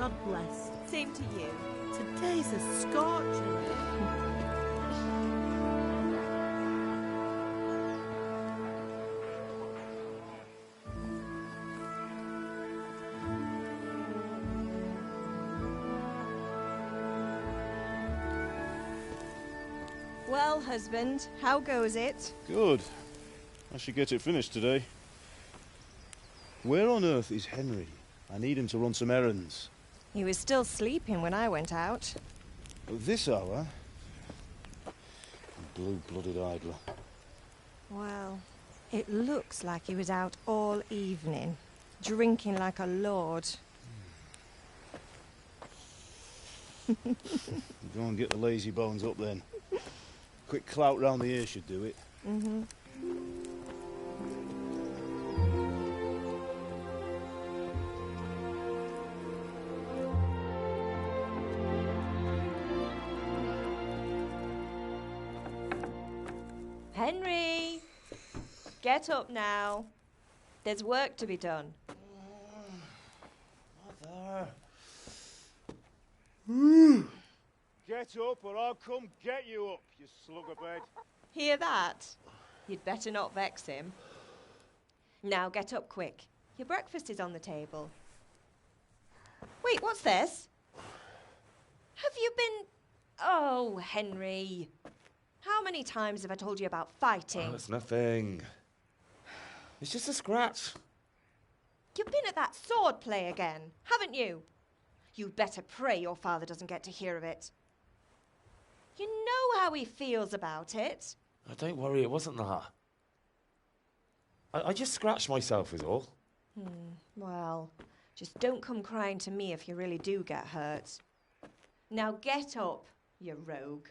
God bless. Same to you. Today's a scorcher. Well, husband, how goes it? Good. I should get it finished today. Where on earth is Henry? I need him to run some errands. He was still sleeping when I went out. At this hour? Blue-blooded idler. Well, it looks like he was out all evening, drinking like a lord. Go and get the lazy bones up then. Quick clout round the ear should do it. Mm-hmm. Henry! Get up now. There's work to be done. Mother. Get up or I'll come get you up, you sluggerbed. Hear that? You'd better not vex him. Now get up quick. Your breakfast is on the table. Wait, what's this? Have you been... Oh, Henry. How many times have I told you about fighting? Oh, it's nothing. It's just a scratch. You've been at that sword play again, haven't you? You'd better pray your father doesn't get to hear of it. You know how he feels about it. Oh, don't worry, it wasn't that. I just scratched myself is all. Well, just don't come crying to me if you really do get hurt. Now get up, you rogue.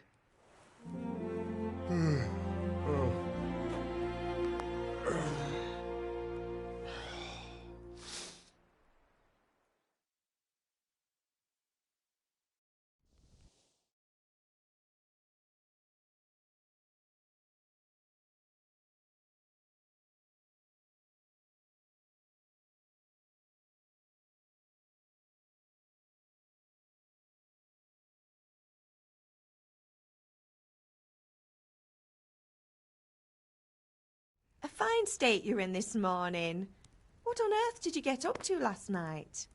A fine state you're in this morning. What on earth did you get up to last night?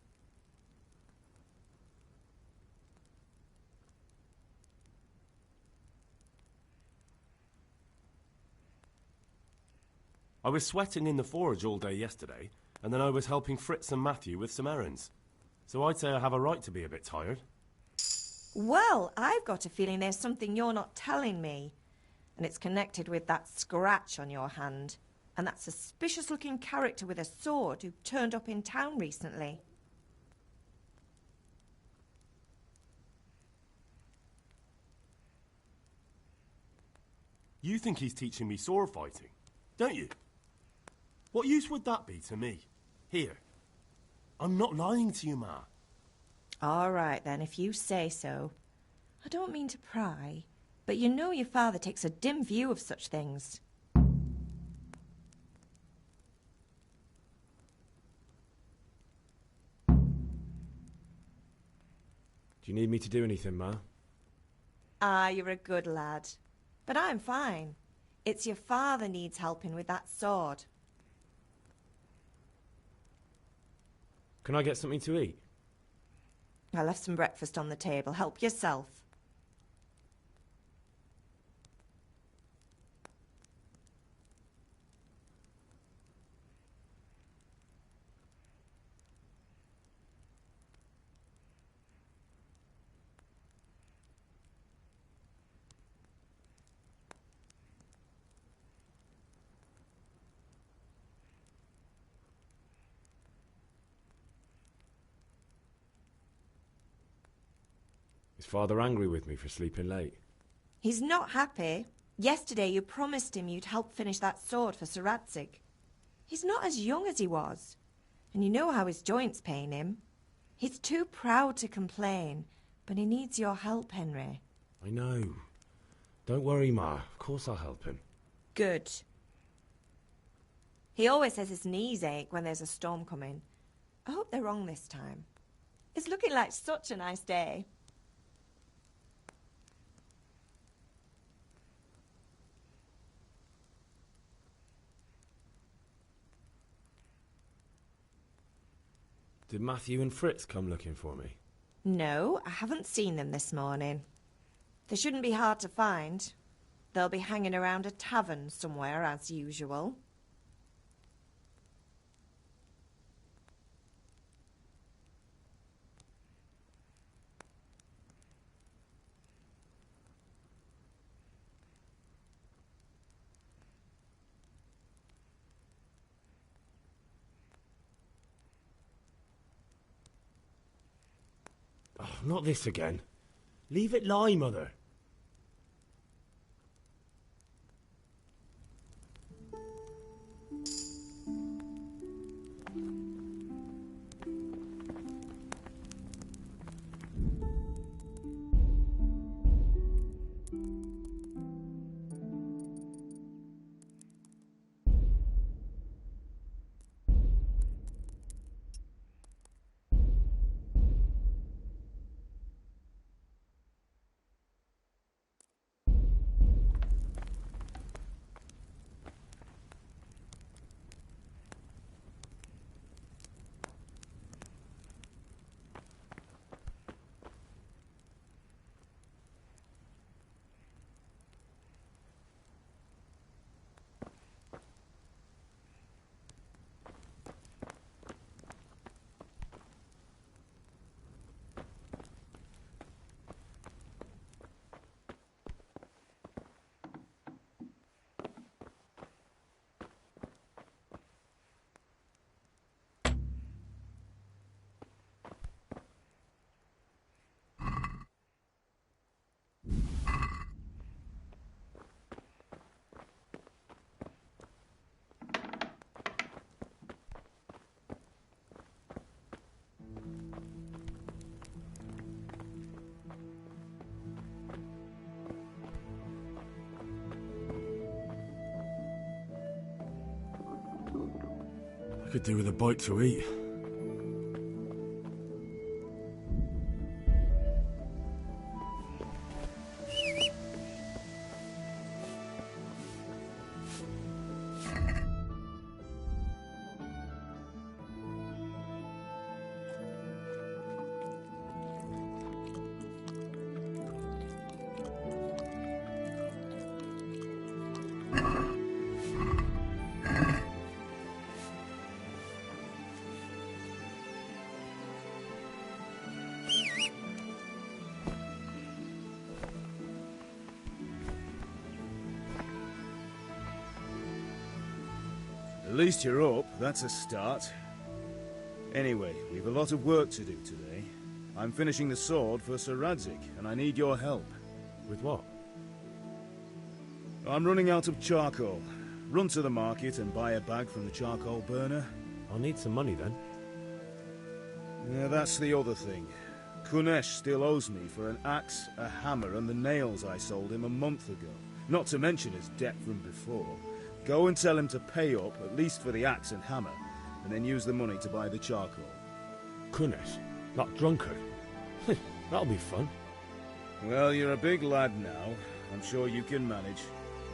I was sweating in the forge all day yesterday, and then I was helping Fritz and Matthew with some errands. So I'd say I have a right to be a bit tired. Well, I've got a feeling there's something you're not telling me. And it's connected with that scratch on your hand. And that suspicious-looking character with a sword who turned up in town recently. You think he's teaching me sword fighting, don't you? What use would that be to me? Here. I'm not lying to you, Ma. All right, then, if you say so. I don't mean to pry, but you know your father takes a dim view of such things. Do you need me to do anything, Ma? Ah, you're a good lad. But I'm fine. It's your father needs helping with that sword. Can I get something to eat? I left some breakfast on the table. Help yourself. Is Father angry with me for sleeping late? He's not happy. Yesterday you promised him you'd help finish that sword for Sir Radzig. He's not as young as he was. And you know how his joints pain him. He's too proud to complain, but he needs your help, Henry. I know. Don't worry, Ma. Of course I'll help him. Good. He always says his knees ache when there's a storm coming. I hope they're wrong this time. It's looking like such a nice day. Did Matthew and Fritz come looking for me? No, I haven't seen them this morning. They shouldn't be hard to find. They'll be hanging around a tavern somewhere, as usual. Oh, not this again. Leave it lie, Mother. I could do with a bite to eat. At least you're up, that's a start. Anyway, we've a lot of work to do today. I'm finishing the sword for Sir Radzig, and I need your help. With what? I'm running out of charcoal. Run to the market and buy a bag from the charcoal burner. I'll need some money then. Yeah, that's the other thing. Kunesh still owes me for an axe, a hammer, and the nails I sold him a month ago. Not to mention his debt from before. Go and tell him to pay up, at least for the axe and hammer, and then use the money to buy the charcoal. Kunesh? That drunkard? That'll be fun. Well, you're a big lad now. I'm sure you can manage.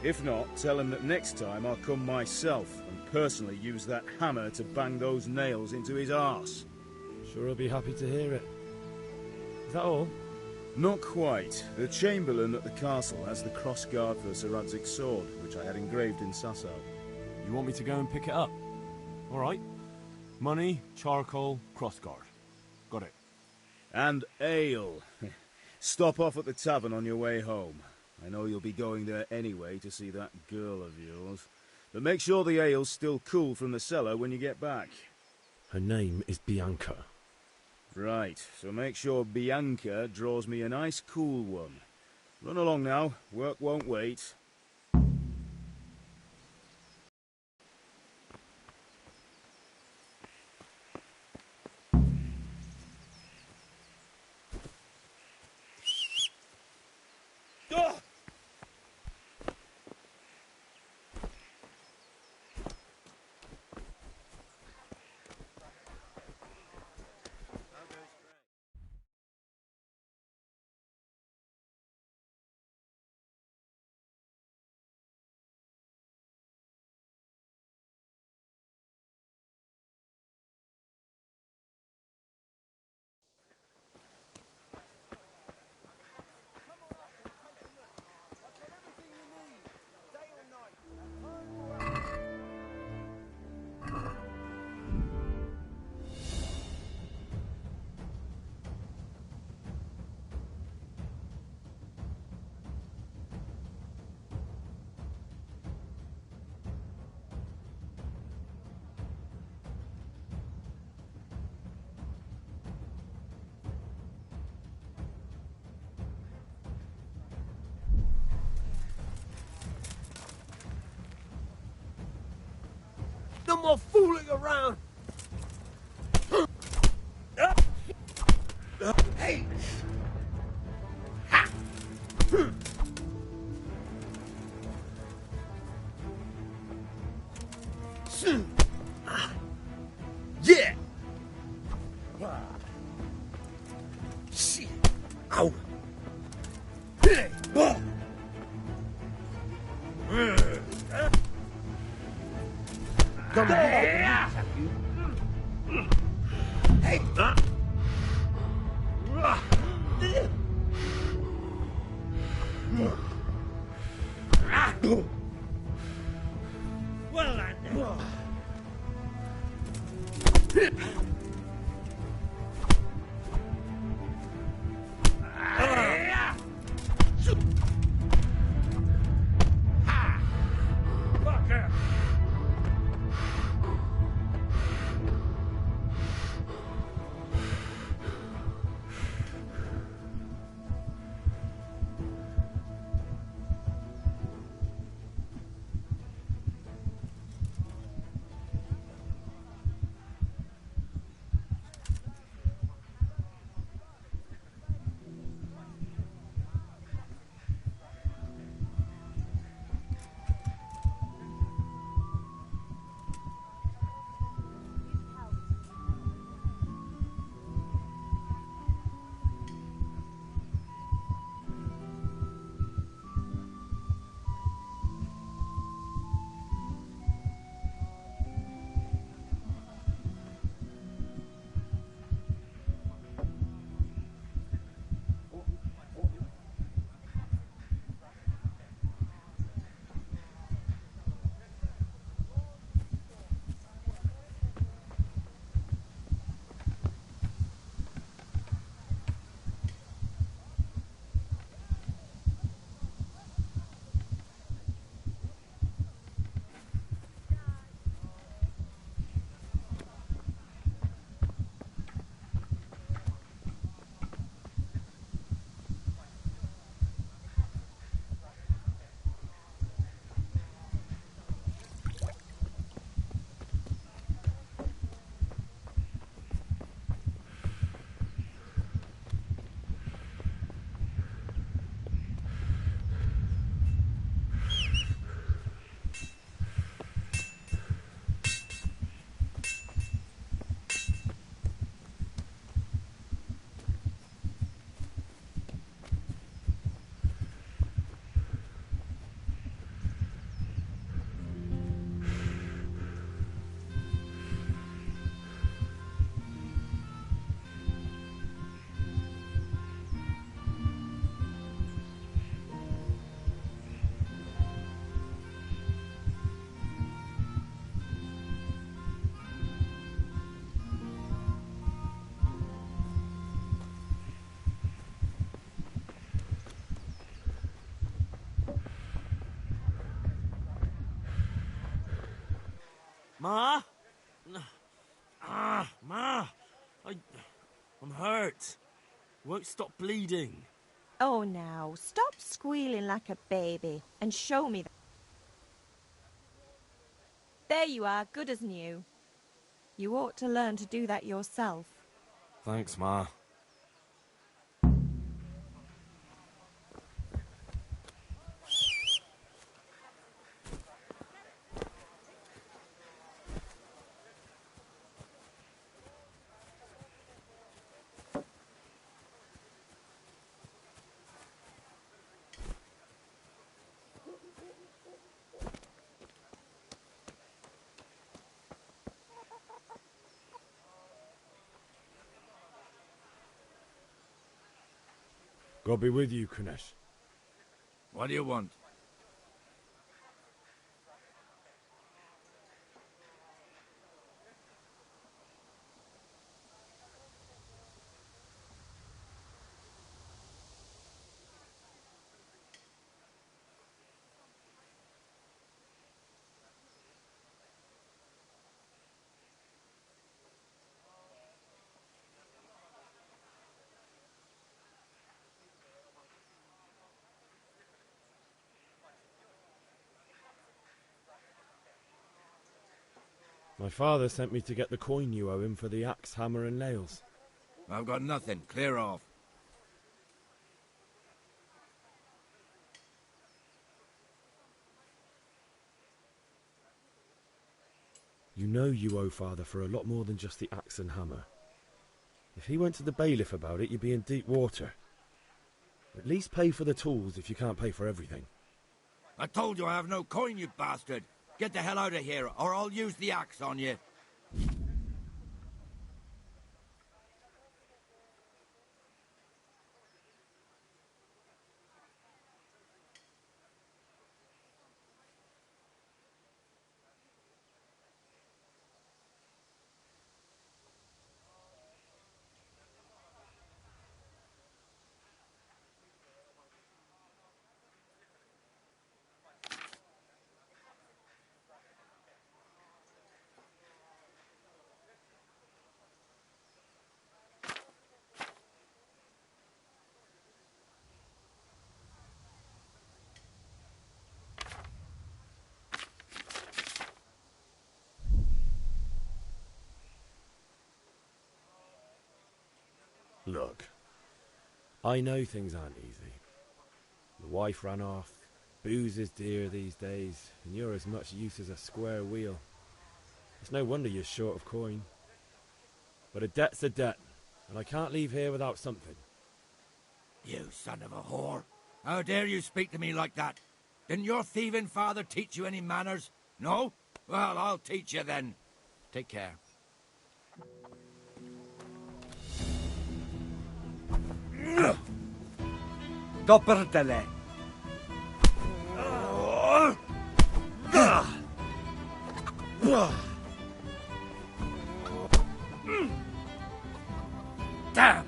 If not, tell him that next time I'll come myself and personally use that hammer to bang those nails into his arse. Sure he'll be happy to hear it. Is that all? Not quite. The Chamberlain at the castle has the crossguard for Sir Radzig's sword, which I had engraved in Sasau. You want me to go and pick it up? All right. Money, charcoal, crossguard. Got it. And ale. Stop off at the tavern on your way home. I know you'll be going there anyway to see that girl of yours. But make sure the ale's still cool from the cellar when you get back. Her name is Bianca. Right, so make sure Bianca draws me a nice cool one. Run along now, work won't wait. more fooling around! Hey! Yeah! Shit! Ow! Come on! Hey! Well, Ma? Ma! I'm hurt. Won't stop bleeding. Oh, now, stop squealing like a baby and show me that. There you are, good as new. You ought to learn to do that yourself. Thanks, Ma. God be with you, Kunesh. What do you want? My father sent me to get the coin you owe him for the axe, hammer and nails. I've got nothing. Clear off. You know you owe father for a lot more than just the axe and hammer. If he went to the bailiff about it, you'd be in deep water. At least pay for the tools if you can't pay for everything. I told you I have no coin, you bastard. Get the hell out of here, or I'll use the axe on you. Look, I know things aren't easy. The wife ran off, booze is dear these days, and you're as much use as a square wheel. It's no wonder you're short of coin. But a debt's a debt, and I can't leave here without something. You son of a whore. How dare you speak to me like that? Didn't your thieving father teach you any manners? No? Well, I'll teach you then. Take care. Doppeltele. Damn!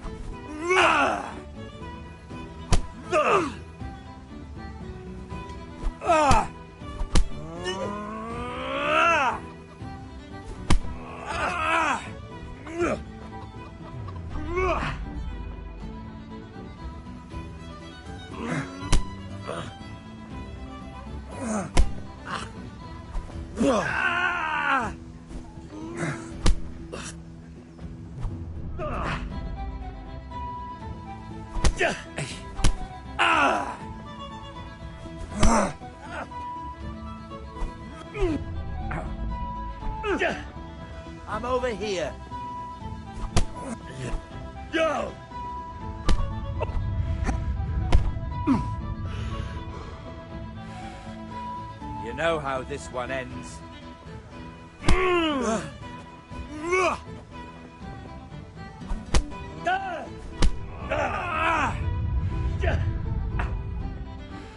I'm over here. Yo! You know how this one ends.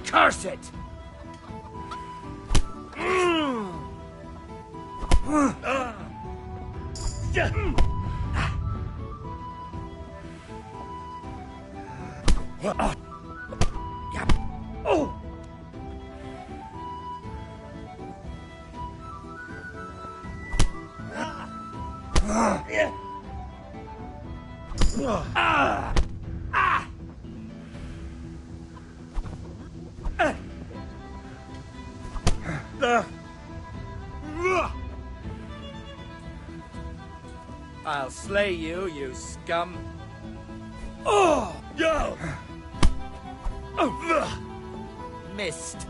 Curse it! I'll slay you, you scum. Oh! Yo! Missed.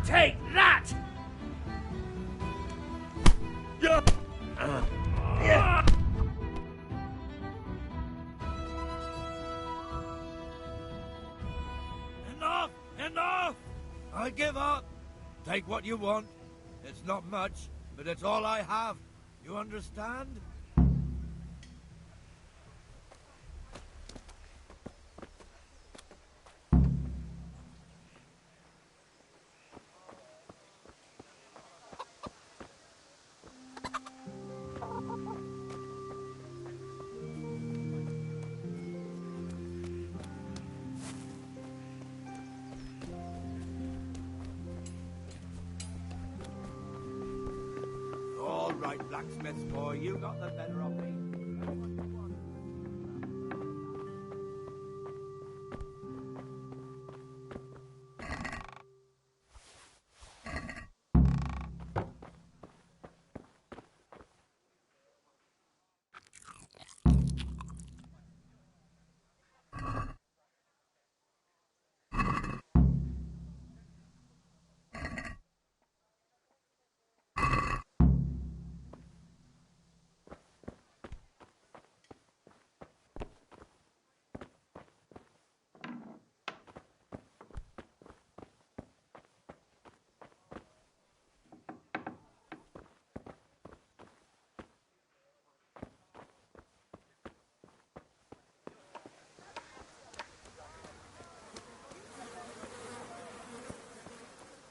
Take that! Enough! Enough! I give up. Take what you want. It's not much, but it's all I have. You understand? right, blacksmith's boy. You got the better of me.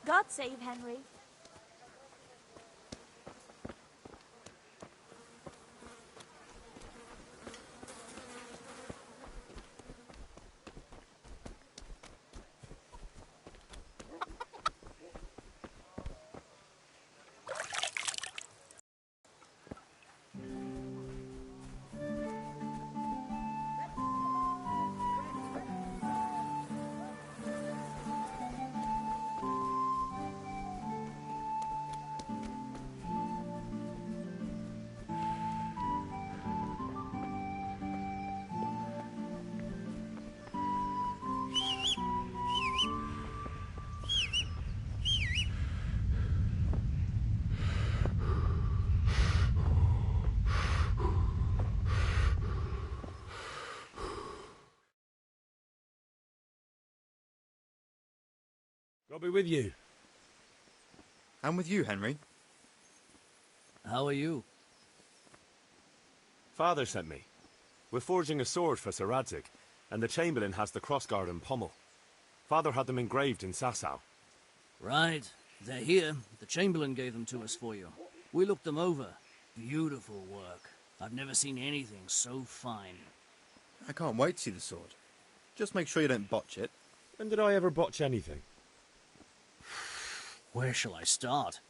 God save Henry. God be with you. And with you, Henry. How are you? Father sent me. We're forging a sword for Sir Radzig, and the Chamberlain has the crossguard and pommel. Father had them engraved in Sasau. Right. They're here. The Chamberlain gave them to us for you. We looked them over. Beautiful work. I've never seen anything so fine. I can't wait to see the sword. Just make sure you don't botch it. When did I ever botch anything? Where shall I start?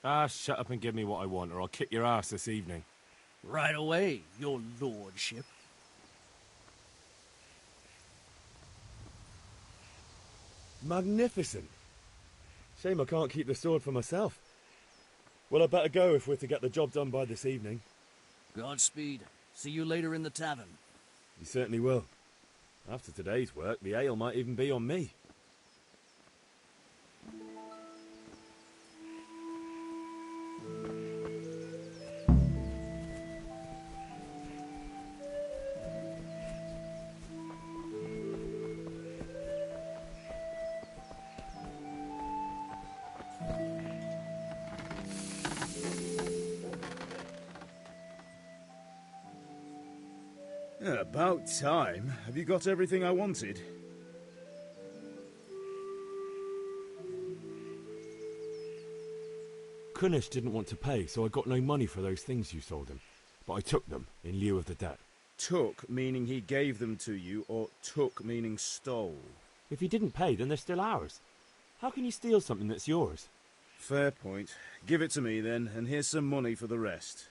Ah, shut up and give me what I want, or I'll kick your ass this evening. Right away, your lordship. Magnificent. Shame I can't keep the sword for myself. Well, I better go if we're to get the job done by this evening. Godspeed. See you later in the tavern. You certainly will. After today's work, the ale might even be on me. About time. Have you got everything I wanted? Kunish didn't want to pay, so I got no money for those things you sold him. But I took them in lieu of the debt. Took, meaning he gave them to you, or took, meaning stole? If he didn't pay, then they're still ours. How can you steal something that's yours? Fair point. Give it to me then, and here's some money for the rest.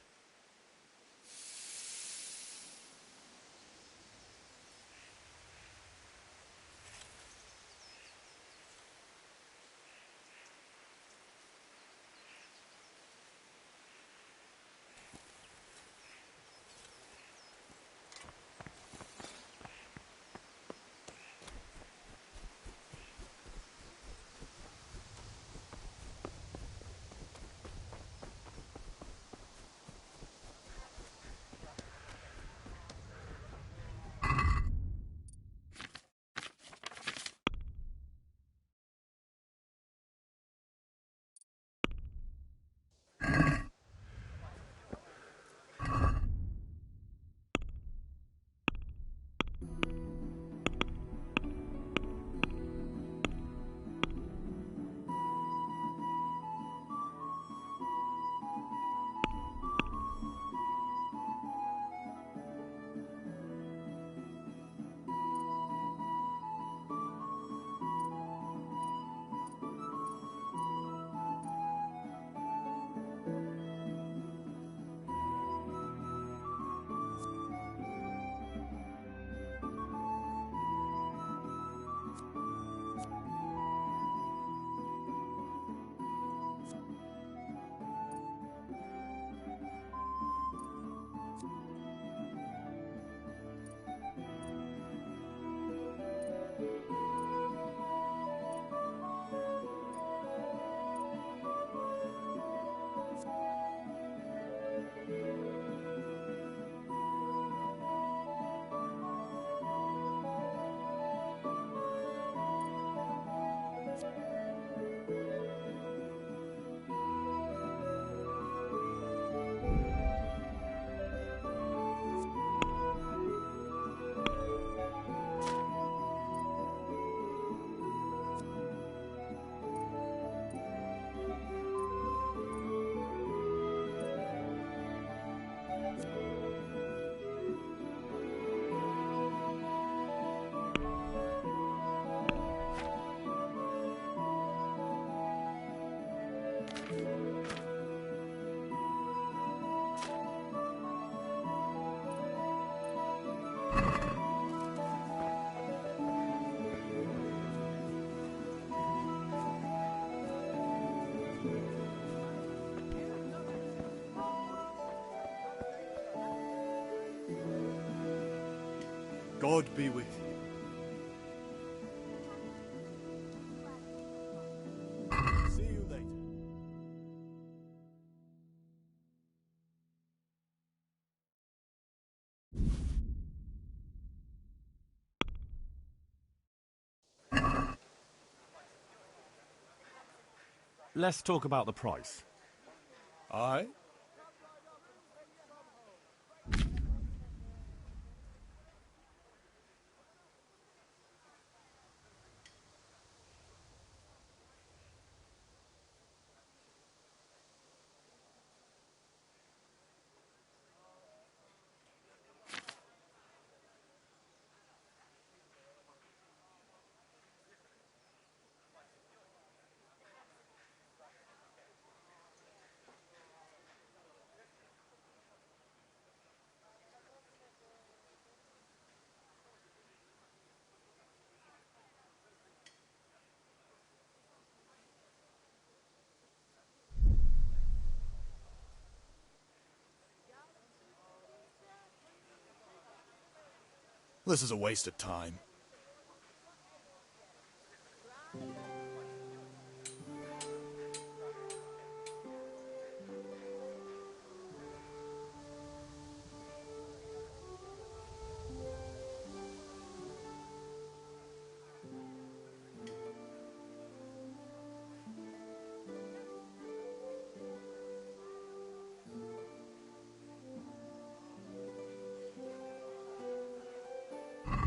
God be with you. See you later. Let's talk about the price. Aye? This is a waste of time.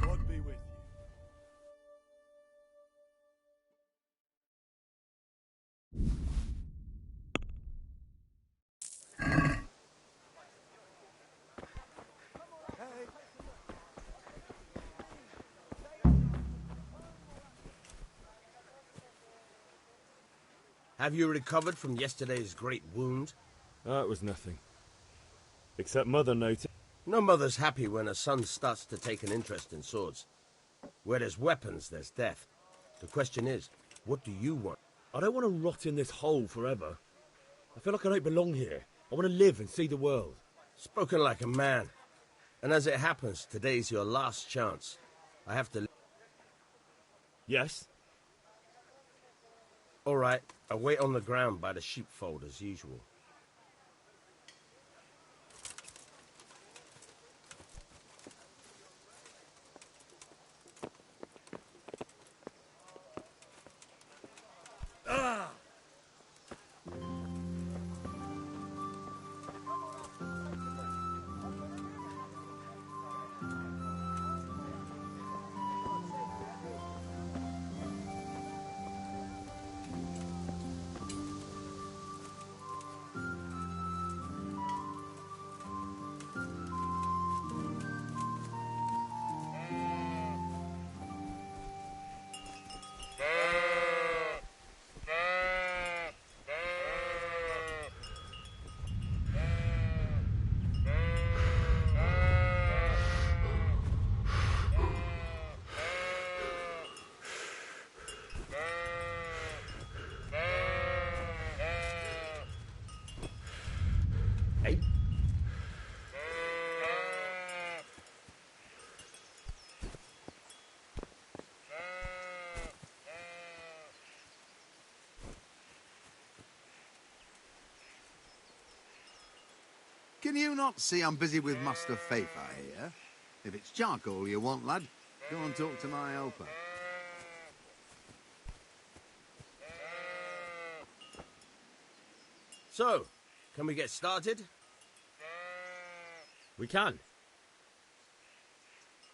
God be with you. Have you recovered from yesterday's great wound? That was nothing. Except Mother noted. No mother's happy when her son starts to take an interest in swords. Where there's weapons, there's death. The question is, what do you want? I don't want to rot in this hole forever. I feel like I don't belong here. I want to live and see the world. Spoken like a man. And as it happens, today's your last chance. I have to... Yes? All right, I'll wait on the ground by the sheepfold as usual. Can you not see I'm busy with Master Faith, I hear? If it's charcoal you want, lad, go and talk to my helper. So, can we get started? We can.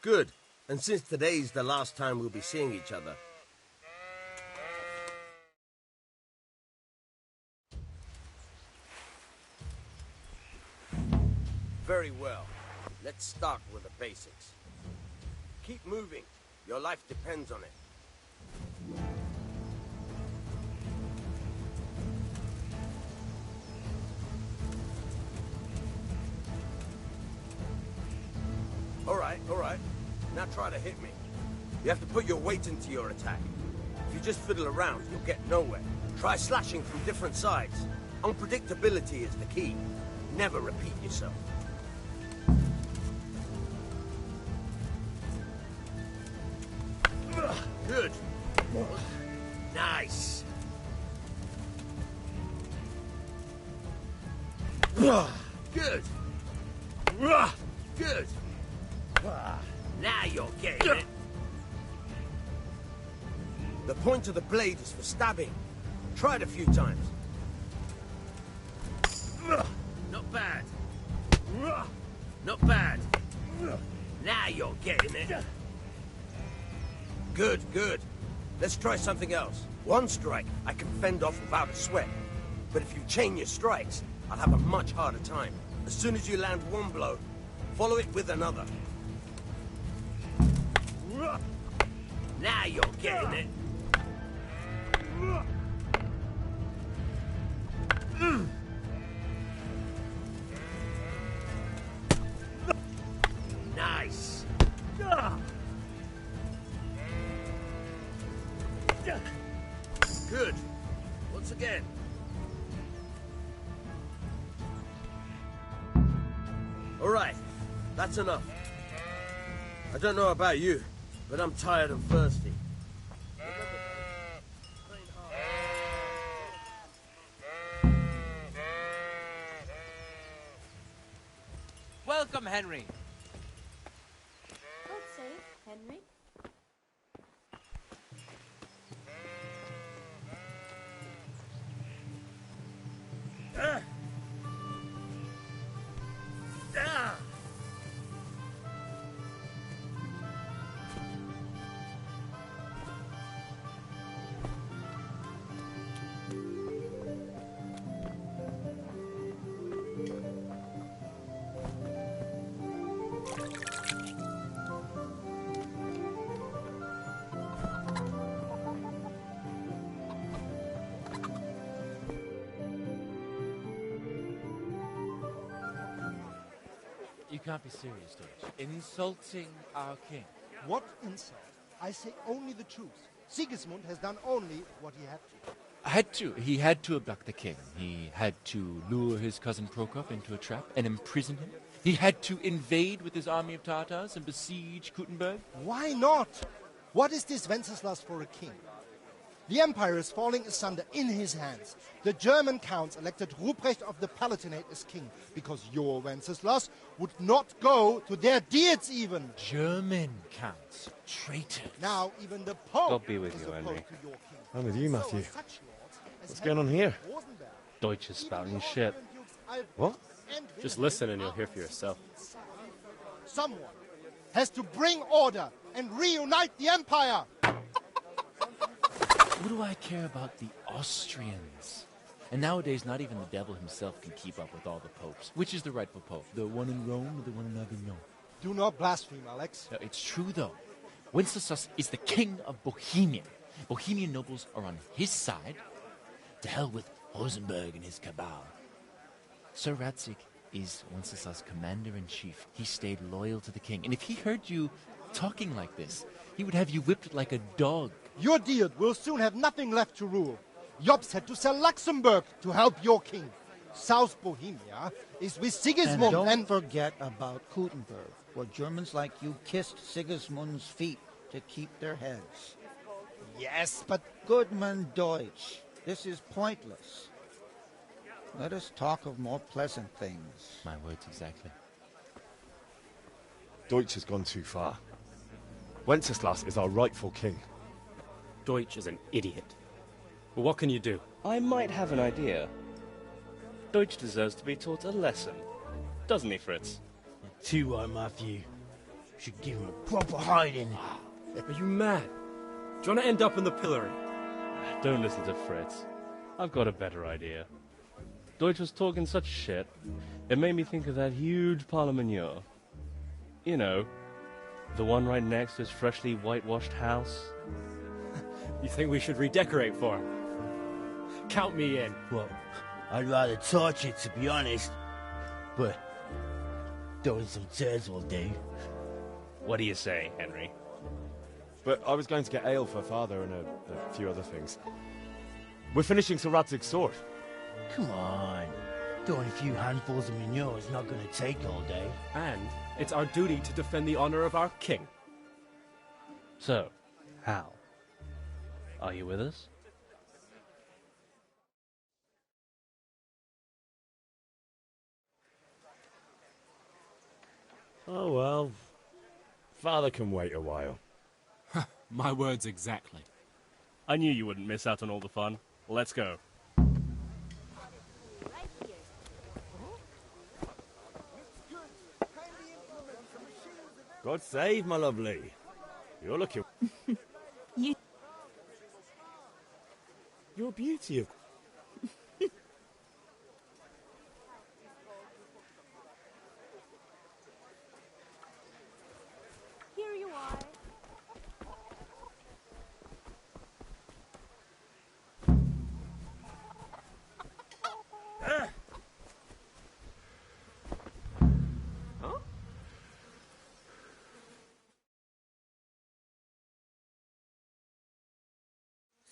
Good. And since today's the last time we'll be seeing each other... Very well. Let's start with the basics. Keep moving. Your life depends on it. All right. Now try to hit me. You have to put your weight into your attack. If you just fiddle around, you'll get nowhere. Try slashing from different sides. Unpredictability is the key. Never repeat yourself. Good. Nice. Good. Good. Now you're getting it. The point of the blade is for stabbing. Try it a few times. Not bad. Not bad. Now you're getting it. Good, good. Let's try something else. One strike I can fend off without a sweat. But if you chain your strikes, I'll have a much harder time. As soon as you land one blow, follow it with another. Now you're getting it. Nice. Good. Once again. All right. That's enough. I don't know about you, but I'm tired and thirsty. Welcome, Henry. God save Henry. You can't be serious, Deutsch. Insulting our king. What insult? I say only the truth. Sigismund has done only what he had to. He had to abduct the king. He had to lure his cousin Prokop into a trap and imprison him. He had to invade with his army of Tartars and besiege Kuttenberg. Why not? What is this Wenceslas for a king? The empire is falling asunder in his hands. The German counts elected Ruprecht of the Palatinate as king because your Wenceslas would not go to their deeds even. German counts. Traitors. Now even the Pope God be with is you, opposed Henry. to your king. I'm with you, Matthew. So, such lords as What's going on here? Rosenberg, Deutsch is spouting shit. What? Just listen and you'll hear for yourself. Someone has to bring order and reunite the empire. What do I care about the Austrians? And nowadays, not even the devil himself can keep up with all the popes. Which is the rightful pope? The one in Rome or the one in Avignon? Do not blaspheme, Alex. No, it's true, though. Wenceslas is the king of Bohemia. Bohemian nobles are on his side. To hell with Rosenberg and his cabal. Sir Radzik is Wenceslas' commander-in-chief. He stayed loyal to the king. And if he heard you talking like this, he would have you whipped like a dog. Your deed will soon have nothing left to rule. Jobst had to sell Luxembourg to help your king. South Bohemia is with Sigismund and don't forget about Kuttenberg, where Germans like you kissed Sigismund's feet to keep their heads. Yes, but... Goodman Deutsch, this is pointless. Let us talk of more pleasant things. My words exactly. Deutsch has gone too far. Wenceslas is our rightful king. Deutsch is an idiot. Well, what can you do? I might have an idea. Deutsch deserves to be taught a lesson. Doesn't he, Fritz? Too right, Matthew. Should give him a proper hiding. Are you mad? Do you want to end up in the pillory? Don't listen to Fritz. I've got a better idea. Deutsch was talking such shit, it made me think of that huge parliament. You know, the one right next to his freshly whitewashed house. You think we should redecorate for him? Count me in. Well, I'd rather torch it, to be honest. But throwing some tears will do. What do you say, Henry? But I was going to get ale for father and a few other things. We're finishing Sir Radzig's sword. Come on. Throwing a few handfuls of manure is not going to take all day. And it's our duty to defend the honor of our king. So, Hal, Are you with us? Oh well. Father can wait a while. My words exactly. I knew you wouldn't miss out on all the fun. Let's go. God save my lovely. You're looking... You... You're a beauty of... Here you are.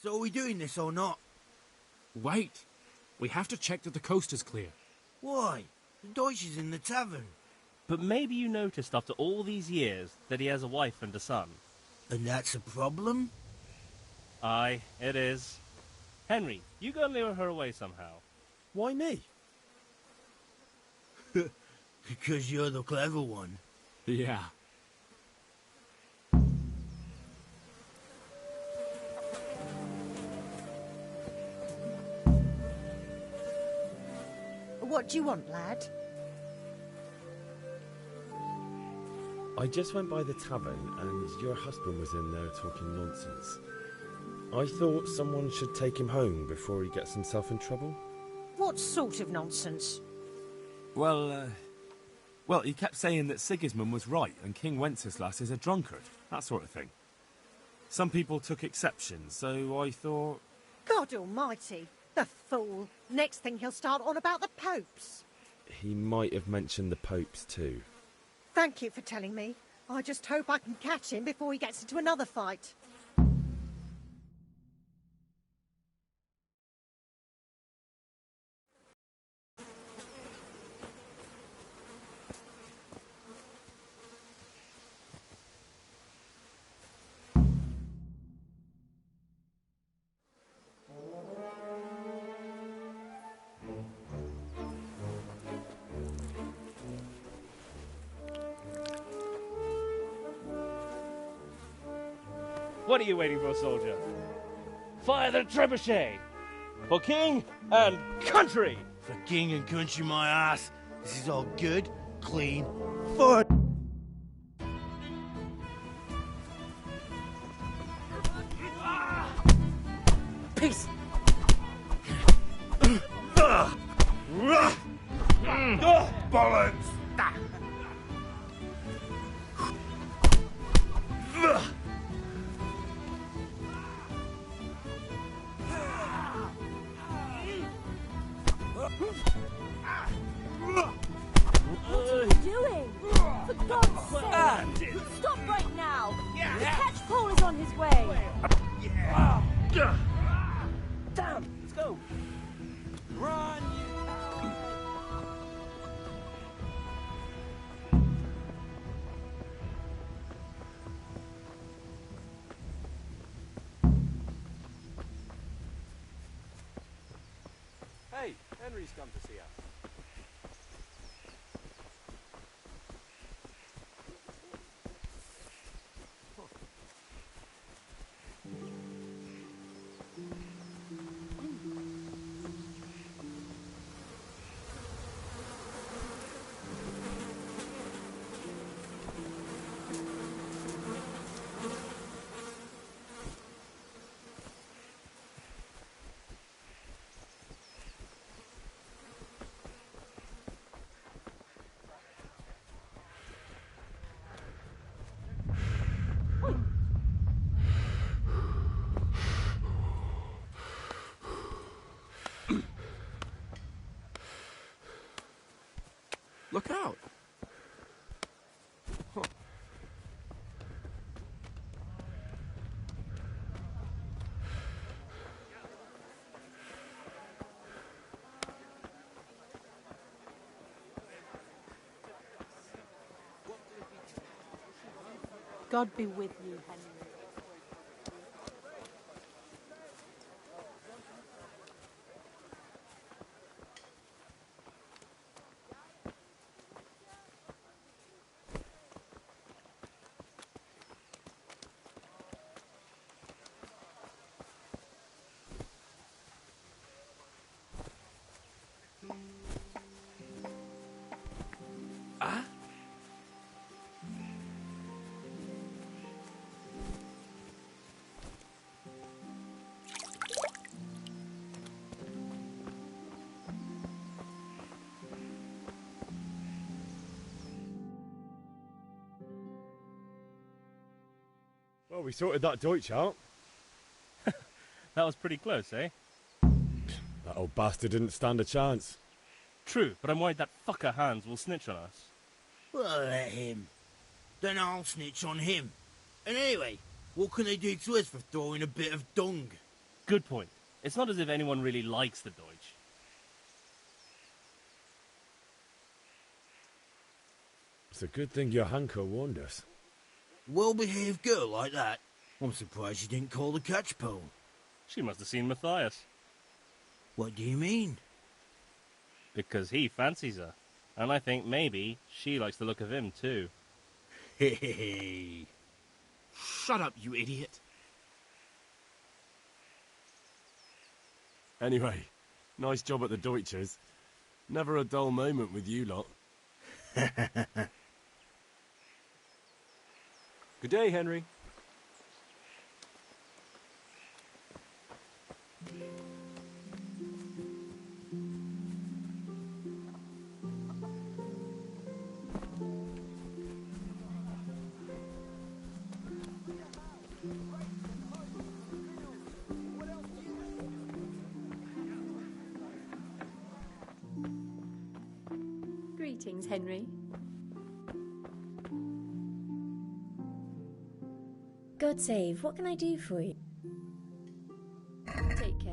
So are we doing this or not? Wait. We have to check that the coast is clear. Why? The Deutsch is in the tavern. But maybe you noticed after all these years that he has a wife and a son. And that's a problem? Aye, it is. Henry, you go and lure her away somehow. Why me? Because you're the clever one. Yeah. What do you want, lad? I just went by the tavern and your husband was in there talking nonsense. I thought someone should take him home before he gets himself in trouble. What sort of nonsense? Well, he kept saying that Sigismund was right and King Wenceslas is a drunkard, that sort of thing. Some people took exception, so I thought... God almighty, the fool. Next thing he'll start on about the popes. He might have mentioned the popes too. Thank you for telling me. I just hope I can catch him before he gets into another fight. What are you waiting for, soldier? Fire the trebuchet! For king and country! For king and country, my ass. This is all good, clean, fun. Peace! Bollocks! What are you doing? For God's sake! Stop right now! The catch pole is on his way! Damn! Let's go! Run, Hey, Henry's come to see us. Look out! Huh. God be with you, Henry. Well, we sorted that Deutsch out. That was pretty close, eh? That old bastard didn't stand a chance. True, but I'm worried that fucker Hans will snitch on us. Well, let him. Then I'll snitch on him. And anyway, what can they do to us for throwing a bit of dung? Good point. It's not as if anyone really likes the Deutsch. It's a good thing your Hanko warned us. Well-behaved girl like that. I'm surprised she didn't call the catch pole. She must have seen Matthias. What do you mean? Because he fancies her. And I think maybe she likes the look of him too. Hey. Shut up, you idiot. Anyway, nice job at the Deutschers. Never a dull moment with you lot. Good day, Henry. Greetings, Henry. God save, what can I do for you? Take care.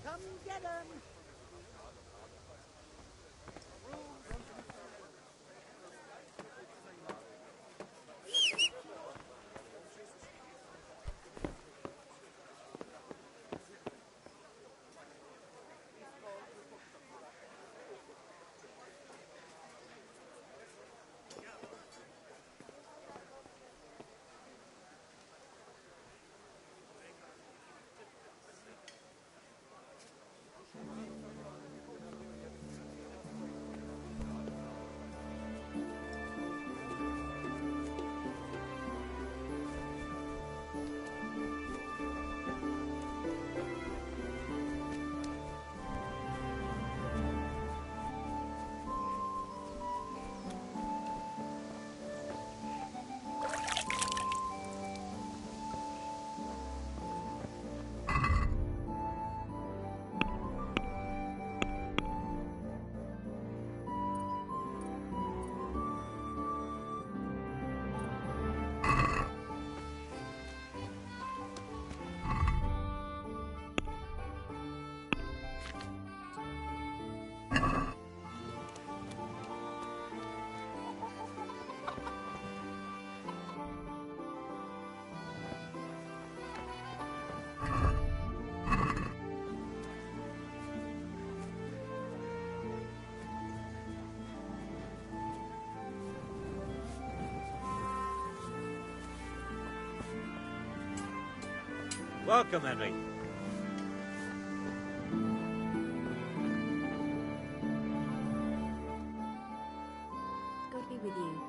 Come get 'em! Welcome, Henry. God be with you.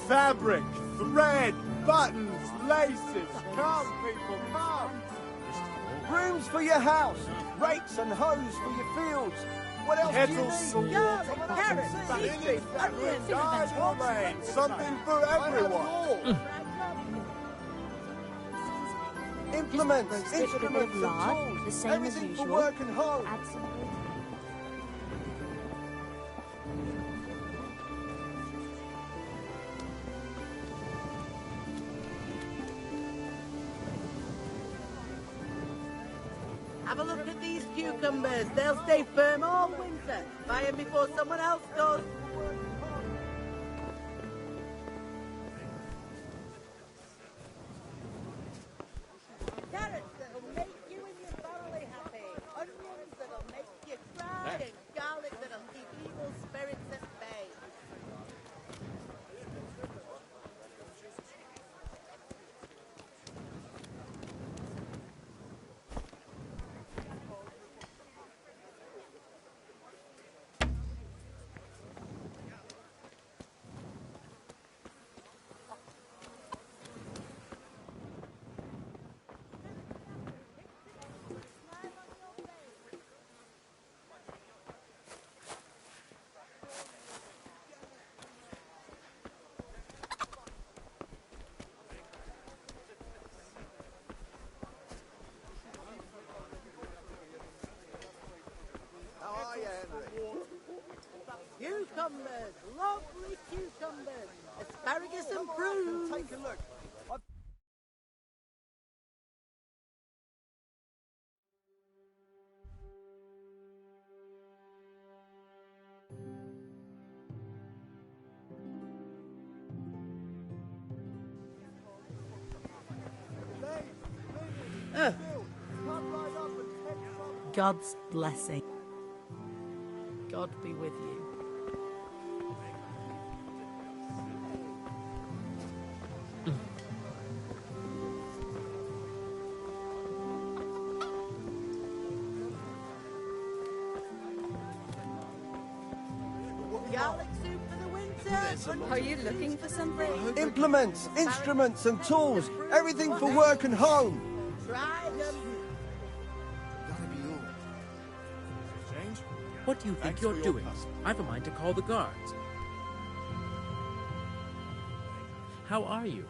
Fabric, thread, buttons, laces. Come, people, come. Brooms for your house, rakes and hoes for your fields. What else Kettles, do you need? carrots, beetroot, onions, garlic, something for everyone. Implements, Roast it with a bit of instruments, and lard, tools. the same as Everything usual. for work and home. Add some Have a look at these cucumbers. They'll stay firm all winter. Buy them before someone else does. Carrots that'll make you and your family happy. Onions that'll make you cry. And garlic that'll keep evil spirits at bay. Cucumbers, lovely cucumbers, asparagus and prunes. Take a look. God's blessing. God be with you. Garlic soup for the winter. Are you looking for something? Implements, instruments and tools. Everything for work and home. Try them. What do you think you're doing? I've a mind to call the guards. How are you?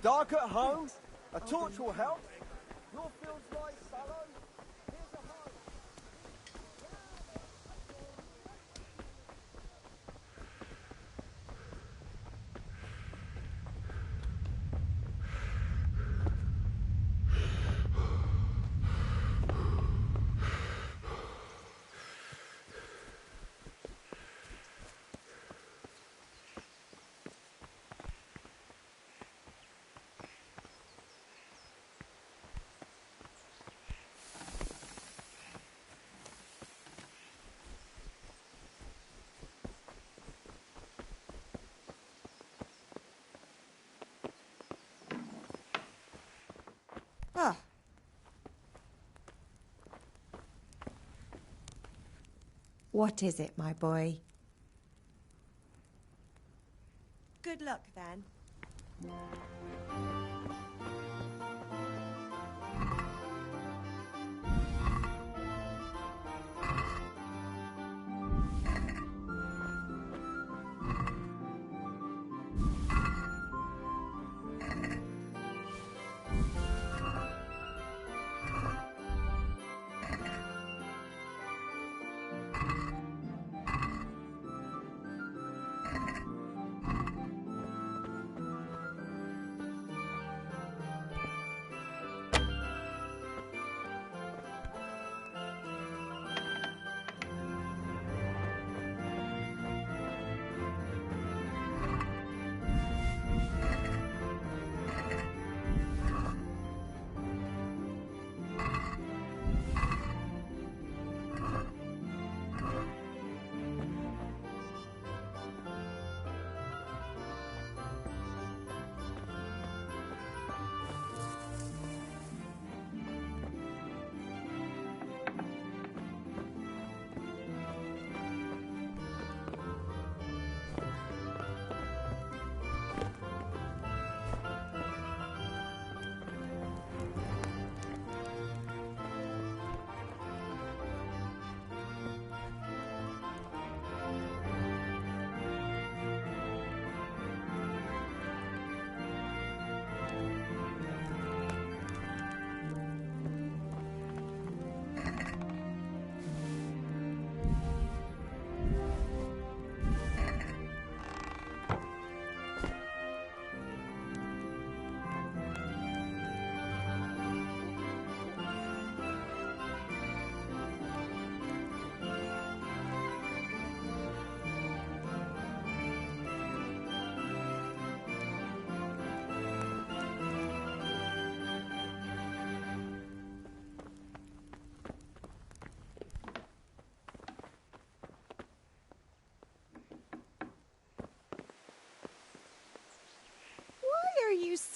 Dark at home? A torch will help. Your fields lie fallow. Here's a hoe. Ah. What is it, my boy? Good luck, then.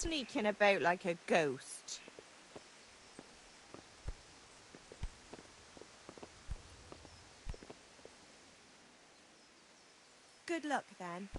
sneaking about like a ghost? Good luck, then.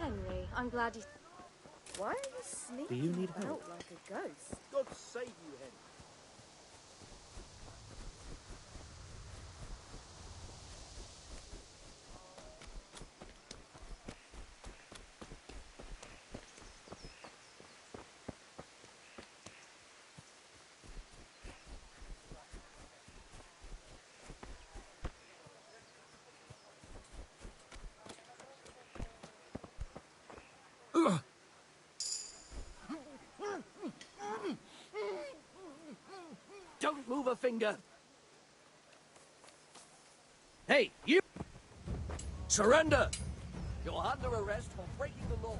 Henry, I'm glad you... Why are you sneaking Do you need about help? like a ghost? God save you, Henry. Don't move a finger. Hey, you! Surrender! You're under arrest for breaking the law.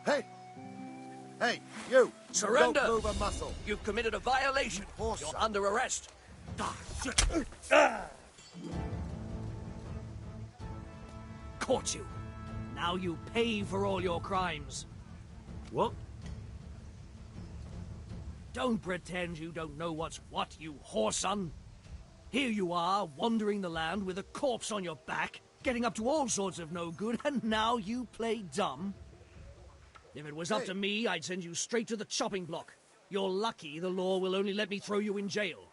Hey! Hey, you! Surrender! Don't move a muscle. You've committed a violation. You're under arrest. Caught you. Now you pay for all your crimes. What? Don't pretend you don't know what's what, you whoreson. Here you are, wandering the land with a corpse on your back, getting up to all sorts of no good, and now you play dumb? If it was up to me, I'd send you straight to the chopping block. You're lucky the law will only let me throw you in jail.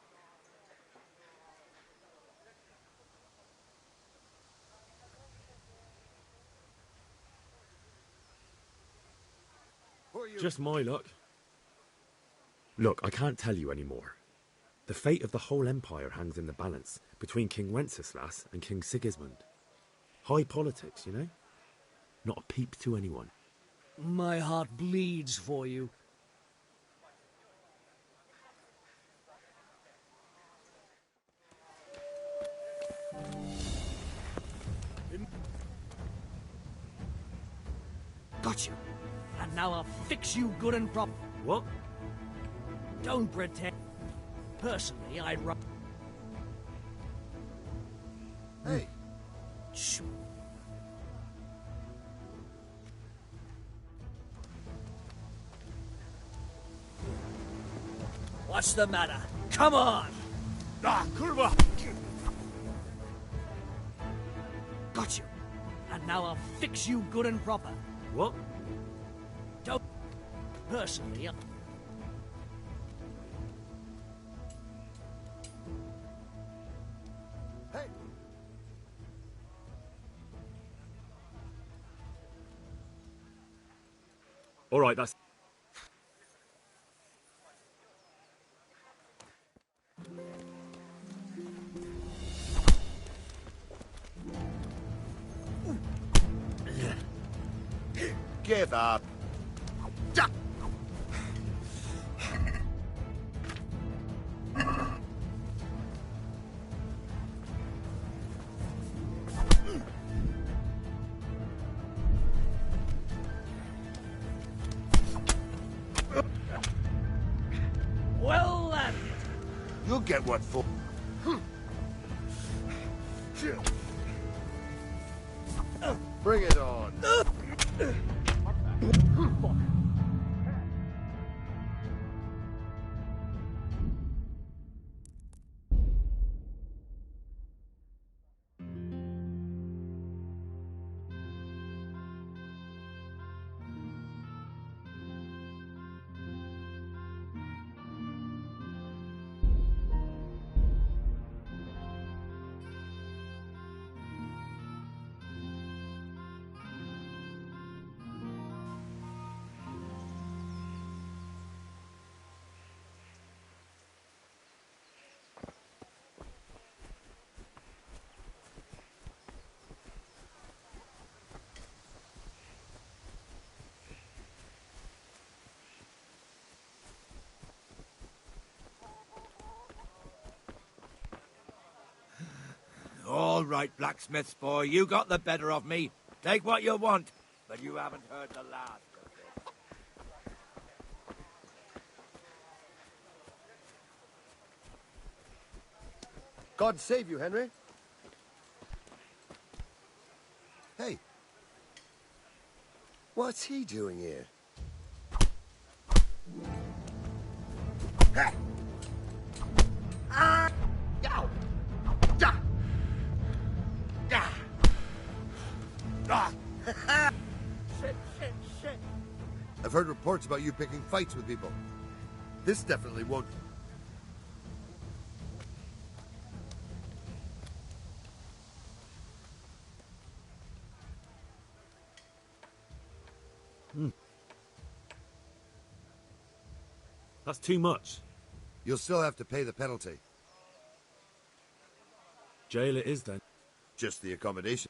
Just my luck. Look, I can't tell you any more. The fate of the whole empire hangs in the balance between King Wenceslas and King Sigismund. High politics, you know? Not a peep to anyone. My heart bleeds for you. Got you. And now I'll fix you good and proper. What? Don't pretend. Personally, I'd rather... Hey. Shh. What's the matter? Come on! Ah, kurwa! Got you. And now I'll fix you good and proper. What? Don't... Personally, Hey. All right, that's... Give up. Ja. well landed. You'll get what for. Bring it on. All right, blacksmith's boy, you got the better of me. Take what you want, but you haven't heard the last of it. God save you, Henry. Hey. What's he doing here? Hey! Ah! Yow! Ja! Ja! Ah! Shit, shit, shit. I've heard reports about you picking fights with people. This definitely won't... That's too much. You'll still have to pay the penalty. Jail it is, then. Just the accommodation.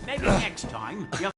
Maybe next time you'll...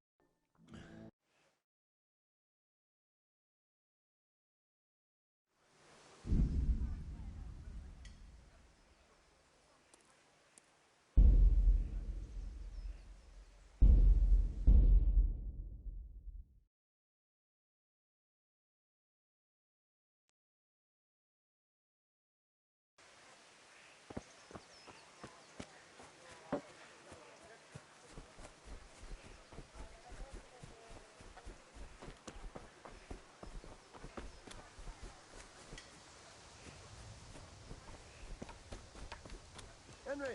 Henry,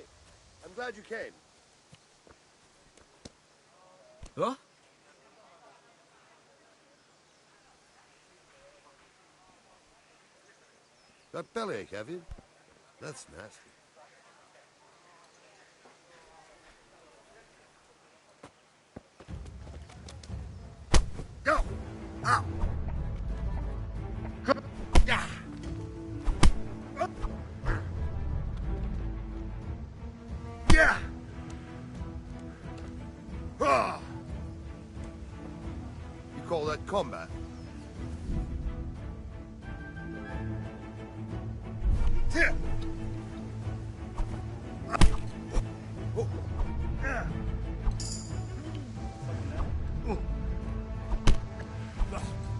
I'm glad you came. Huh? Got bellyache, have you? That's nasty. Ow! Yeah! Ah! You call that combat? Yeah. Oh. Yeah.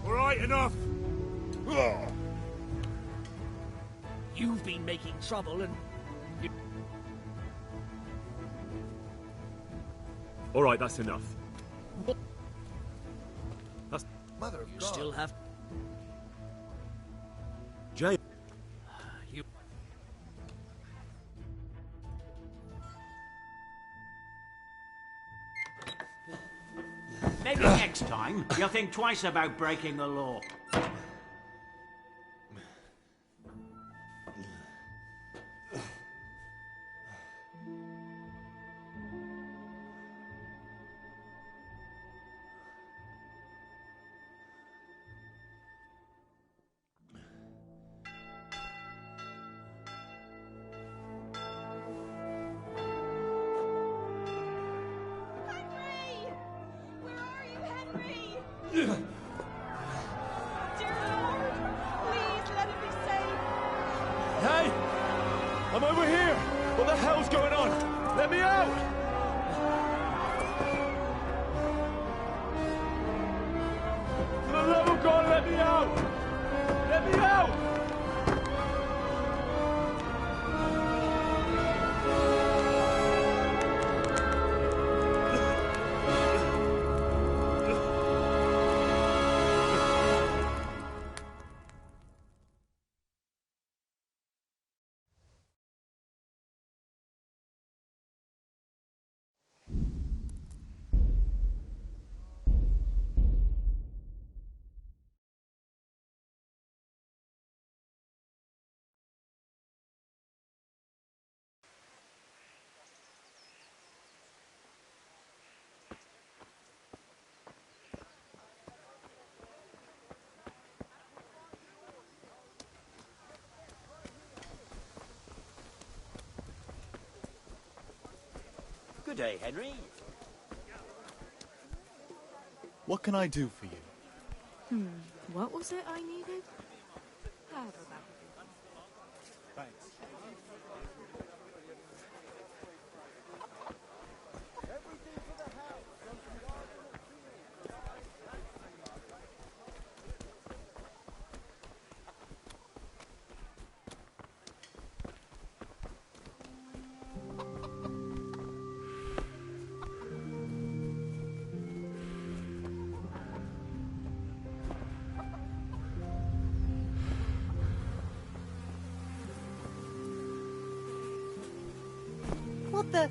All right, enough. You've been making trouble and... All right, that's enough. That's... Mother of You God. still have... Jay. You... Maybe next time you'll think twice about breaking the law. Hey! I'm over here! What the hell's going on? Let me out! For the love of God, let me out! Let me out! Good day, Henry. What can I do for you? What was it I needed? Have about. Thanks. What the...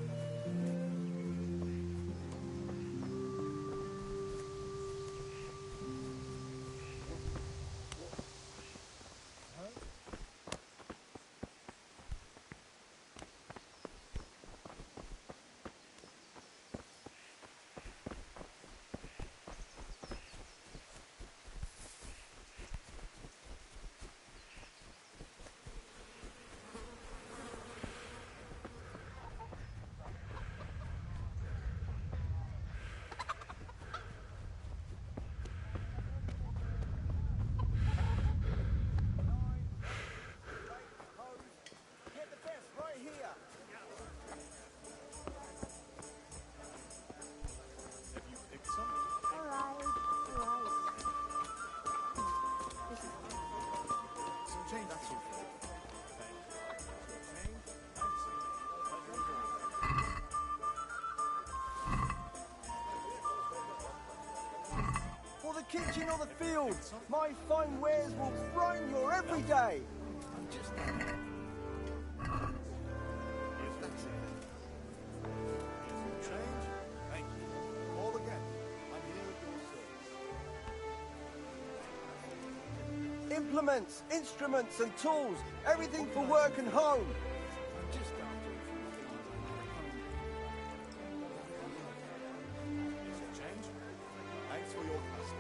For the kitchen or the field, my fine wares will brighten your every day. Implements, instruments and tools, everything for work and home. Thanks for your custom.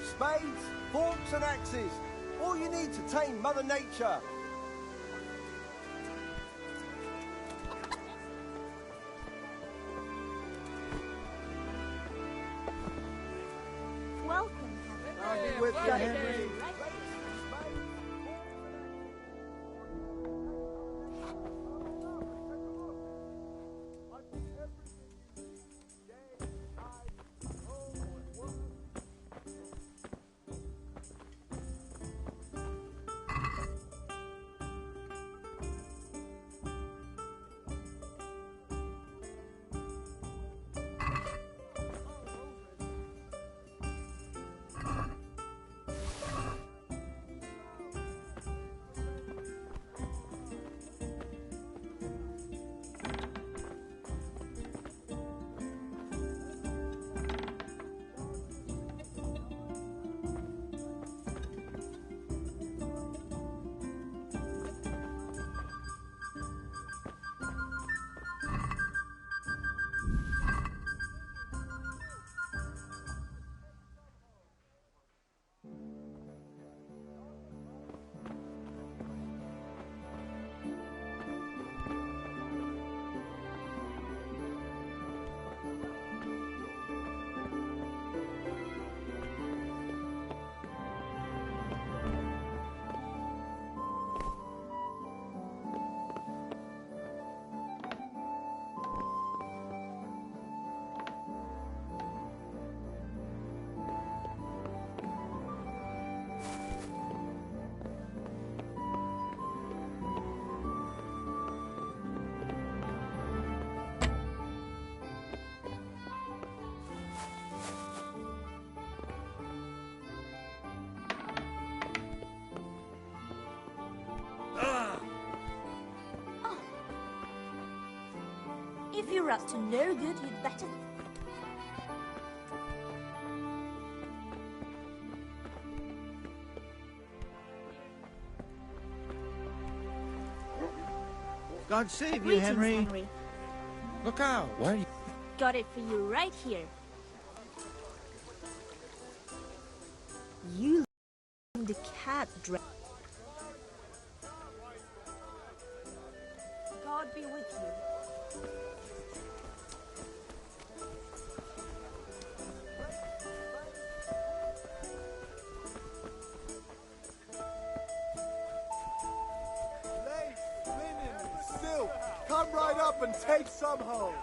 spades, forks and axes. All you need to tame Mother Nature. Welcome, I'll be with you, Henry. If you're up to no good, you'd better... God save you, Greetings, Henry. Look out. Where are you? Got it for you right here. You the cat God be with you. Lace, linen, silk. Come right up and take some home.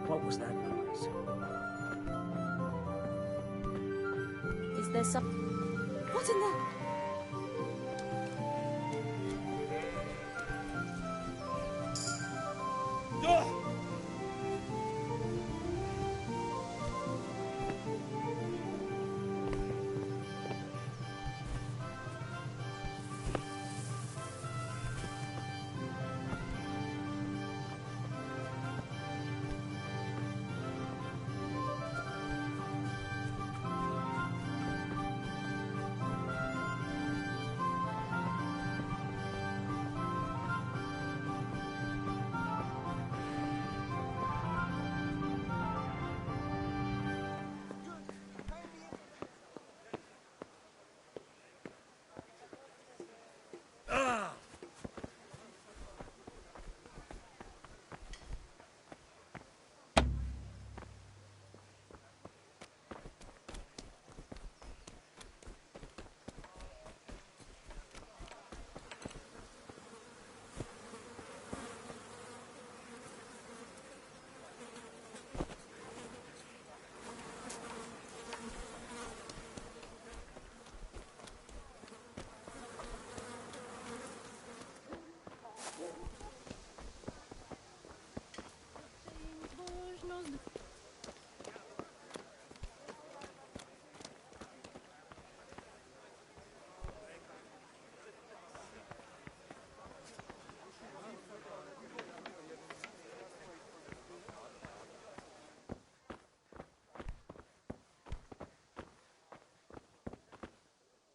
What was that noise? Is there some... What in the...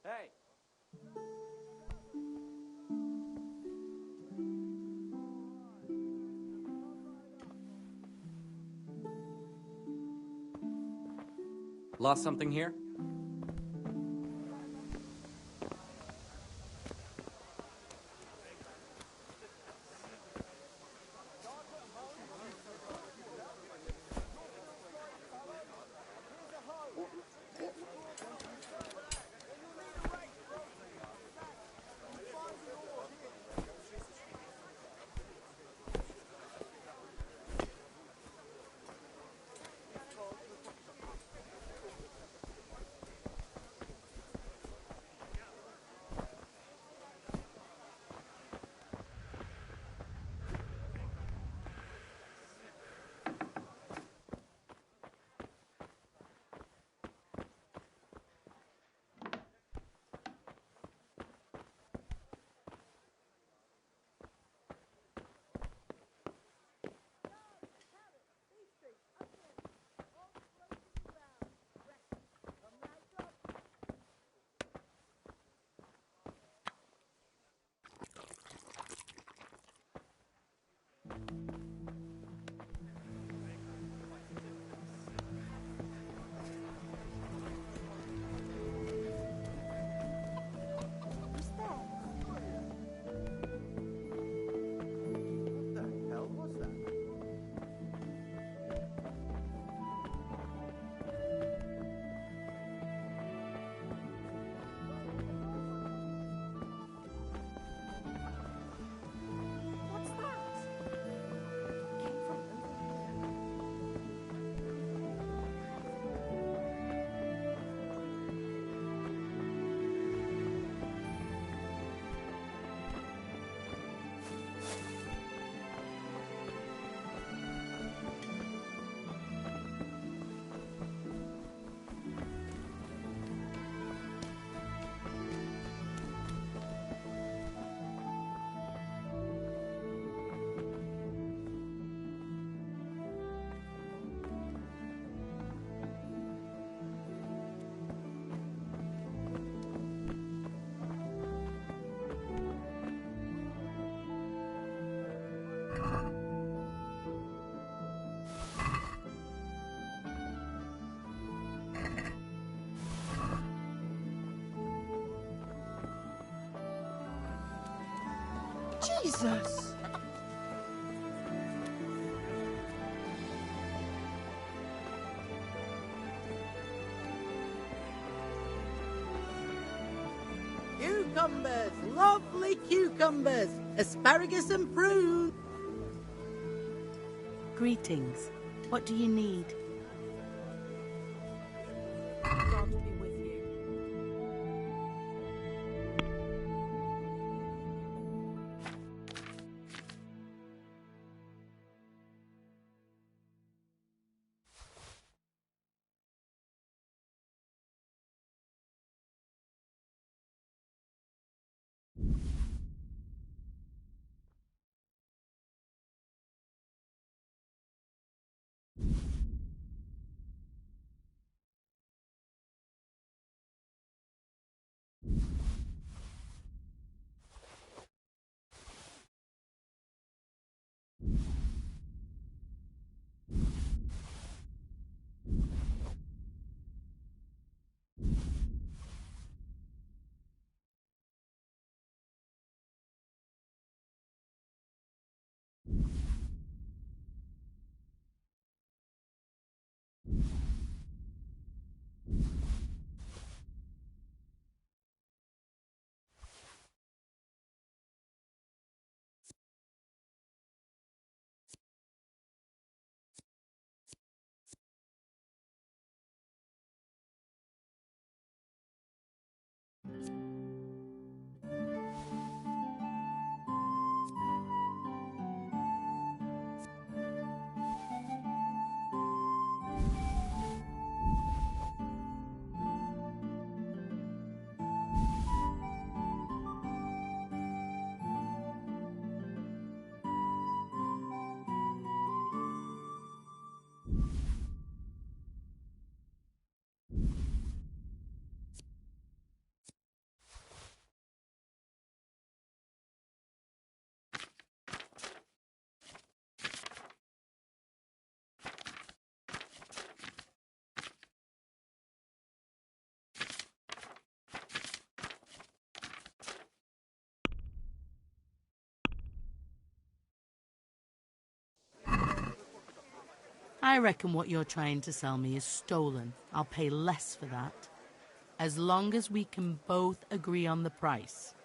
Hey! Lost something here? Jesus! Cucumbers, lovely cucumbers, asparagus and prunes. Greetings. What do you need? God be with you. I reckon what you're trying to sell me is stolen. I'll pay less for that. As long as we can both agree on the price.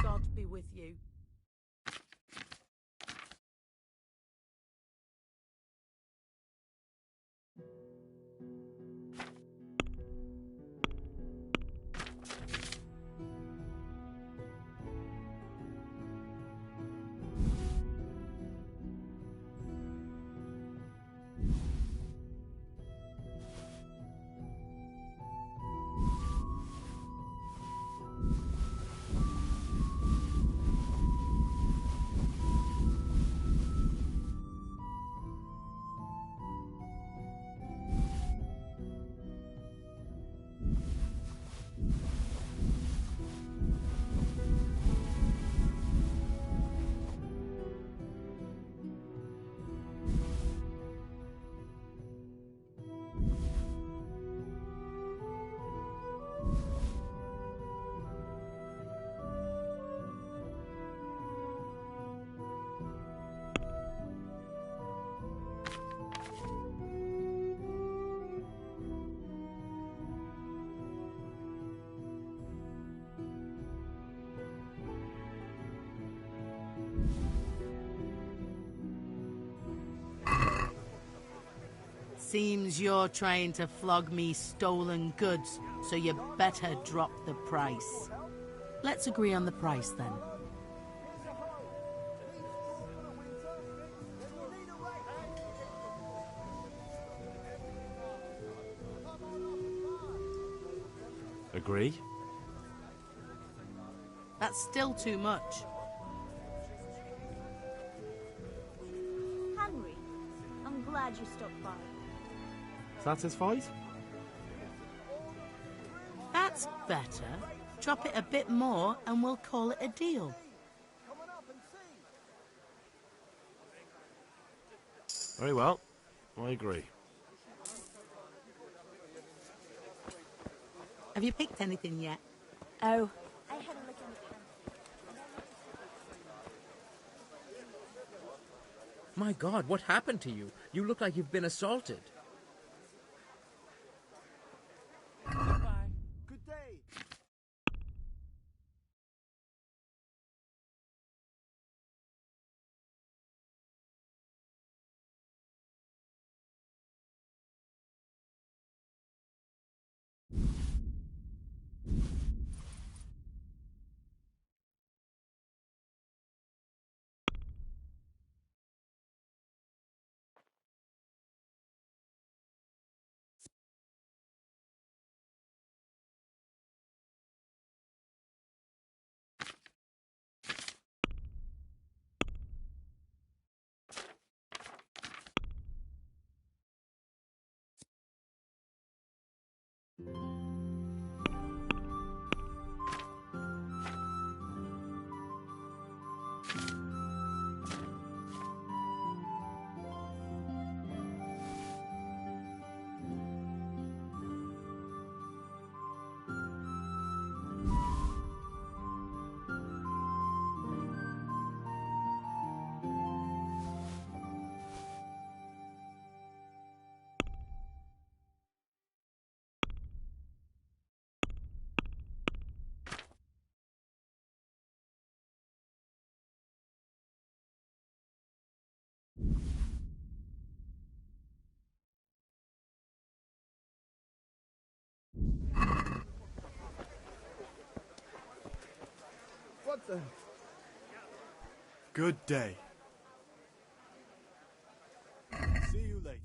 God be with you. Seems you're trying to flog me stolen goods, so you better drop the price. Let's agree on the price then. Agree? That's still too much. Henry, I'm glad you stopped by. Satisfied? That That's better. Drop it a bit more and we'll call it a deal. Very well. I agree. Have you picked anything yet? Oh, I had a look in the pantry. My God, what happened to you? You look like you've been assaulted. Bye. Good day. What the? Good day. See you later.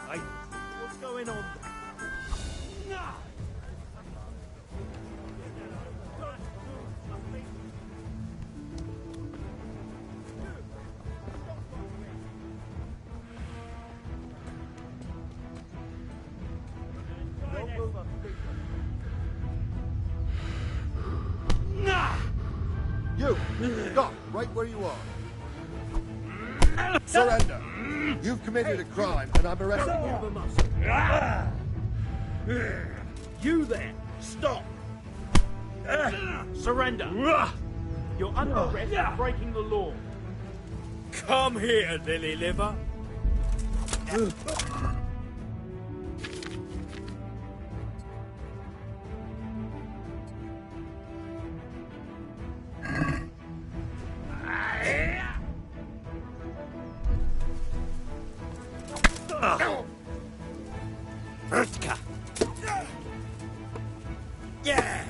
Hey, what's going on? You! Stop! Right where you are. Surrender! You've committed a crime, and I'm arresting you. You there! Stop! Surrender! You're under arrest for breaking the law. Come here, lily liver. Vertka. Yeah.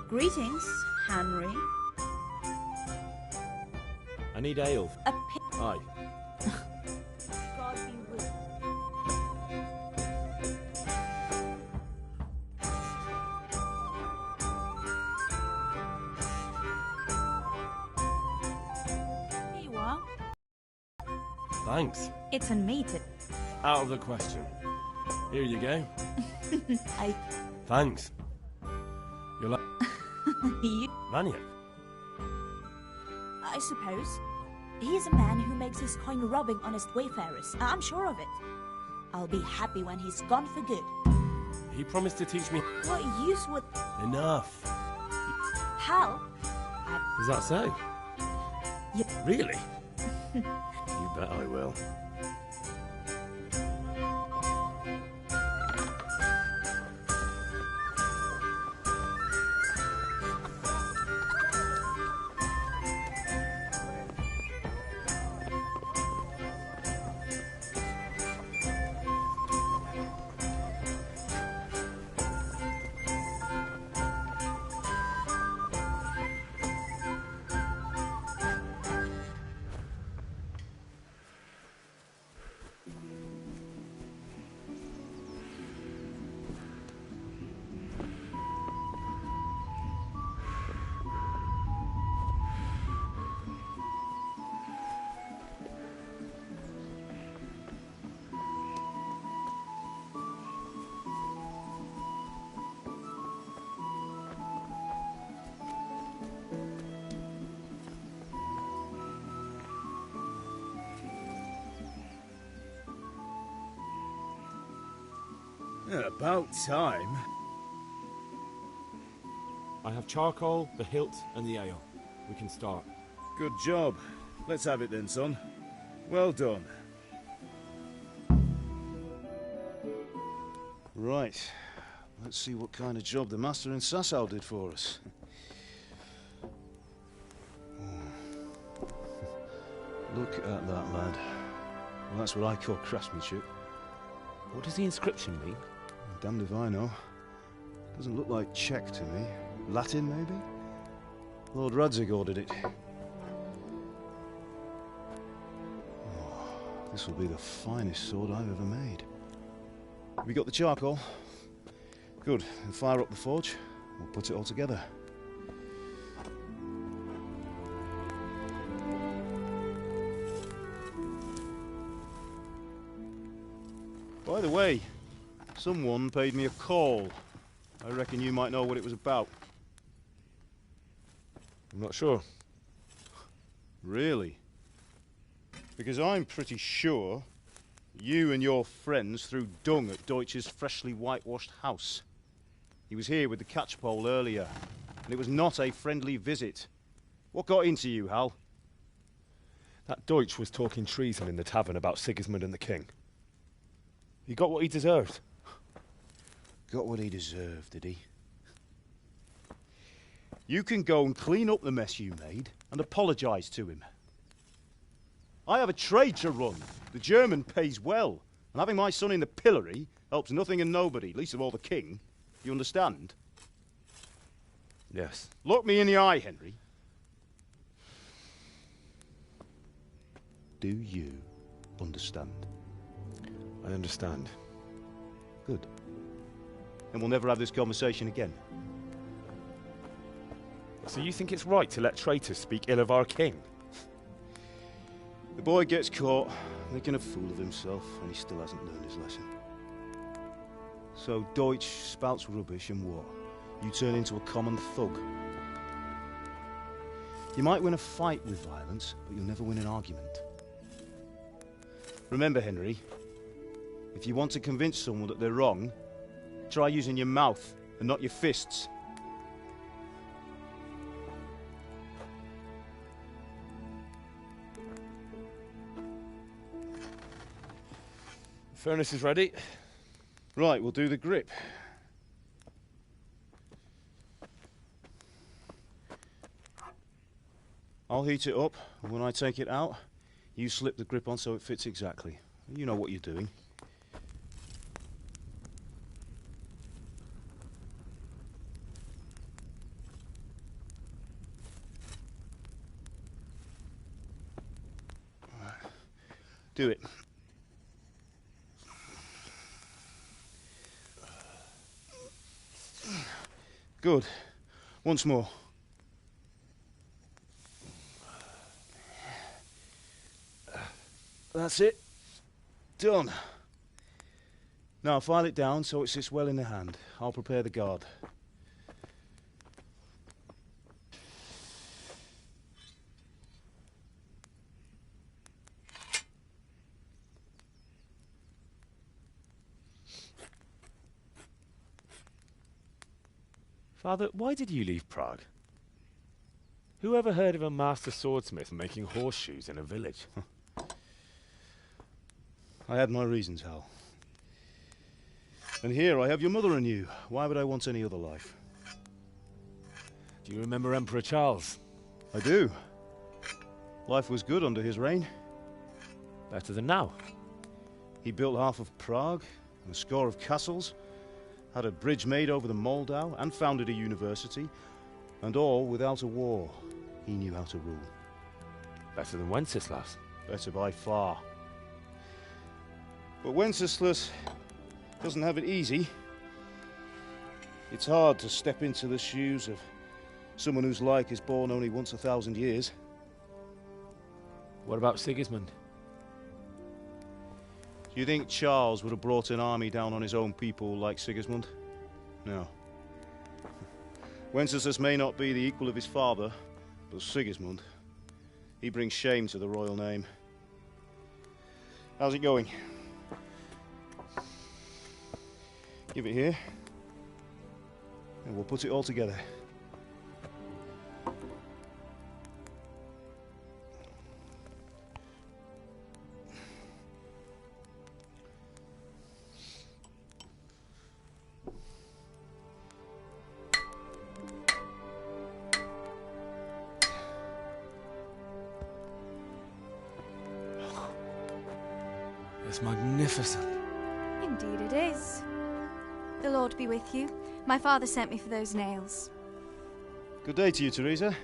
Greetings, Henry. I need ale. A Aye. God be with you. Here you are. Thanks. It's on me to... Out of the question. Here you go. I... Thanks. You're like... You... Maniac. I suppose. He is a man who makes his coin robbing honest wayfarers. I'm sure of it. I'll be happy when he's gone for good. He promised to teach me... What use would... Enough. Hal? Is that so? Yep. Really? You bet I will. About time. I have charcoal, the hilt, and the ale. We can start. Good job. Let's have it then, son. Well done. Right. Let's see what kind of job the master in Sasau did for us. Look at that, lad. Well, that's what I call craftsmanship. What does the inscription mean? Damned if I know. Doesn't look like Czech to me. Latin, maybe? Lord Radzig ordered it. Oh, this will be the finest sword I've ever made. Have you got the charcoal? Good. Then fire up the forge. We'll put it all together. By the way, someone paid me a call. I reckon you might know what it was about. I'm not sure. Really? Because I'm pretty sure you and your friends threw dung at Deutsch's freshly whitewashed house. He was here with the catchpole earlier, and it was not a friendly visit. What got into you, Hal? That Deutsch was talking treason in the tavern about Sigismund and the king. He got what he deserved. Got what he deserved, did he? You can go and clean up the mess you made and apologise to him. I have a trade to run. The German pays well, and having my son in the pillory helps nothing and nobody, least of all the king. You understand? Yes. Look me in the eye, Henry. Do you understand? I understand. Good. Then we'll never have this conversation again. So you think it's right to let traitors speak ill of our king? The boy gets caught, making a fool of himself, and he still hasn't learned his lesson. So Deutsch spouts rubbish, and what? You turn into a common thug. You might win a fight with violence, but you'll never win an argument. Remember, Henry, if you want to convince someone that they're wrong, try using your mouth and not your fists. The furnace is ready. Right, we'll do the grip. I'll heat it up, and when I take it out, you slip the grip on so it fits exactly. You know what you're doing. Do it. Good. Once more. That's it. Done. Now file it down so it sits well in the hand. I'll prepare the guard. Father, why did you leave Prague? Who ever heard of a master swordsmith making horseshoes in a village? I had my reasons, Hal. And here I have your mother and you. Why would I want any other life? Do you remember Emperor Charles? I do. Life was good under his reign. Better than now. He built half of Prague and a score of castles, had a bridge made over the Moldau, and founded a university, and all without a war. He knew how to rule. Better than Wenceslas. Better by far. But Wenceslas doesn't have it easy. It's hard to step into the shoes of someone whose like is born only once 1,000 years. What about Sigismund? Do you think Charles would have brought an army down on his own people like Sigismund? No. Wenceslas may not be the equal of his father, but Sigismund, he brings shame to the royal name. How's it going? Give it here, and we'll put it all together. It's magnificent. Indeed it is. The Lord be with you. My father sent me for those nails. Good day to you, Teresa.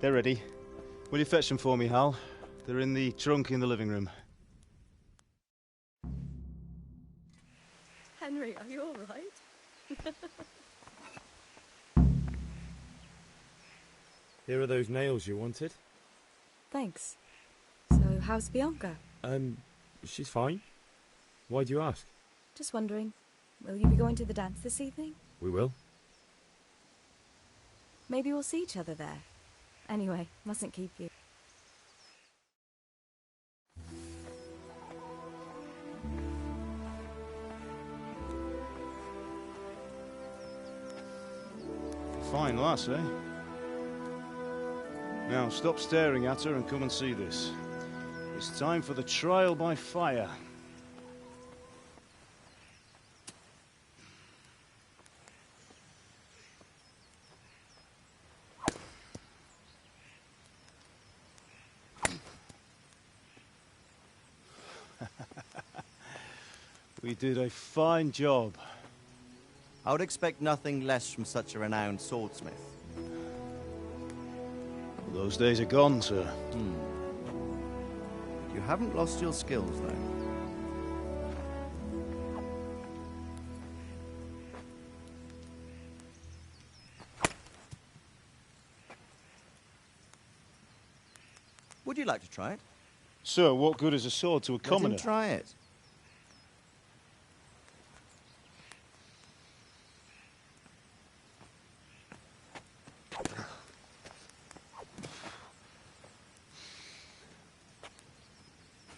They're ready. Will you fetch them for me, Hal? They're in the trunk in the living room. Henry, are you all right? Here are those nails you wanted. Thanks. So, how's Bianca? She's fine. Why do you ask? Just wondering, will you be going to the dance this evening? We will. Maybe we'll see each other there. Anyway, mustn't keep you. Fine lass, eh? Now, stop staring at her and come and see this. It's time for the trial by fire. We did a fine job. I would expect nothing less from such a renowned swordsmith. Those days are gone, sir. You haven't lost your skills, though. Would you like to try it? Sir, what good is a sword to a commoner? Let him try it.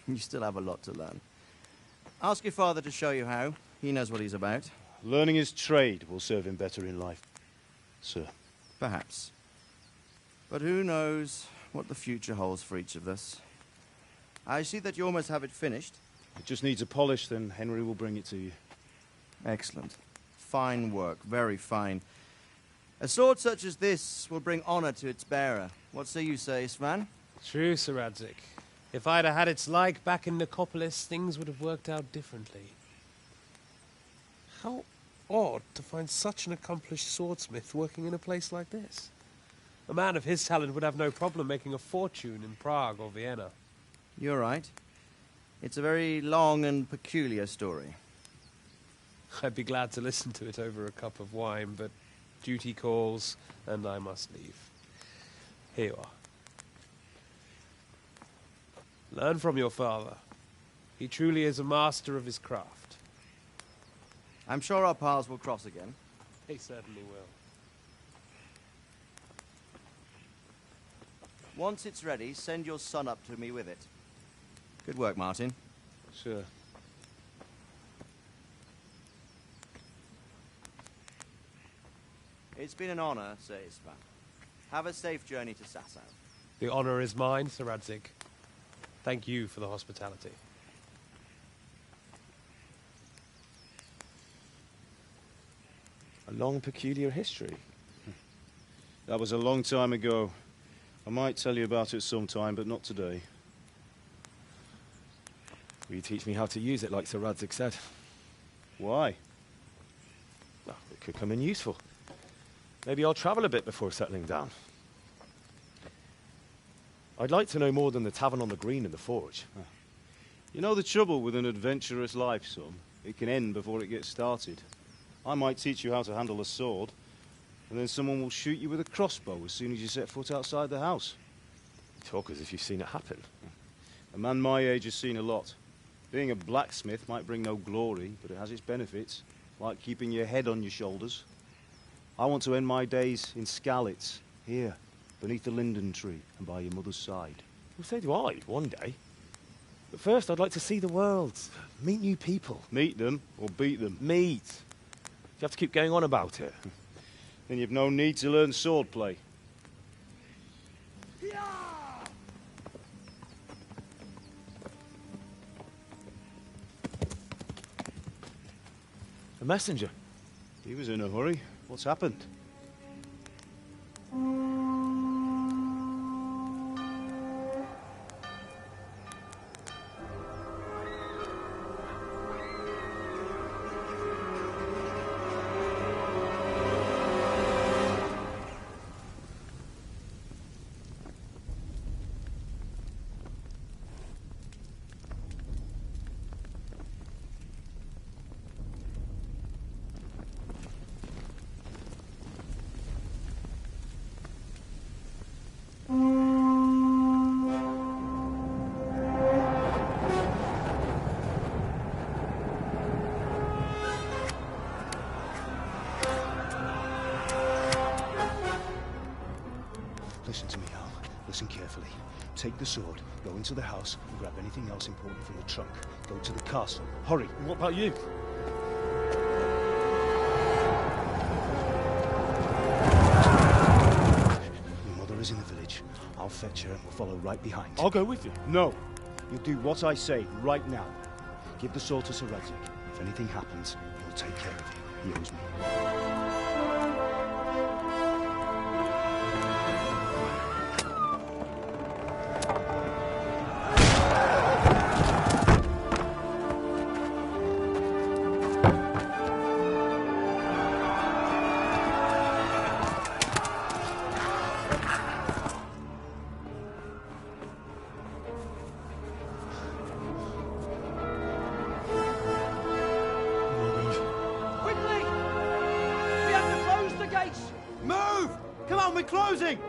You still have a lot to learn. Ask your father to show you how. He knows what he's about. Learning his trade will serve him better in life, sir. Perhaps. But who knows what the future holds for each of us. I see that you almost have it finished. It just needs a polish, then Henry will bring it to you. Excellent. Fine work, very fine. A sword such as this will bring honor to its bearer. What say you, Svan? True, Sir Radzik. If I'd have had its like back in Nicopolis, things would have worked out differently. How odd to find such an accomplished swordsmith working in a place like this. A man of his talent would have no problem making a fortune in Prague or Vienna. You're right. It's a very long and peculiar story. I'd be glad to listen to it over a cup of wine, but duty calls, and I must leave. Here you are. Learn from your father. He truly is a master of his craft. I'm sure our paths will cross again. He certainly will. Once it's ready, send your son up to me with it. Good work, Martin. Sir. It's been an honor, Sir Istvan. Have a safe journey to Sasau. The honor is mine, Sir Radzig. Thank you for the hospitality. A long, peculiar history. That was a long time ago. I might tell you about it sometime, but not today. Will you teach me how to use it like Sir Radzig said? Why? Well, it could come in useful. Maybe I'll travel a bit before settling down. I'd like to know more than the tavern on the green and the forge. You know the trouble with an adventurous life, son? It can end before it gets started. I might teach you how to handle a sword, and then someone will shoot you with a crossbow as soon as you set foot outside the house. You talk as if you've seen it happen. A man my age has seen a lot. Being a blacksmith might bring no glory, but it has its benefits, like keeping your head on your shoulders. I want to end my days in Skalitz, here, beneath the linden tree and by your mother's side. Well, so do I, one day. But first, I'd like to see the world, meet new people. Meet them or beat them? Meet. You have to keep going on about it. Then you've no need to learn swordplay. A messenger. He was in a hurry. What's happened? Listen to me, Al. Listen carefully. Take the sword, go into the house, and grab anything else important from the trunk. Go to the castle. Hurry. What about you? Your mother is in the village. I'll fetch her and we'll follow right behind. I'll go with you. No. You'll do what I say right now. Give the sword to Sir Radzig. If anything happens, he'll take care of you. He owes me. We're closing!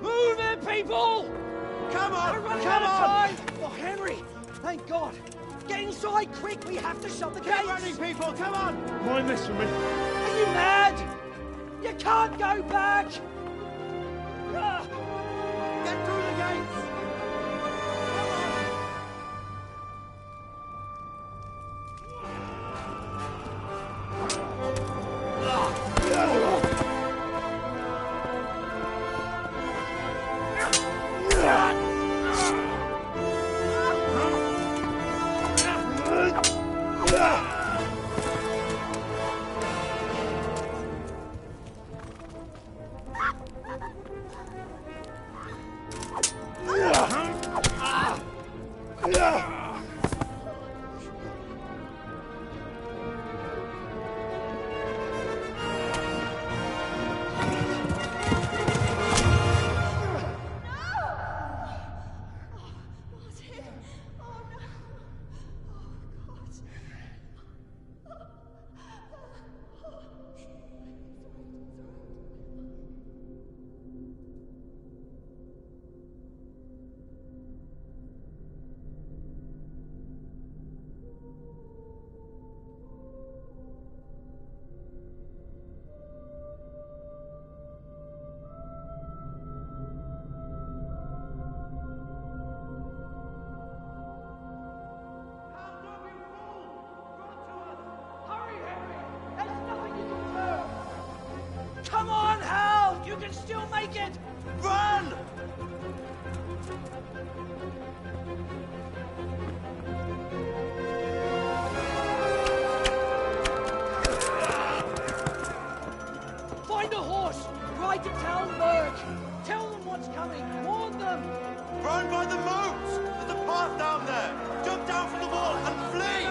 Move it, people! Come on! We're running Come out of on! time! Oh, Henry! Thank God! Get inside, quick! We have to shut the gates! Keep running, people! Come on! Mind this for me. Are you mad? You can't go back! Get through the gates! them! Run by the moat! There's a path down there! Jump down from the wall and flee!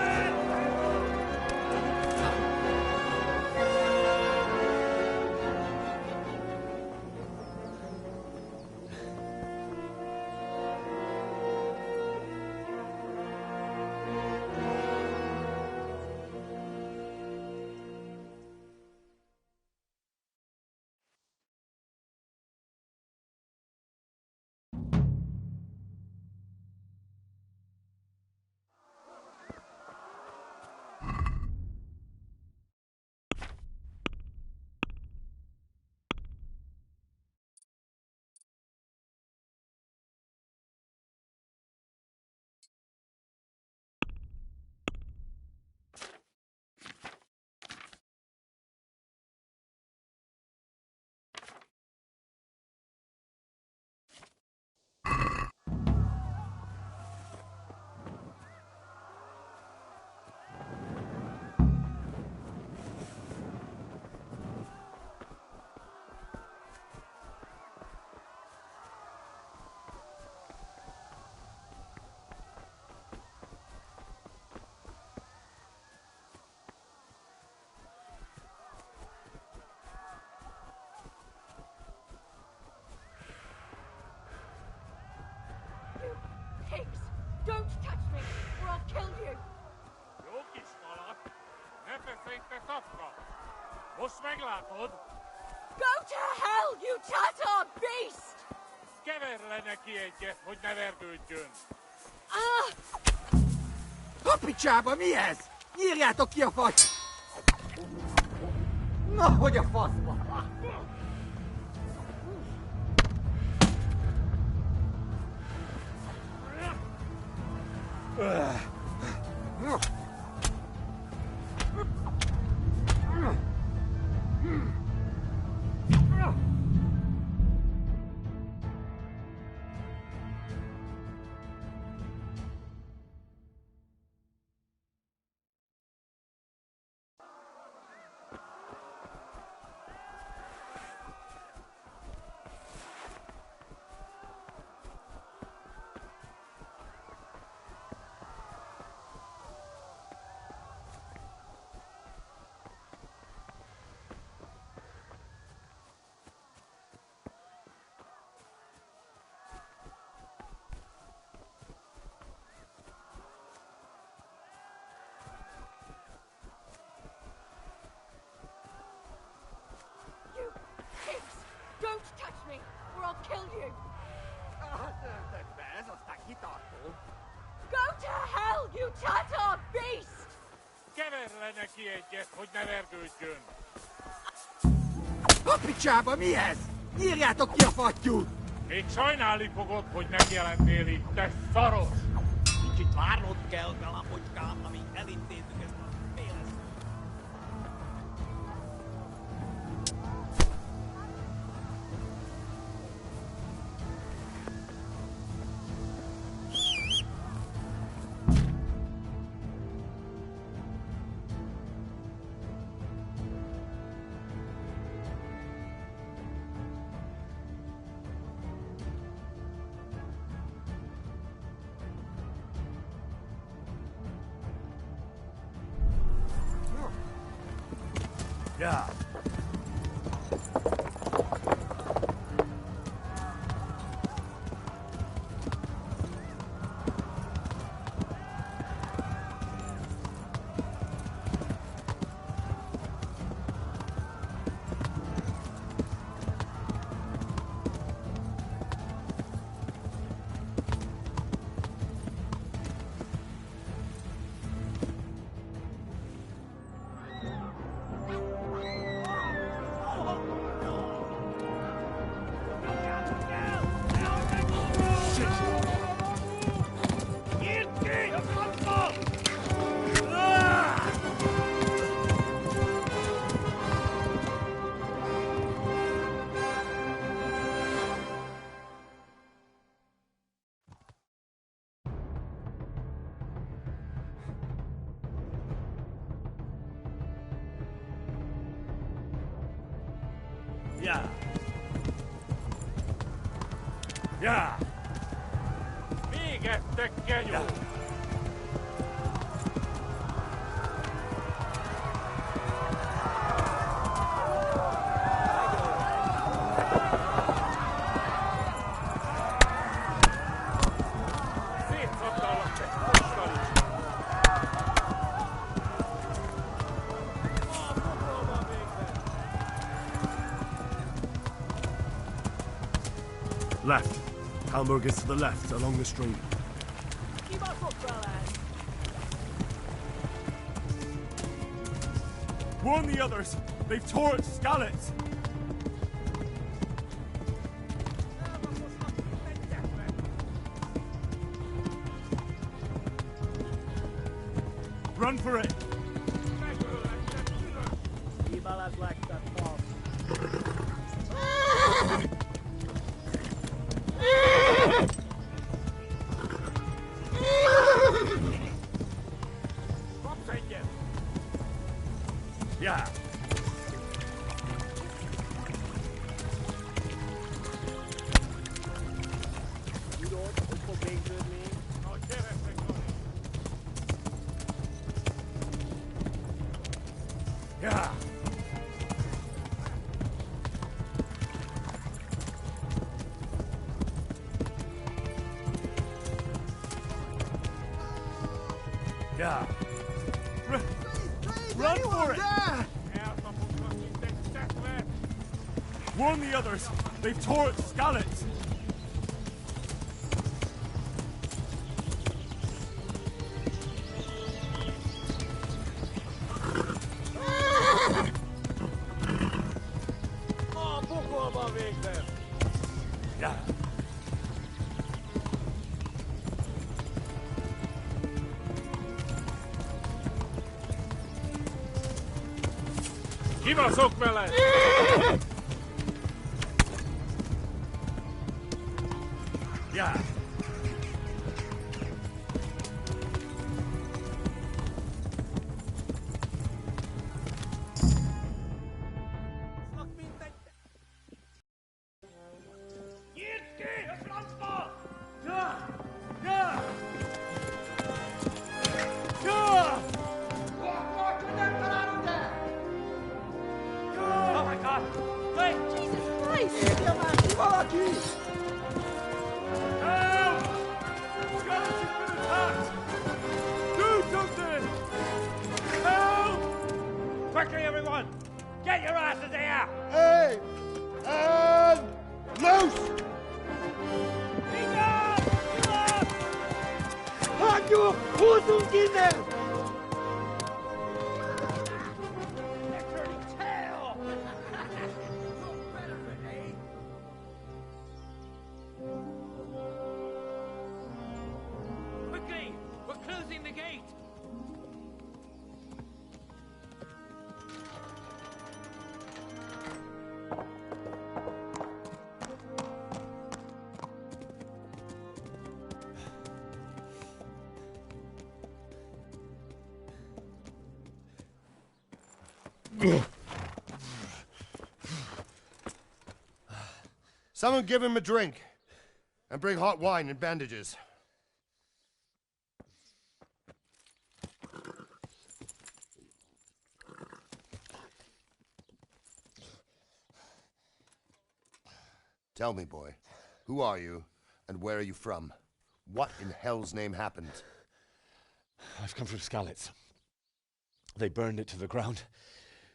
Pigs! Don't touch me, or I'll kill you! Go to hell, you Tatar beast! Ah! Kapicsába, mi ez? Nyírjátok ki a fagy! Na, hogy a faszba! Don't touch me, or I'll kill you! Go to hell, you Tatar beast! Kapicsába, mi ez? Nyírjátok ki a fattyút! Még sajnálni fogod, hogy megjelennél itt, te szaros! Kicsit várnod kell, galambocskám, amíg elintézzük ezt a féles... Yeah. Yeah. Yeah. Mikä tekee juu? Left. Halmurg is to the left, along the stream. Keep up, fellas. Warn the others! They've torched Skalitz! Run for it! Yeah. Yeah. Yeah. Run for it! Warn the others! They've torched Skalitz! Yeah. Kiva sukmelle! Yeah. Oh my God! Wait! Jesus Christ! Help! Skalitz has been attacked! Do something! Help! Quickly, everyone! Get your asses here! Hey! And loose! Hanju! Husungine! Quickly! We're closing the gate! Someone give him a drink. And bring hot wine and bandages. Tell me, boy, who are you, and where are you from? What in hell's name happened? I've come from Skalitz. They burned it to the ground.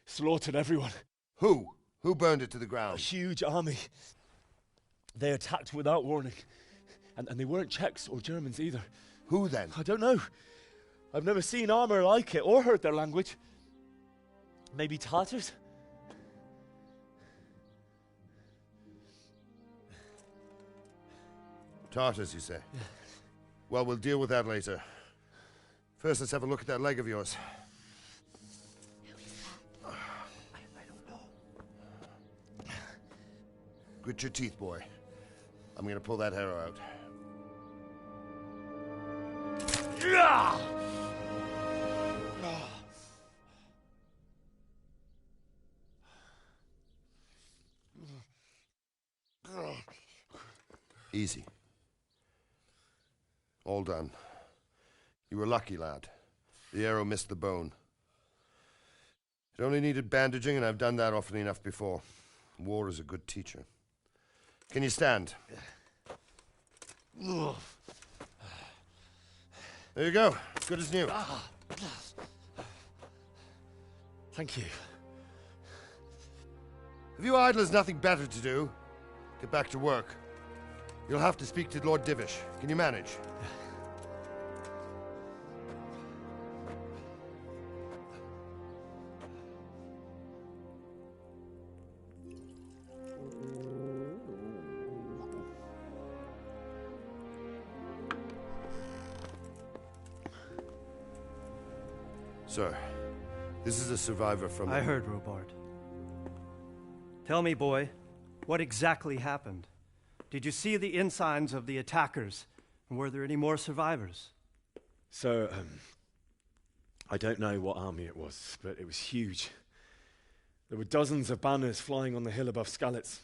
Slaughtered everyone. Who? Who burned it to the ground? A huge army. They attacked without warning. And they weren't Czechs or Germans either. Who then? I don't know. I've never seen armor like it or heard their language. Maybe Tatars? Tartars, you say? Yeah. Well, we'll deal with that later. First, let's have a look at that leg of yours. I don't know. Grit your teeth, boy. I'm gonna pull that arrow out. Yeah! Easy. All done. You were lucky, lad. The arrow missed the bone. It only needed bandaging, and I've done that often enough before. War is a good teacher. Can you stand? There you go. Good as new. Thank you. If you idlers nothing better to do, get back to work. You'll have to speak to Lord Divish. Can you manage? Sir, this is a survivor from... I heard, Robard. Tell me, boy, what exactly happened? Did you see the ensigns of the attackers? And were there any more survivors? So, I don't know what army it was, but it was huge. There were dozens of banners flying on the hill above Skalitz.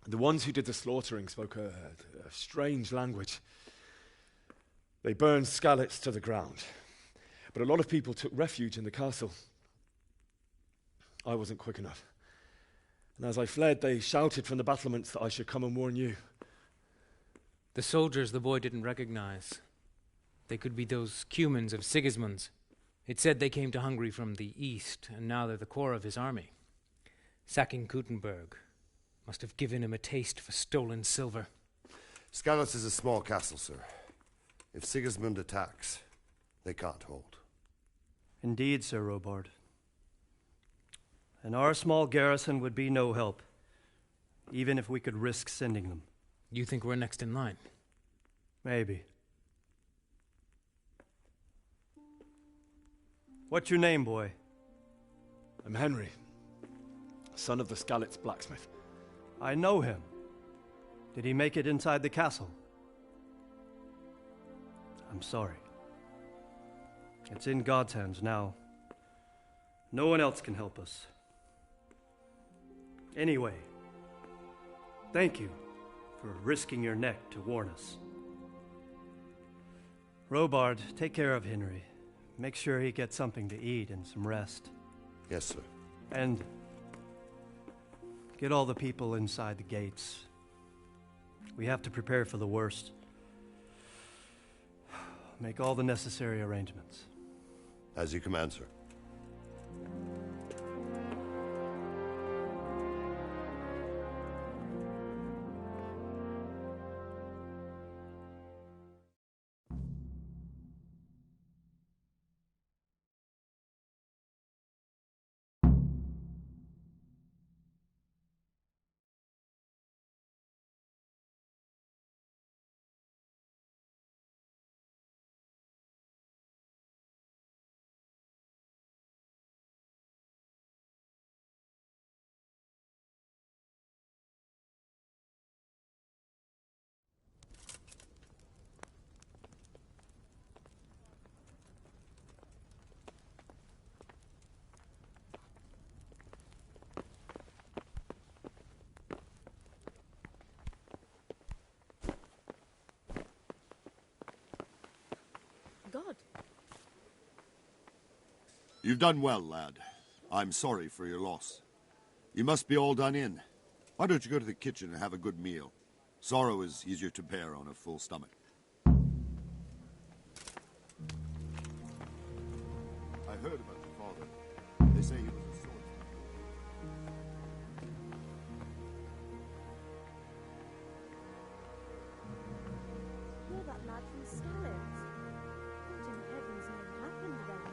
The ones who did the slaughtering spoke a strange language. They burned Skalitz to the ground. But a lot of people took refuge in the castle. I wasn't quick enough. And as I fled, they shouted from the battlements that I should come and warn you. The soldiers the boy didn't recognize. They could be those Cumans of Sigismund's. It said they came to Hungary from the east, and now they're the core of his army. Sacking Gutenberg must have given him a taste for stolen silver. Skalitz is a small castle, sir. If Sigismund attacks, they can't hold. Indeed, Sir Robard. And our small garrison would be no help, even if we could risk sending them. You think we're next in line? Maybe. What's your name, boy? I'm Henry, son of the Skalitz blacksmith. I know him. Did he make it inside the castle? I'm sorry. It's in God's hands now. No one else can help us. Anyway, thank you for risking your neck to warn us. Robard, take care of Henry. Make sure he gets something to eat and some rest. Yes, sir. And get all the people inside the gates. We have to prepare for the worst. Make all the necessary arrangements. As you command, sir. God. You've done well, lad. I'm sorry for your loss. You must be all done in. Why don't you go to the kitchen and have a good meal? Sorrow is easier to bear on a full stomach. I heard about your father. They say he was a swordsman. You're that lad from Skalitz. What in heaven's name happened then?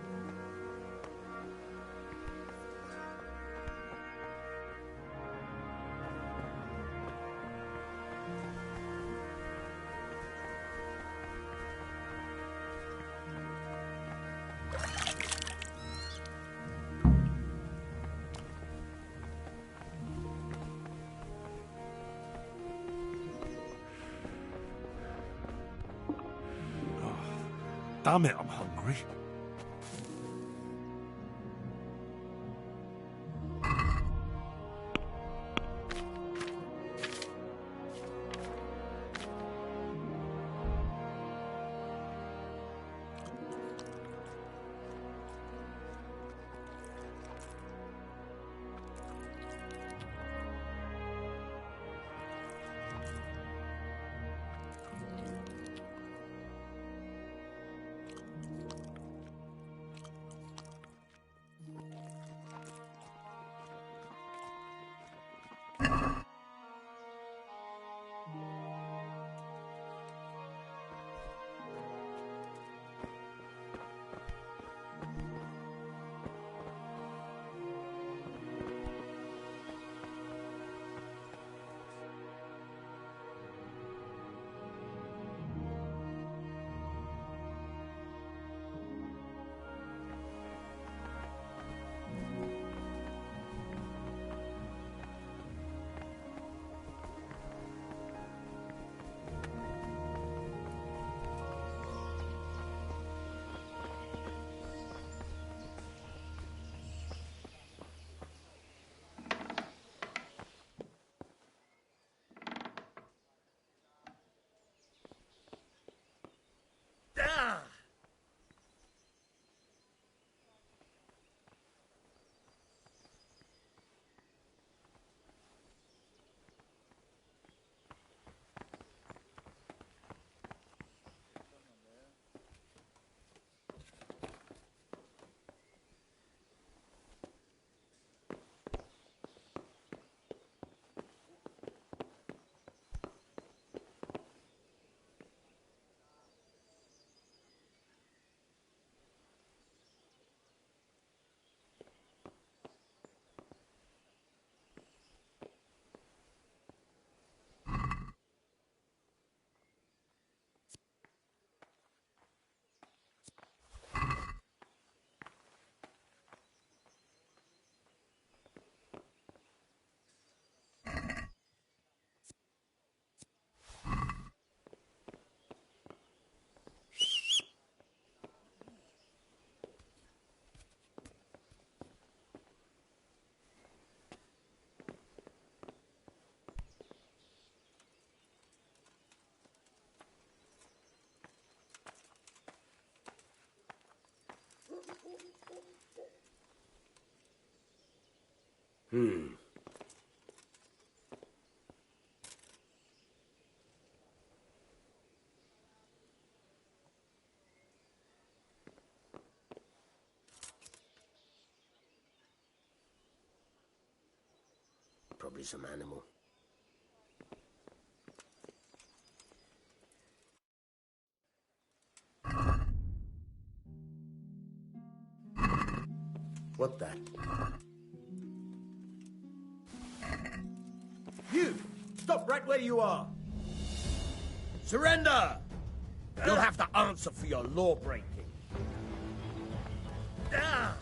Damn it, I'm hungry. Probably some animal. What the? You! Stop right where you are! Surrender! You'll have to answer for your law breaking. Ah!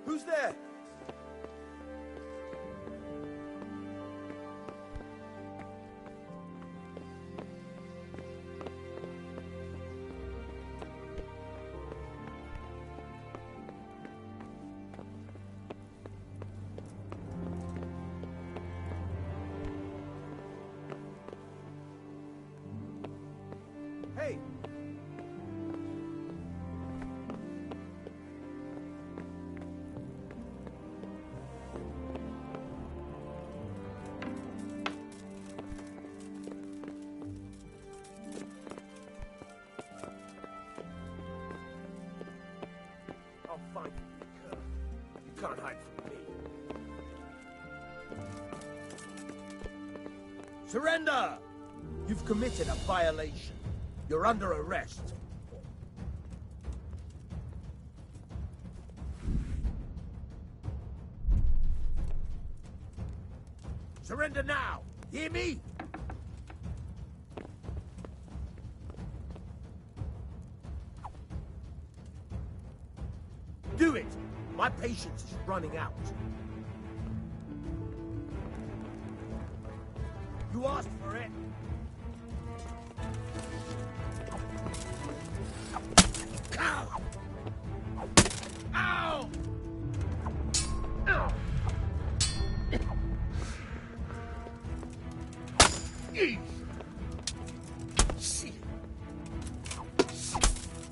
Who's there? Hey! I'll find you, cur. You can't hide from me. Surrender! You've committed a violation. You're under arrest. Surrender now! Hear me? Do it! My patience is running out. You asked for it. Ow! Ow! Ow! Eesh! Shit!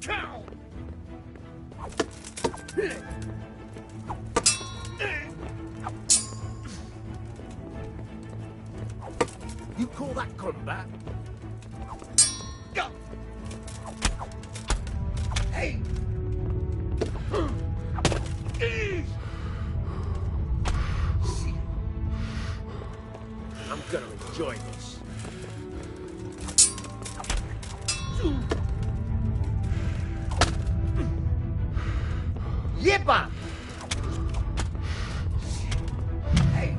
Cow! You call that combat? Go! Hey! Eesh! Shit! I'm gonna enjoy this. Yippa! Hey!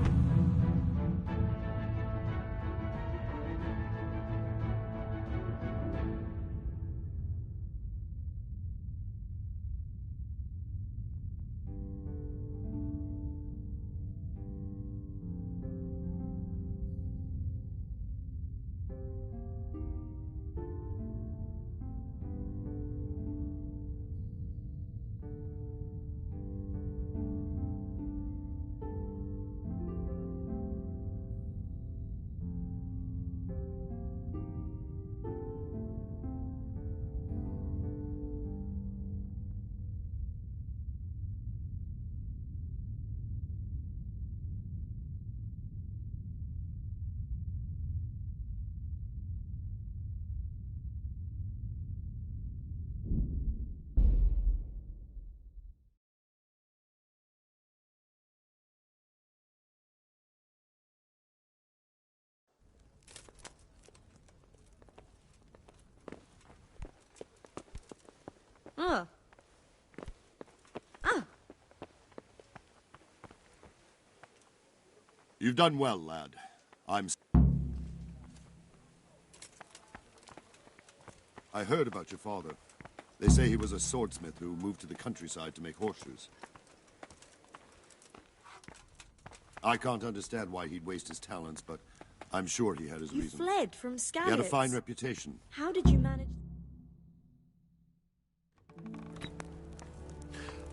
You've done well, lad. I heard about your father. They say he was a swordsmith who moved to the countryside to make horseshoes. I can't understand why he'd waste his talents, but I'm sure he had his You reasons. fled from Skalitz. He had a fine reputation. How did you manage?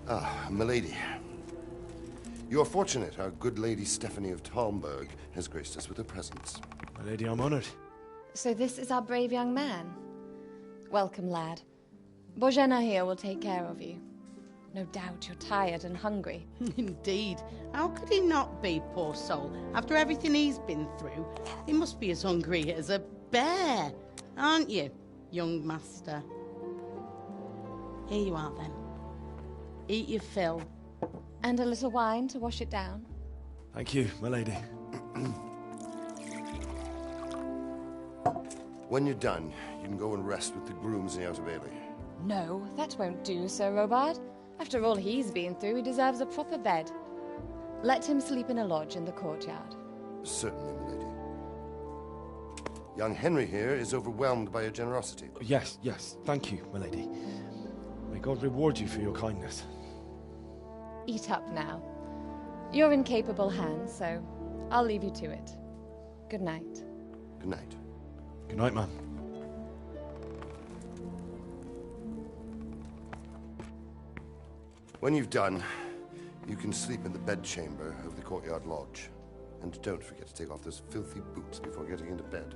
Ah, milady. You are fortunate our good lady Stephanie of Talmberg has graced us with her presence. My lady, I'm honored. So this is our brave young man. Welcome, lad. Bozhena here will take care of you. No doubt you're tired and hungry. Indeed. How could he not be, poor soul? After everything he's been through, he must be as hungry as a bear. Aren't you, young master? Here you are, then. Eat your fill. And a little wine to wash it down. Thank you, my lady. When you're done, you can go and rest with the grooms in the Outer Bailey. No, that won't do, Sir Robard. After all he's been through, he deserves a proper bed. Let him sleep in a lodge in the courtyard. Certainly, milady. Young Henry here is overwhelmed by your generosity. Yes, thank you, my lady. May God reward you for your kindness. Eat up now. You're in capable hands, so I'll leave you to it. Good night. Good night. Good night, ma'am. When you've done, you can sleep in the bedchamber of the courtyard lodge. And don't forget to take off those filthy boots before getting into bed.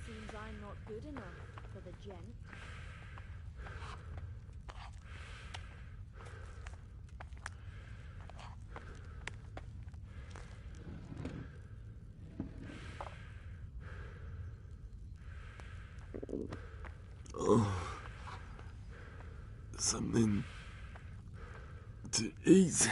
Seems I'm not good enough for the gent. Oh, something to eat.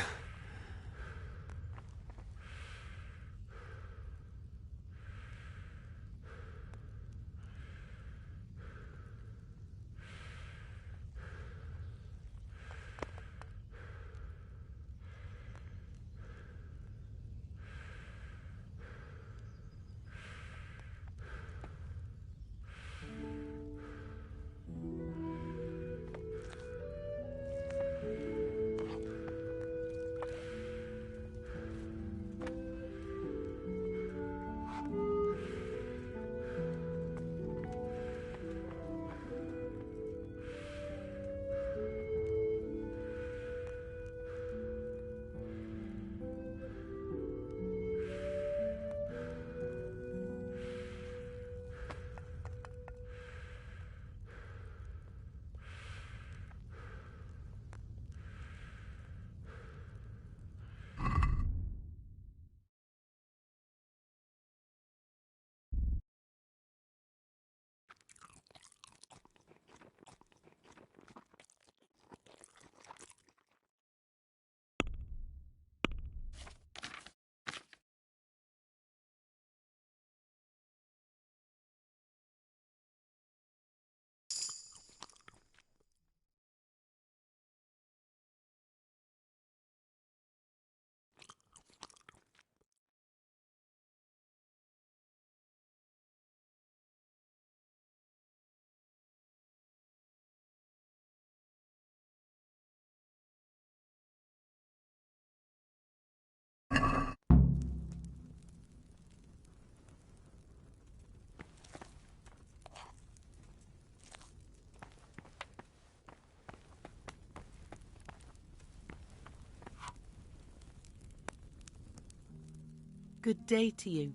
Good day to you.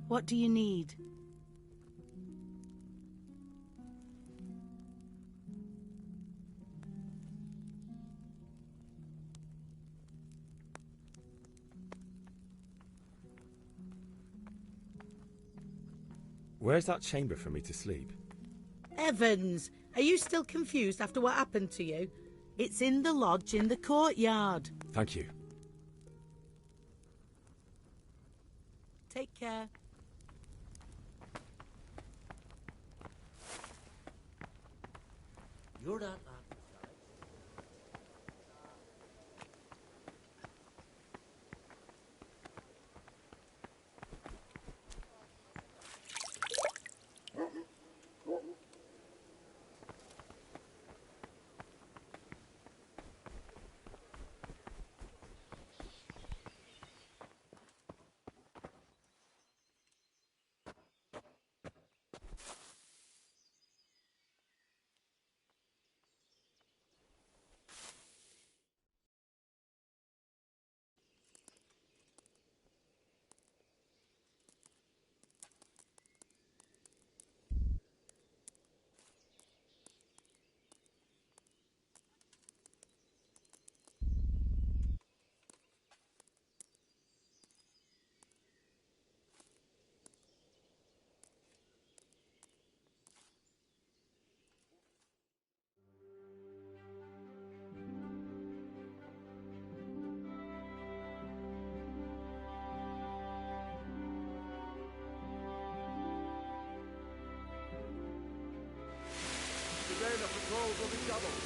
What do you need? Where's that chamber for me to sleep? Evans, Are you still confused after what happened to you? It's in the lodge in the courtyard. Thank you. Take care. You're that lad. Today the patrols will be doubled.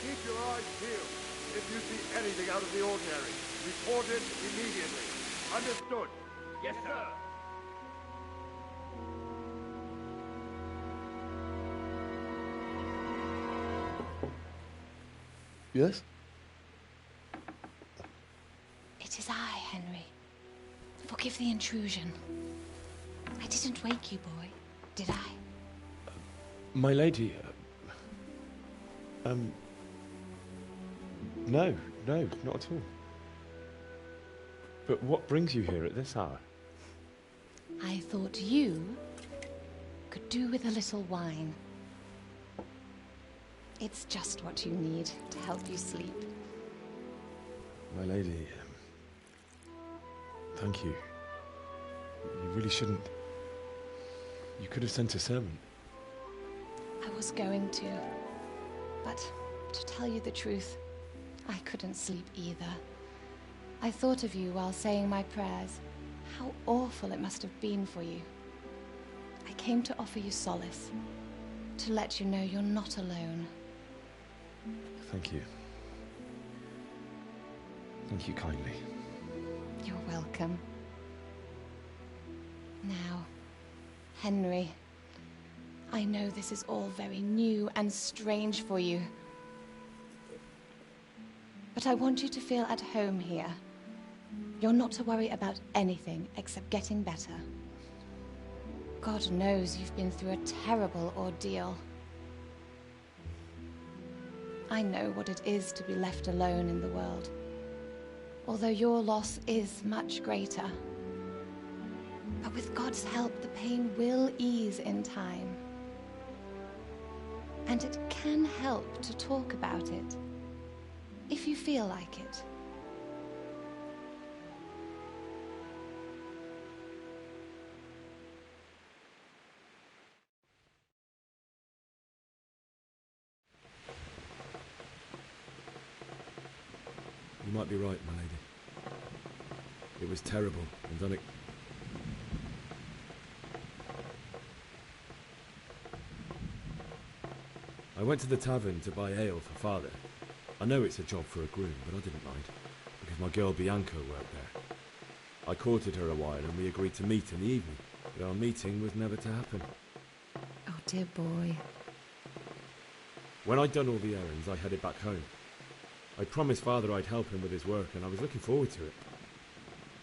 Keep your eyes peeled. If you see anything out of the ordinary, report it immediately. Understood? Yes, sir. Yes? It is I, Henry. Forgive the intrusion. I didn't wake you, boy, did I? My lady, no, not at all. But what brings you here at this hour? I thought you could do with a little wine. It's just what you need to help you sleep. My lady, thank you. You really shouldn't. You could have sent a servant. I was going to, but to tell you the truth, I couldn't sleep either. I thought of you while saying my prayers. How awful it must have been for you. I came to offer you solace, to let you know you're not alone. Thank you. Thank you kindly. You're welcome. Now, Henry, I know this is all very new and strange for you, but I want you to feel at home here. You're not to worry about anything except getting better. God knows you've been through a terrible ordeal. I know what it is to be left alone in the world, although your loss is much greater. But with God's help, the pain will ease in time. And it can help to talk about it, if you feel like it. You might be right, my lady. It was terrible and I went to the tavern to buy ale for father. I know it's a job for a groom, but I didn't mind, because my girl Bianca worked there. I courted her a while and we agreed to meet in the evening, but our meeting was never to happen. Oh, dear boy. When I'd done all the errands, I headed back home. I promised father I'd help him with his work, and I was looking forward to it.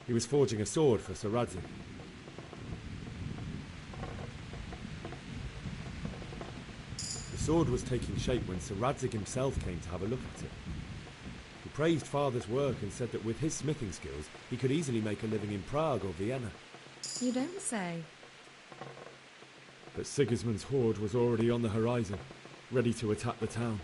He was forging a sword for Sir Radzig. The sword was taking shape when Sir Radzig himself came to have a look at it. He praised father's work and said that with his smithing skills, he could easily make a living in Prague or Vienna. You don't say. But Sigismund's horde was already on the horizon, ready to attack the town.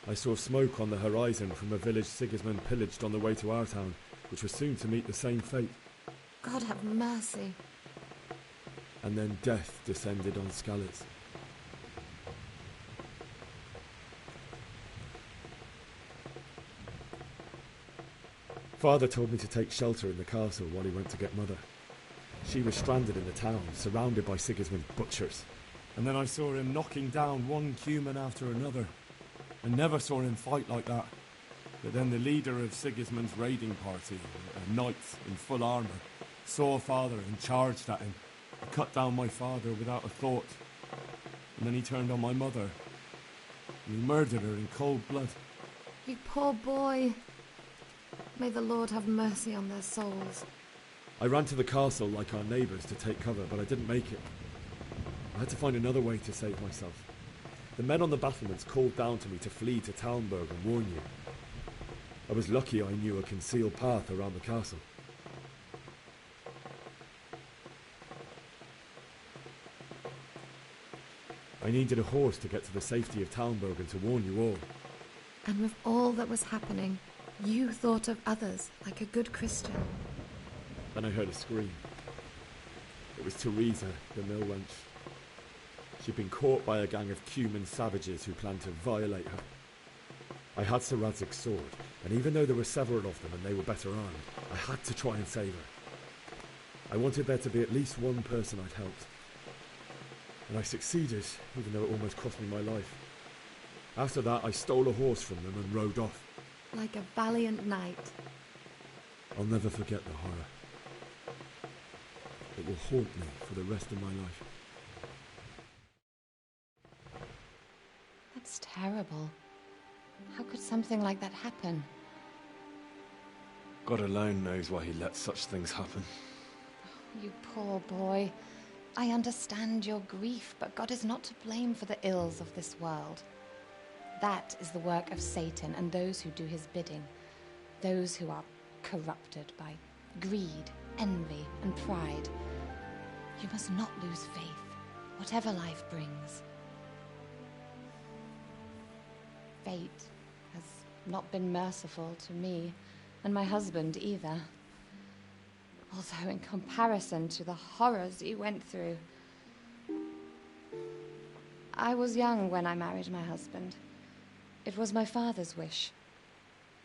I saw smoke on the horizon from a village Sigismund pillaged on the way to our town, which was soon to meet the same fate. God have mercy. And then death descended on Skalitz. Father told me to take shelter in the castle while he went to get Mother. She was stranded in the town, surrounded by Sigismund's butchers. And then I saw him knocking down one human after another. I never saw him fight like that. But then the leader of Sigismund's raiding party, a knight in full armour, saw Father and charged at him. He cut down my father without a thought. And then he turned on my mother. And he murdered her in cold blood. You poor boy. May the Lord have mercy on their souls. I ran to the castle like our neighbours to take cover, but I didn't make it. I had to find another way to save myself. The men on the battlements called down to me to flee to Talmberg and warn you. I was lucky I knew a concealed path around the castle. I needed a horse to get to the safety of Talmberg and to warn you all. And with all that was happening, you thought of others like a good Christian. Then I heard a scream. It was Teresa, the mill wench. She'd been caught by a gang of Cuman savages who planned to violate her. I had Sir Radzig's sword, and even though there were several of them and they were better armed, I had to try and save her. I wanted there to be at least one person I'd helped. And I succeeded, even though it almost cost me my life. After that, I stole a horse from them and rode off. Like a valiant knight. I'll never forget the horror. It will haunt me for the rest of my life. That's terrible. How could something like that happen? God alone knows why he lets such things happen. You poor boy. I understand your grief, but God is not to blame for the ills of this world. That is the work of Satan and those who do his bidding. Those who are corrupted by greed, envy, and pride. You must not lose faith, whatever life brings. Fate has not been merciful to me, and my husband either. Although in comparison to the horrors he went through. I was young when I married my husband. It was my father's wish.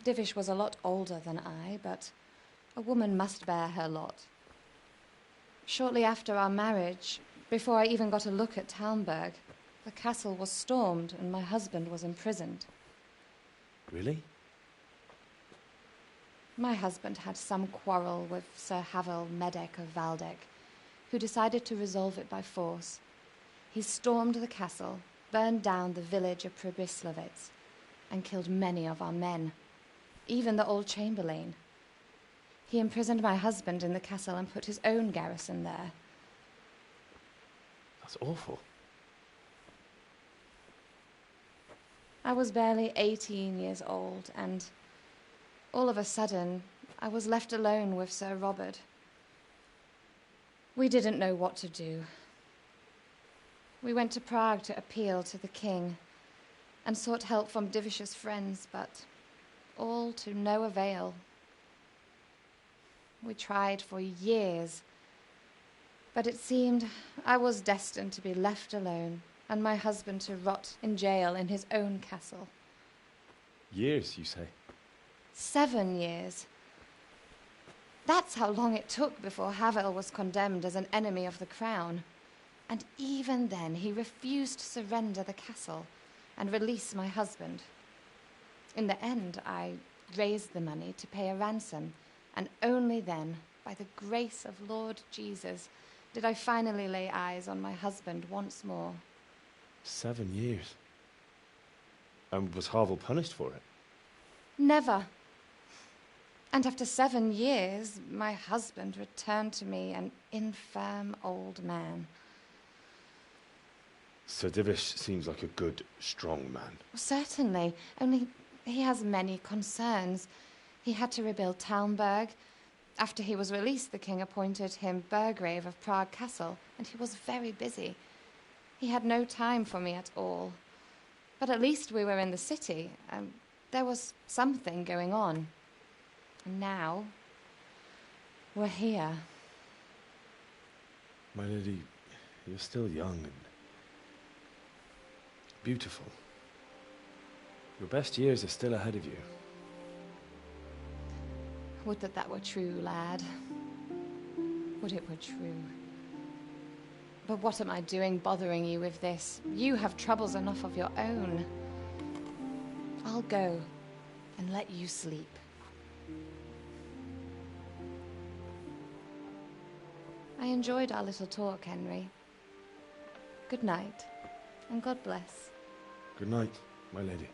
Divish was a lot older than I, but a woman must bear her lot. Shortly after our marriage, before I even got a look at Talmberg, the castle was stormed and my husband was imprisoned. Really? My husband had some quarrel with Sir Havel Medek of Valdek, who decided to resolve it by force. He stormed the castle, burned down the village of Pribyslavitz, and killed many of our men, even the old chamberlain. He imprisoned my husband in the castle and put his own garrison there. That's awful. I was barely 18 years old, and all of a sudden, I was left alone with Sir Robert. We didn't know what to do. We went to Prague to appeal to the king and sought help from Divish's friends, but all to no avail. We tried for years, but it seemed I was destined to be left alone and my husband to rot in jail in his own castle. Years, you say? 7 years. That's how long it took before Havel was condemned as an enemy of the crown. And even then he refused to surrender the castle and release my husband. In the end, I raised the money to pay a ransom, and only then, by the grace of Lord Jesus, did I finally lay eyes on my husband once more. 7 years? And was Havel punished for it? Never. And after 7 years, my husband returned to me an infirm old man. Sir Divish seems like a good, strong man. Certainly, only he has many concerns. He had to rebuild Talmberg. After he was released, the king appointed him Burgrave of Prague Castle, and he was very busy. He had no time for me at all. But at least we were in the city, and there was something going on. And now, we're here. My lady, you're still young and beautiful. Your best years are still ahead of you. Would that that were true, lad. Would it were true. But what am I doing bothering you with this? You have troubles enough of your own. I'll go and let you sleep. I enjoyed our little talk, Henry. Good night, and God bless. Good night, my lady.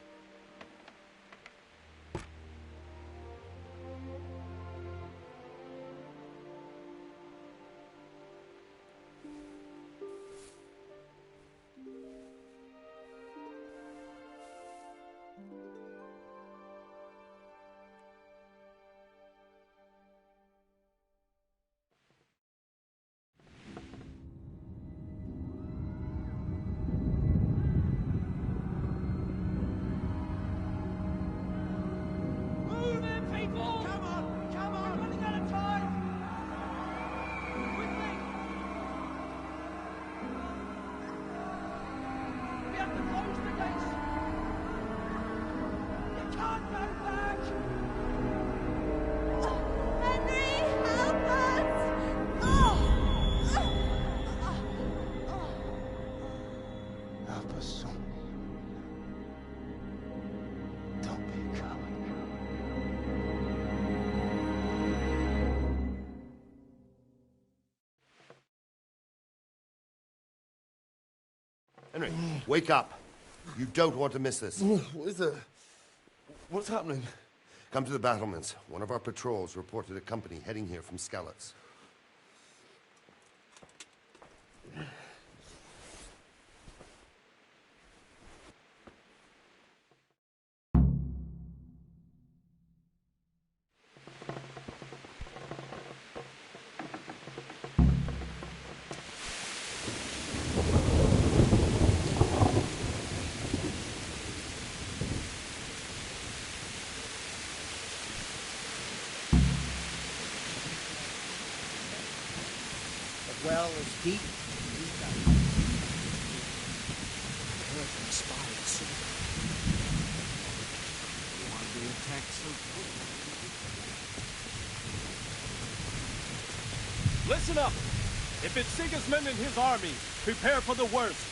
Henry, wake up. You don't want to miss this. What is it? What's happening? Come to the battlements. One of our patrols reported a company heading here from Skalitz. Well as deep as heard them spy soon. You want to be attacked so quick? Listen up! If it's Sigismund and his army, prepare for the worst.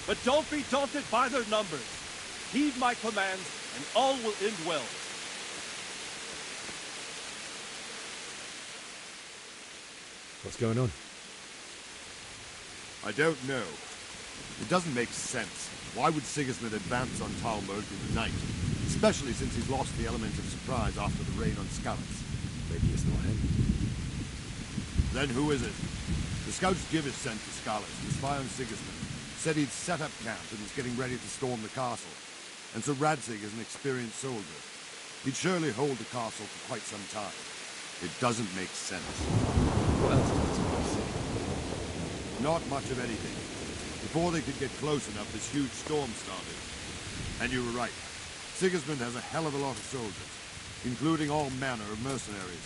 But don't be daunted by their numbers. Heed my commands, and all will end well. What's going on? I don't know. It doesn't make sense. Why would Sigismund advance on Talmberg in the night? Especially since he's lost the element of surprise after the raid on Skalitz. Maybe it's not him. Then who is it? The scouts Giv is sent to Skalitz to spy on Sigismund. Said he'd set up camp and was getting ready to storm the castle. And so Radzig is an experienced soldier. He'd surely hold the castle for quite some time. It doesn't make sense. What else does it say? Not much of anything. Before they could get close enough, this huge storm started. And you were right. Sigismund has a hell of a lot of soldiers, including all manner of mercenaries.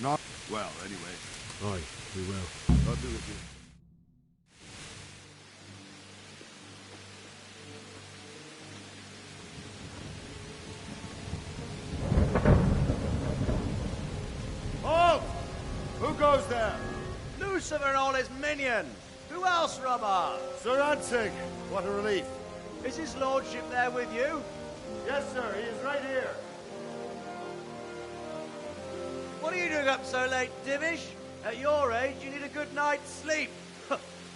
Not well, anyway. Aye, we will. I'll do it, you. Halt! Who goes there? Lucifer and all his minions! Who else, Robert? Sir Radzig! What a relief. Is his lordship there with you? Yes, sir. He is right here. What are you doing up so late, Divish? At your age, you need a good night's sleep.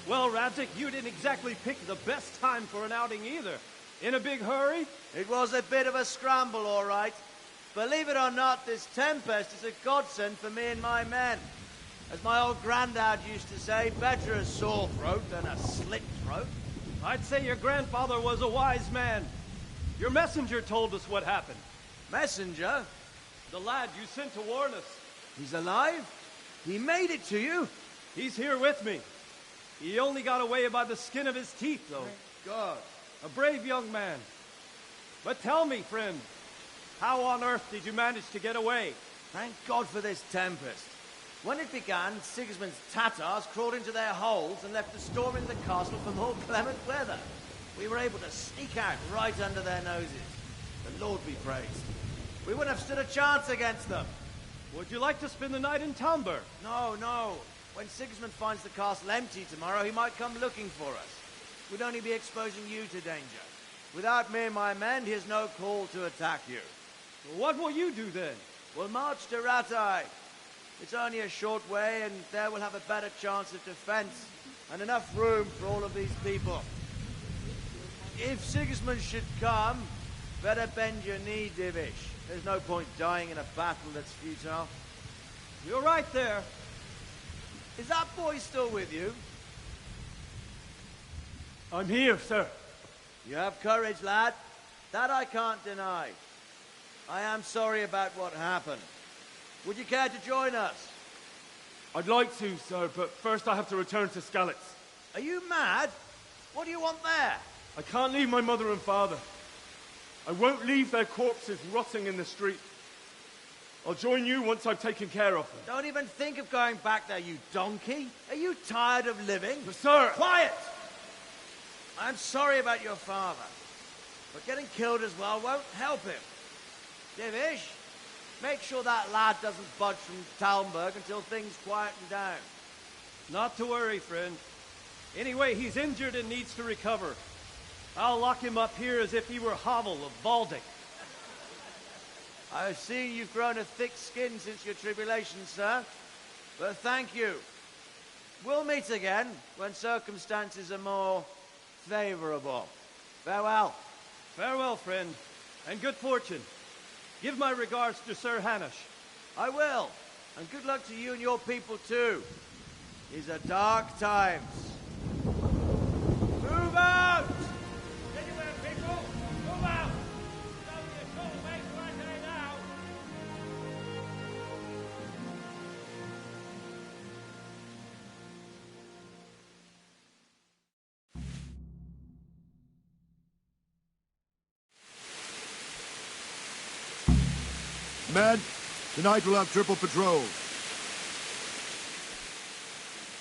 Well, Radzig, you didn't exactly pick the best time for an outing either. In a big hurry? It was a bit of a scramble, all right. Believe it or not, this tempest is a godsend for me and my men. As my old granddad used to say, better a sore throat than a slit throat. I'd say your grandfather was a wise man. Your messenger told us what happened. Messenger? The lad you sent to warn us. He's alive? He made it to you? He's here with me. He only got away by the skin of his teeth, though. Thank God. A brave young man. But tell me, friend, how on earth did you manage to get away? Thank God for this tempest. When it began, Sigismund's Tatars crawled into their holes and left the storming of the castle for more clement weather. We were able to sneak out right under their noses. The Lord be praised. We wouldn't have stood a chance against them. Would you like to spend the night in Talmberg? No, no. When Sigismund finds the castle empty tomorrow, he might come looking for us. We'd only be exposing you to danger. Without me and my men, he has no call to attack you. What will you do then? We'll march to Rattay. It's only a short way, and there we'll have a better chance of defense, and enough room for all of these people. If Sigismund should come, better bend your knee, Divish. There's no point dying in a battle that's futile. You're right there. Is that boy still with you? I'm here, sir. You have courage, lad. That I can't deny. I am sorry about what happened. Would you care to join us? I'd like to, sir, but first I have to return to Skalitz. Are you mad? What do you want there? I can't leave my mother and father. I won't leave their corpses rotting in the street. I'll join you once I've taken care of them. Don't even think of going back there, you donkey. Are you tired of living? But sir! Quiet! I'm sorry about your father, but getting killed as well won't help him. Divish, make sure that lad doesn't budge from Talmberg until things quieten down. Not to worry, friend. Anyway, he's injured and needs to recover. I'll lock him up here as if he were Havel of Baldic. I see you've grown a thick skin since your tribulation, sir. But thank you. We'll meet again when circumstances are more favorable. Farewell. Farewell, friend, and good fortune. Give my regards to Sir Hanush. I will. And good luck to you and your people, too. These are dark times. Move out! Anywhere, people! Move out! Don't be a troublemaker right there now! Men, tonight we'll have triple patrols.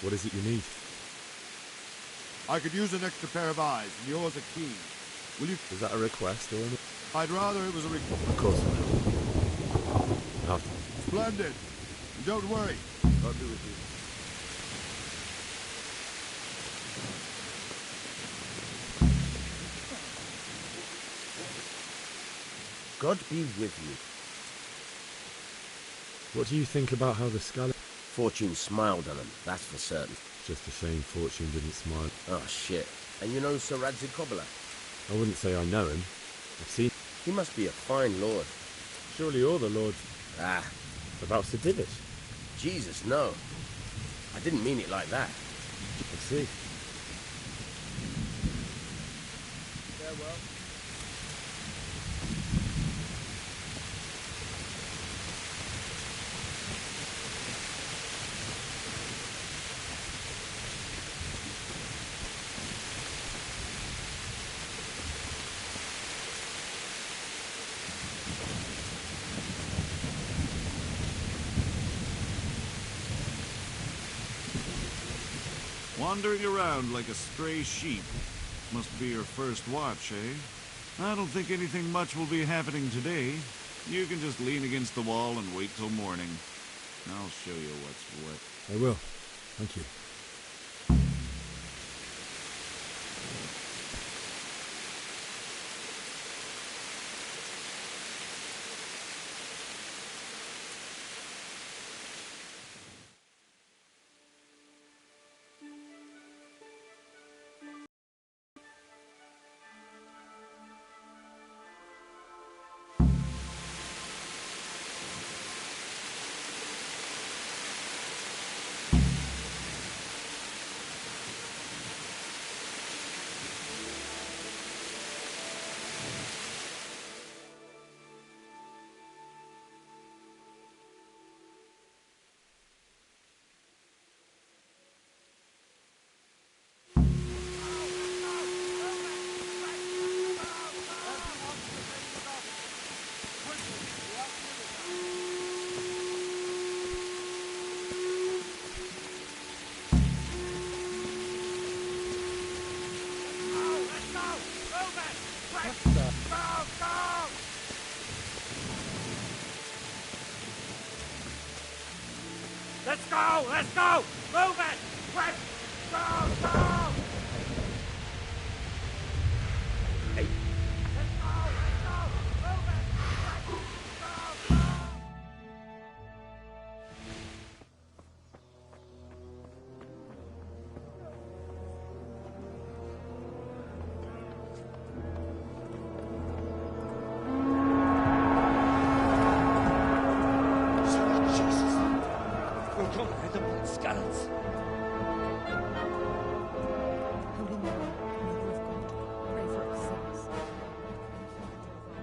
What is it you need? I could use an extra pair of eyes, and yours are keen. Will you... Is that a request or anything? I'd rather it was a request. Of course I will. I'll do it. Splendid. And don't worry, I'll be with you. God be with you. What do you think about how the Scarlet... Fortune smiled on him, that's for certain. Just a shame Fortune didn't smile. Oh, shit. And you know Sir Radzig Kobyla? I wouldn't say I know him. I've seen... He must be a fine lord. Surely all the lords... Ah. About Sir Divish? Jesus, no. I didn't mean it like that. I see. Farewell. Wandering around like a stray sheep. Must be your first watch, eh? I don't think anything much will be happening today. You can just lean against the wall and wait till morning. I'll show you what's what. I will. Thank you. go! Let's go! Move it! Quick! Go! Go! Hey! Let's go! Let's go! Move it! Quick! Go! Go!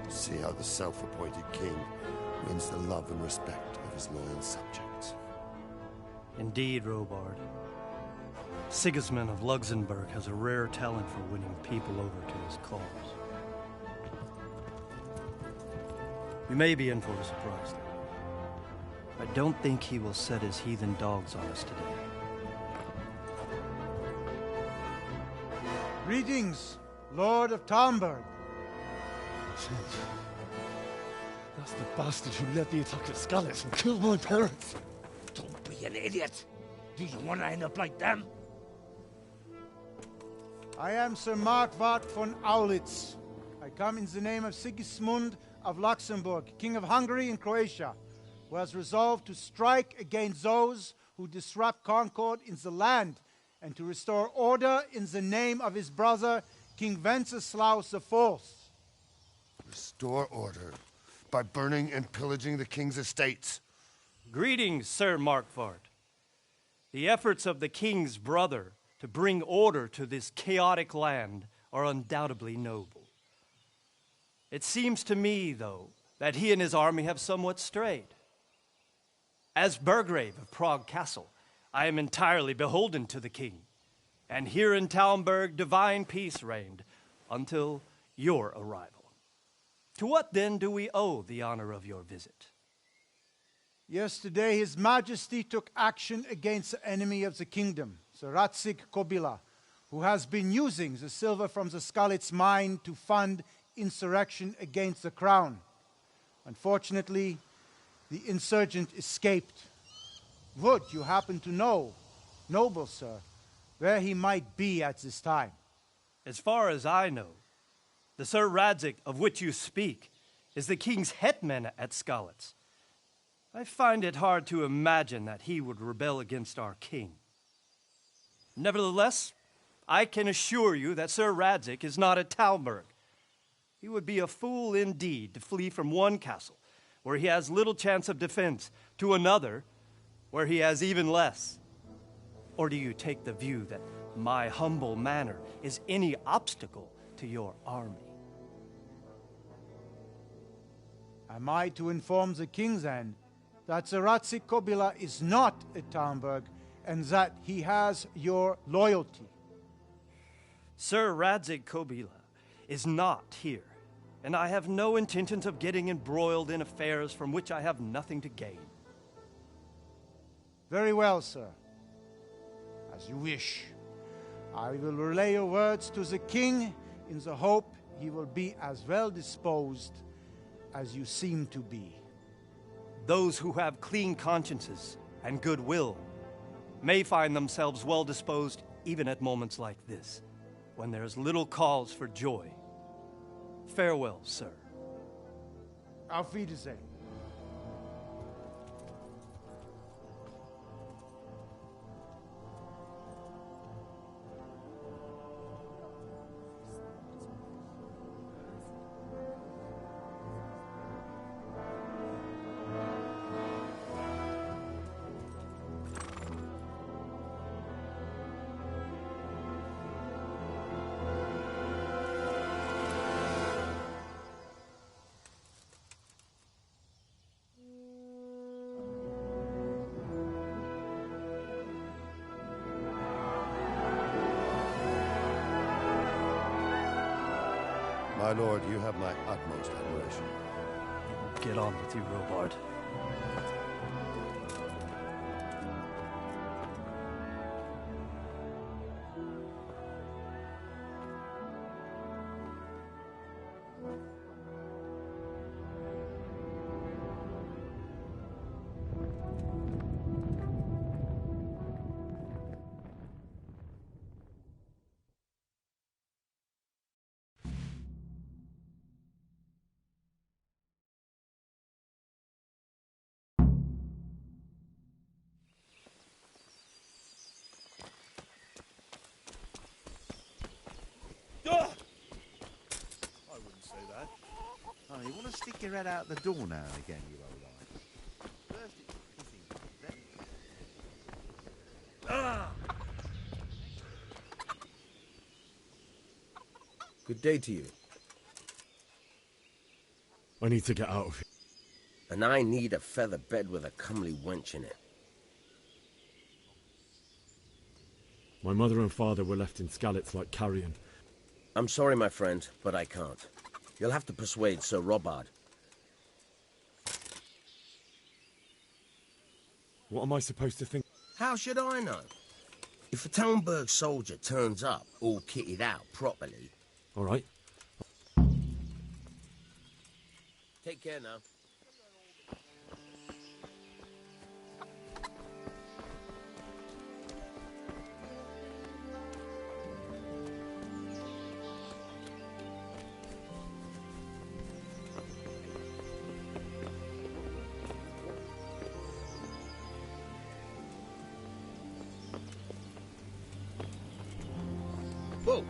See how the self-appointed king wins the love and respect of his loyal subjects. Indeed, Robard. Sigismund of Luxembourg has a rare talent for winning people over to his cause. We may be in for a surprise, though. I don't think he will set his heathen dogs on us today. Greetings, Lord of Talmberg. That's the bastard who led the attack at Scarlet and killed my parents. Don't be an idiot! Do you want to end up like them? I am Sir Markwart von Aulitz. I come in the name of Sigismund of Luxembourg, King of Hungary and Croatia, who has resolved to strike against those who disrupt concord in the land and to restore order in the name of his brother, King Wenceslaus IV. Restore order by burning and pillaging the king's estates. Greetings, Sir Markwart. The efforts of the king's brother to bring order to this chaotic land are undoubtedly noble. It seems to me, though, that he and his army have somewhat strayed. As Burgrave of Prague Castle, I am entirely beholden to the king, and here in Talmberg divine peace reigned until your arrival. To what then do we owe the honor of your visit? Yesterday, His Majesty took action against the enemy of the kingdom, Sir Radzig Kobyla, who has been using the silver from the Skalitz mine to fund insurrection against the crown. Unfortunately, the insurgent escaped. Would you happen to know, noble sir, where he might be at this time? As far as I know, the Sir Radzig of which you speak is the king's hetman at Skalitz. I find it hard to imagine that he would rebel against our king. Nevertheless, I can assure you that Sir Radzig is not at Talmberg. He would be a fool indeed to flee from one castle, where he has little chance of defense, to another, where he has even less. Or do you take the view that my humble manner is any obstacle to your army? Am I to inform the king then that Sir Radzig Kobyla is not at Talmberg and that he has your loyalty? Sir Radzig Kobyla is not here, and I have no intentions of getting embroiled in affairs from which I have nothing to gain. Very well, sir. As you wish. I will relay your words to the king in the hope he will be as well disposed as you seem to be. Those who have clean consciences and goodwill may find themselves well disposed even at moments like this, when there is little cause for joy. Farewell, sir. Auf Wiedersehen. My lord, you have my utmost admiration. Get on with you, Robard. stick your head out the door now and again, you old eye. First it's kissing, then... Ah! Good day to you. I need to get out of here. And I need a feather bed with a comely wench in it. My mother and father were left in Skalitz like carrion. I'm sorry, my friend, but I can't. You'll have to persuade Sir Robard. What am I supposed to think? How should I know? If a Talmberg soldier turns up, all kitted out properly... All right. Take care now. Whoa!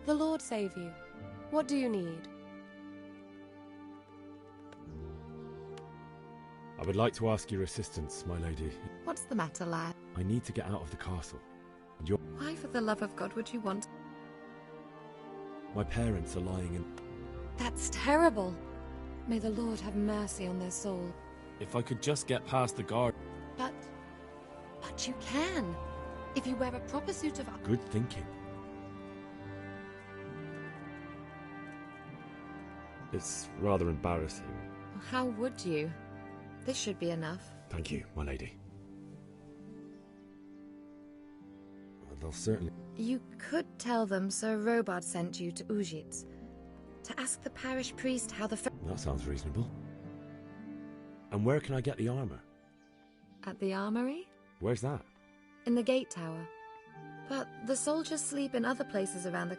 The Lord save you. What do you need? I would like to ask your assistance, my lady. What's the matter, lad? I need to get out of the castle. And your... Why, for the love of God, would you want... My parents are lying in... That's terrible. May the Lord have mercy on their soul. If I could just get past the guard... But you can. If you wear a proper suit of... Good thinking. It's rather embarrassing. How would you? This should be enough. Thank you, my lady. They'll certainly... You could tell them Sir Robard sent you to Ujitz to ask the parish priest how the... That sounds reasonable. And where can I get the armor? At the armory? Where's that? In the gate tower. But the soldiers sleep in other places around the...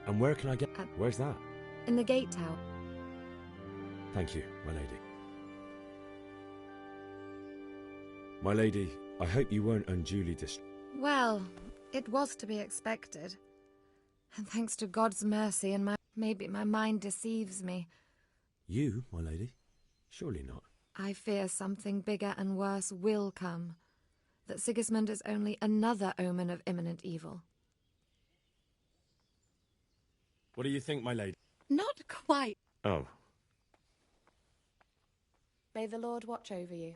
And where can I get... Where's that? In the gate tower. Thank you, my lady. My lady, I hope you weren't unduly Well, it was to be expected. And thanks to God's mercy and maybe my mind deceives me. You, my lady? Surely not. I fear something bigger and worse will come. That Sigismund is only another omen of imminent evil. What do you think, my lady? Not quite. Oh. May the Lord watch over you.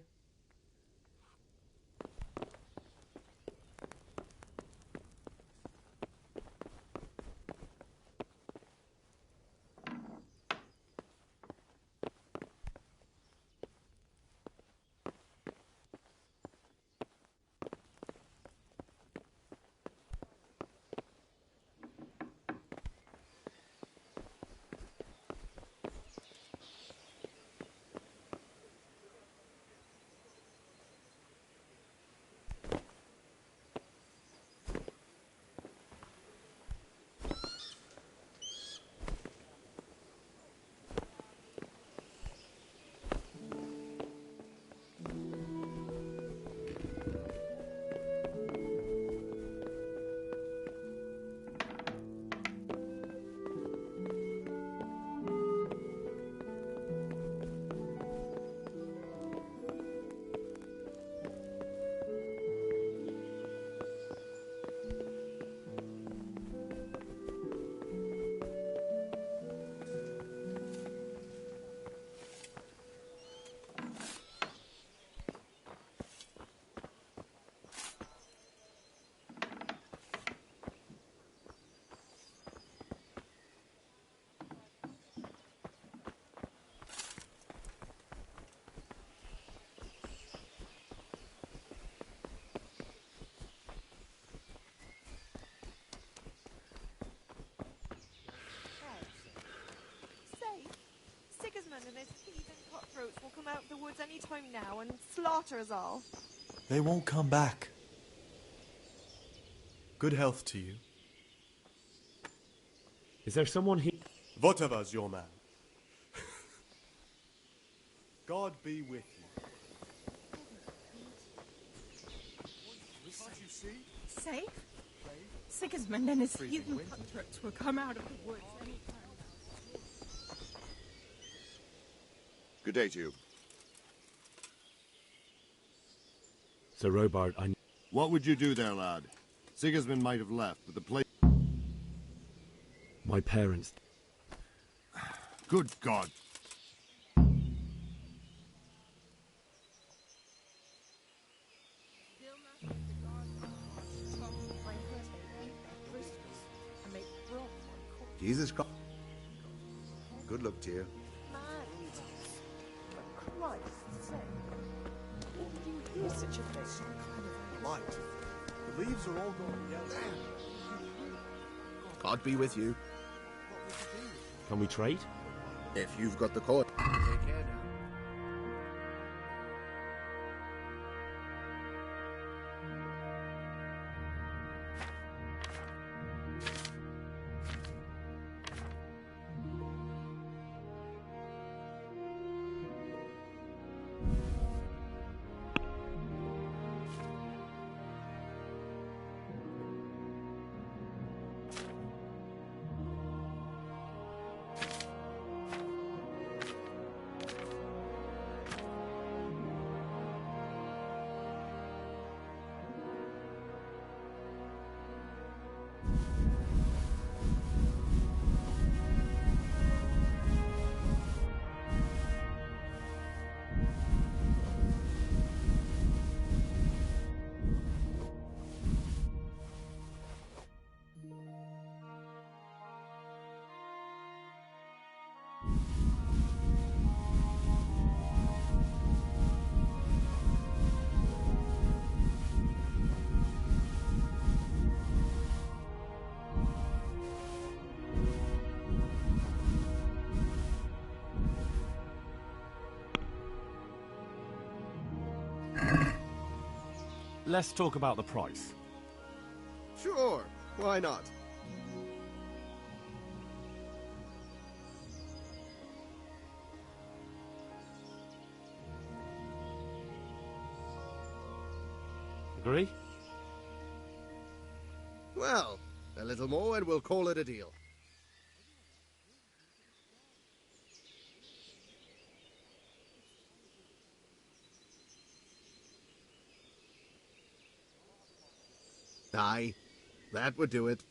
out of the woods any time now and slaughter us all. They won't come back. Good health to you. Is there someone here? Whatever's your man. God be with you. Can't you see? Safe? Sigismund and his heathen cutthroats will come out of the woods anytime. Good day to you. Sir Robert, What would you do there, lad? Sigismund might have left, but the place... My parents... Good God. Jesus Christ. Good luck to you. For Christ's sake. What would you hear such a thing? Light. The leaves are all going yellow. God be with you. Can we trade? If you've got the coin. Take care now. Let's talk about the price. Sure, why not? Agree? Well, a little more and we'll call it a deal. Aye, that would do it.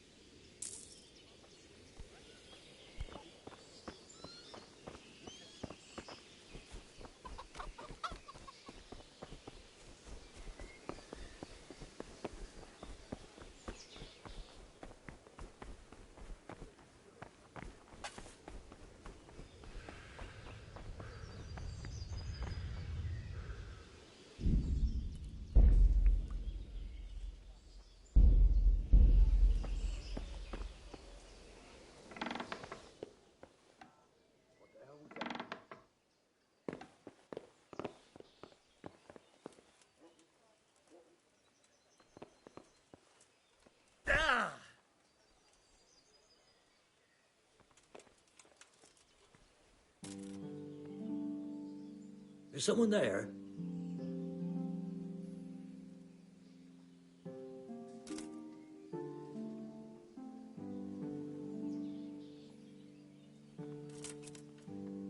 Is someone there?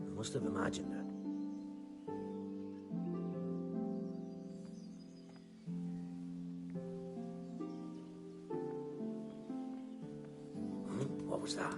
I must have imagined it. What was that?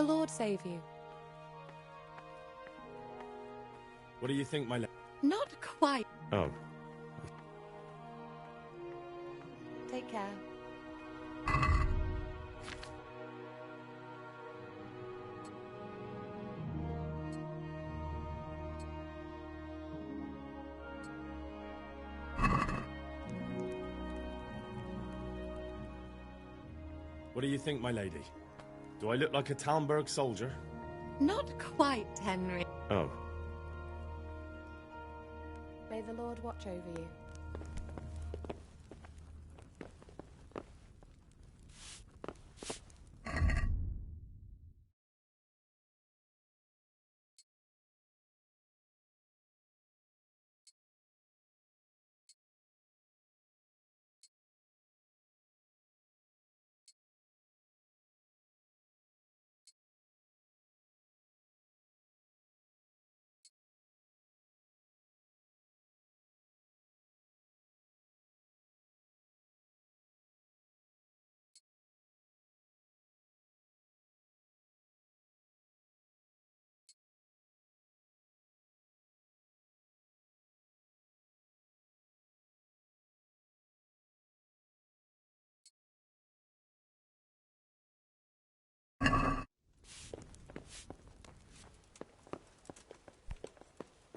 The Lord save you. What do you think, my lady? Not quite. Oh. Take care. What do you think, my lady? Do I look like a Talmberg soldier? Not quite, Henry. Oh. May the Lord watch over you.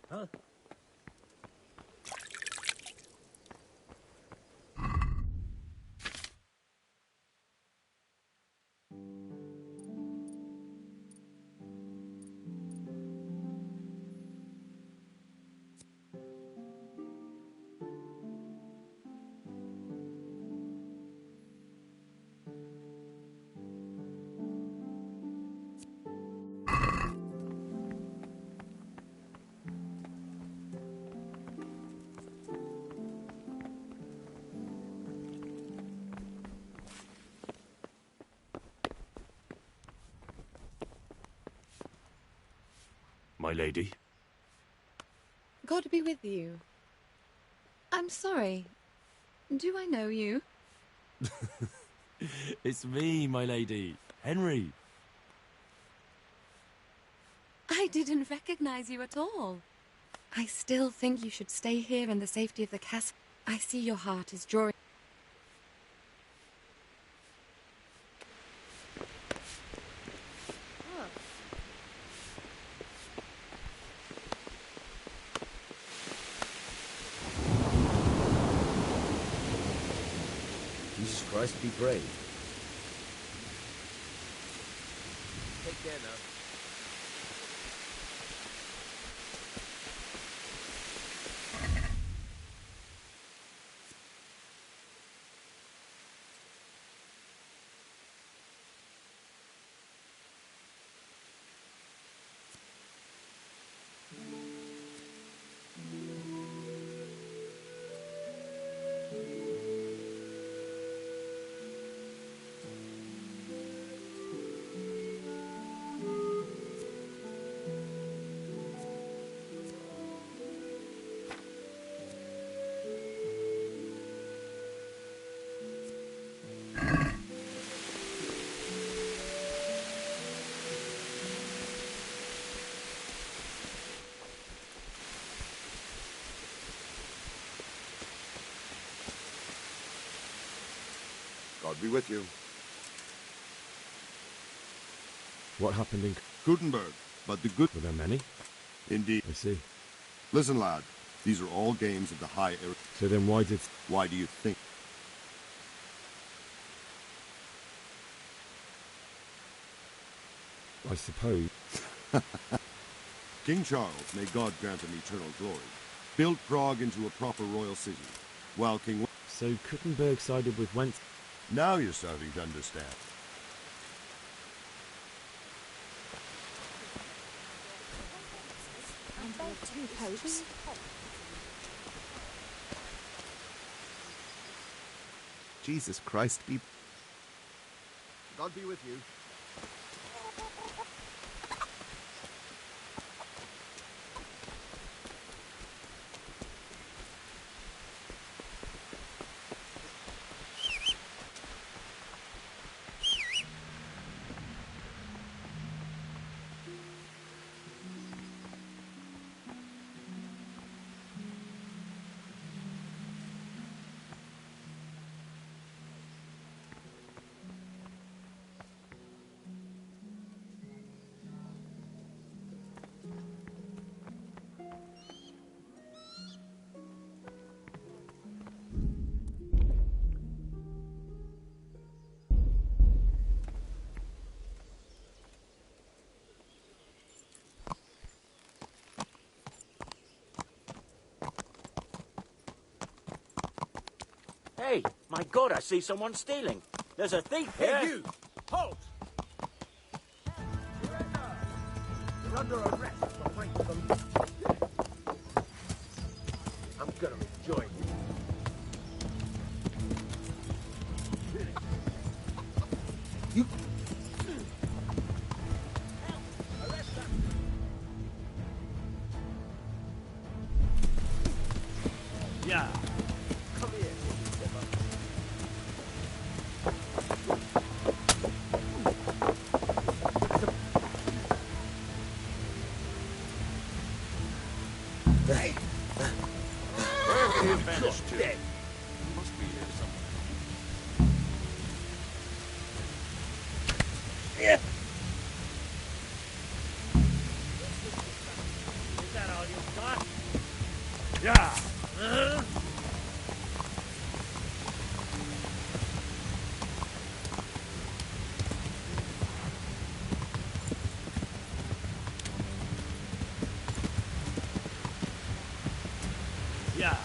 Huh? My lady? God be with you. I'm sorry. Do I know you? It's me, my lady. Henry. I didn't recognize you at all. I still think you should stay here in the safety of the castle. I see your heart is drawing. Jesus Christ be praised. Take care now. God be with you. What happened in Gutenberg, but the good... Were there many? Indeed. I see. Listen, lad. These are all games of the high era. So then why did... Why do you think? I suppose... King Charles, may God grant him eternal glory, built Prague into a proper royal city, while King... So Gutenberg sided with Wentz... Now you're starting to understand. Two popes. Jesus Christ be... God be with you. Hey, my God, I see someone stealing. There's a thief here. Hey, you! Halt! You're under arrest for breaking the law. I'm gonna enjoy you. Yeah. Come here, Zipper. Hey! Where have you vanished to? Dead. You must be here somewhere. Yeah. Is that all you've got? Yeah. Yeah.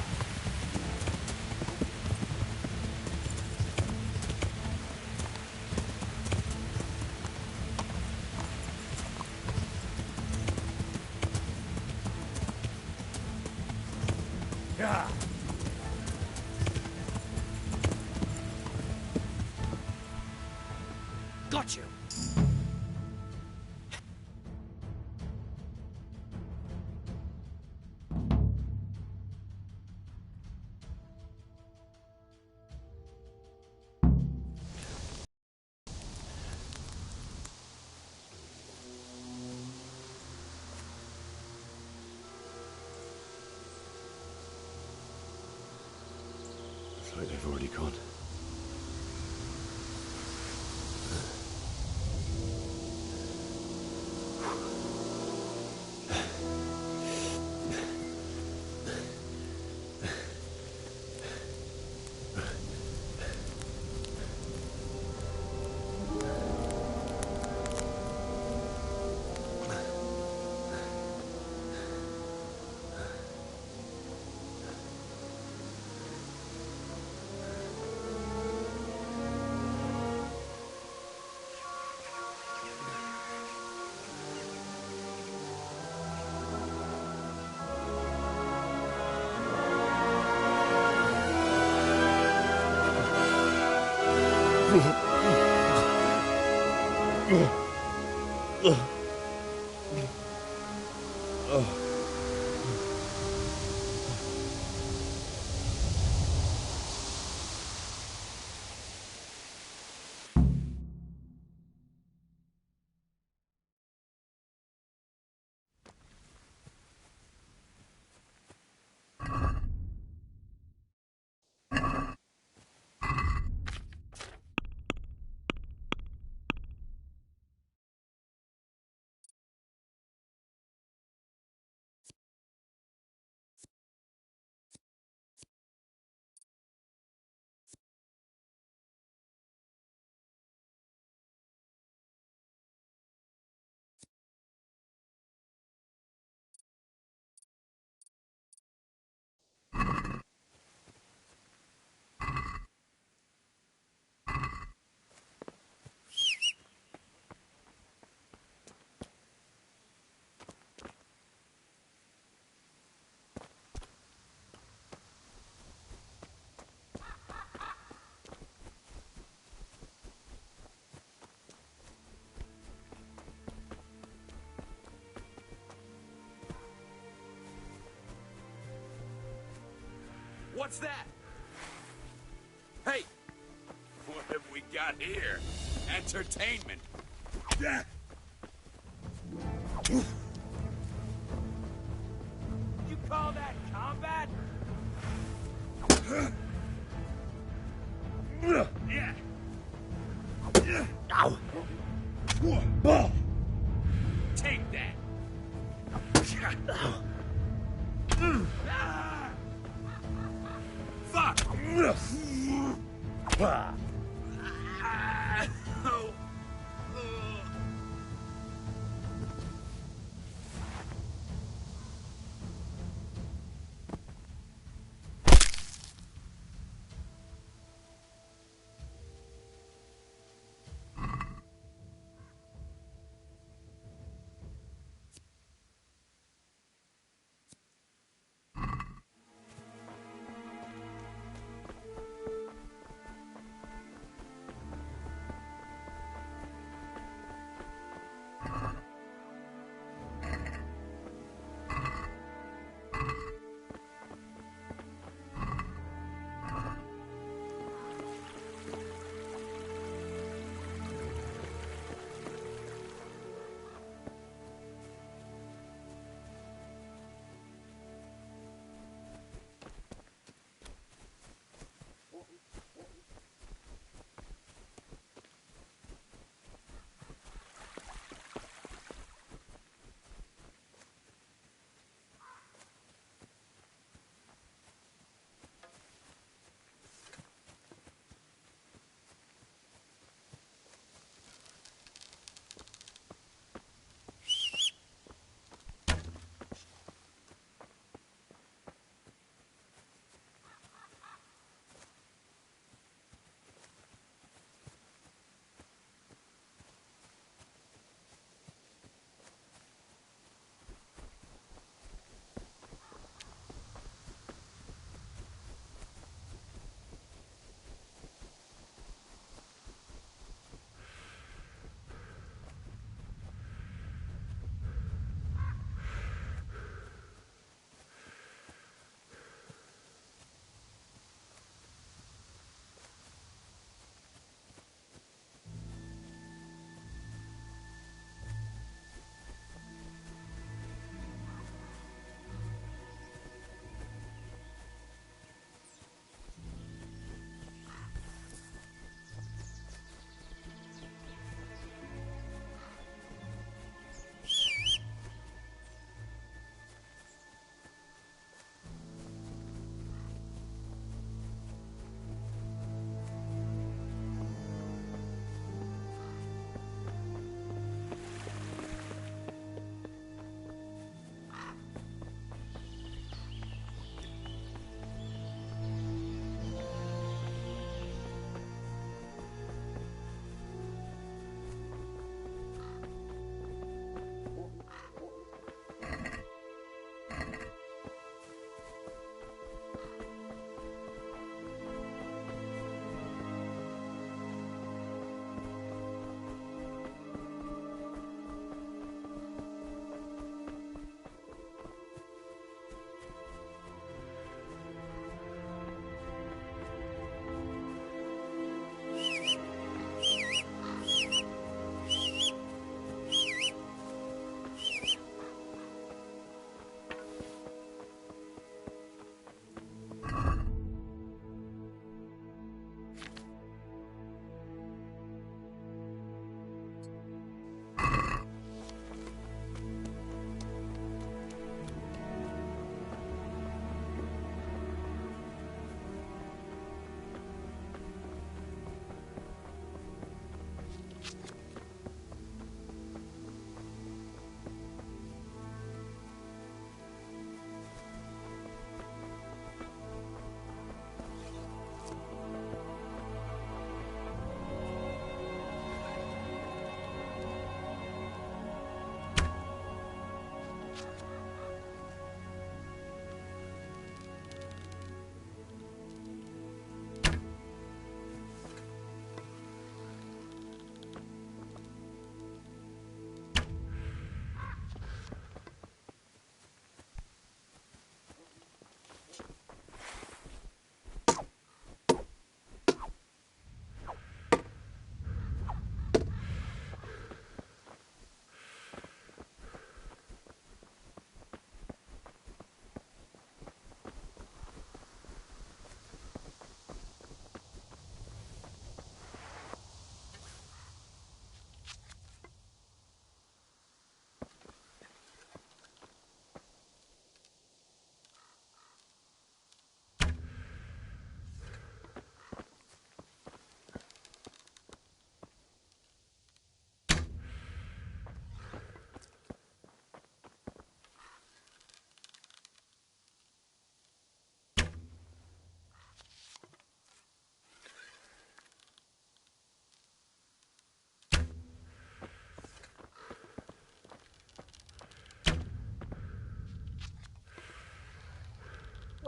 Yeah. Got you. It's like they've already gone. What's that? Hey! What have we got here? Entertainment. You call that combat? Yeah. Ow! Take that. Fuck.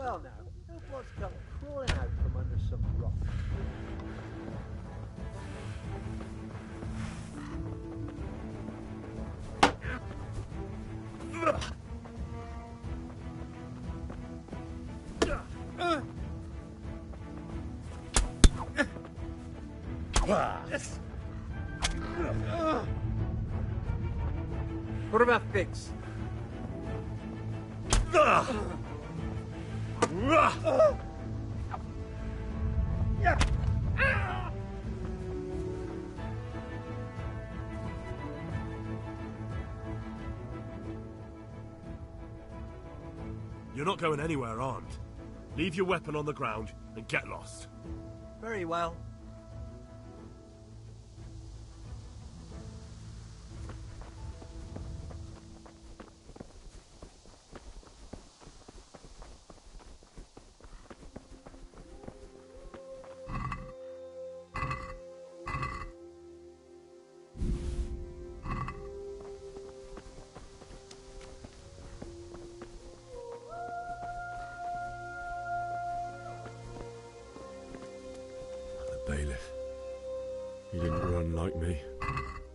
Well now, look what's come crawling out from under some rock. What about Fix? You're not going anywhere armed. Leave your weapon on the ground and get lost. Very well. Bailiff. He didn't run like me.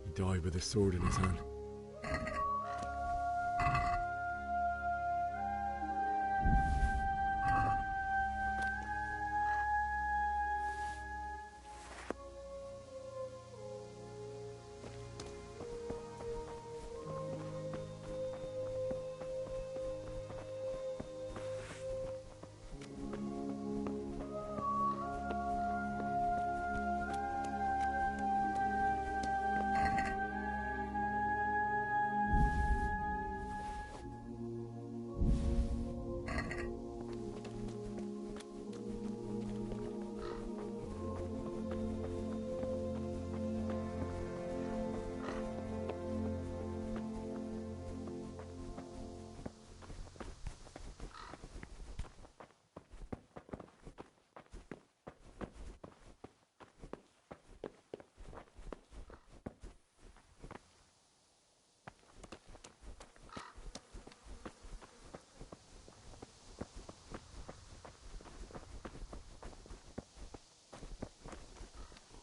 He died with a sword in his hand.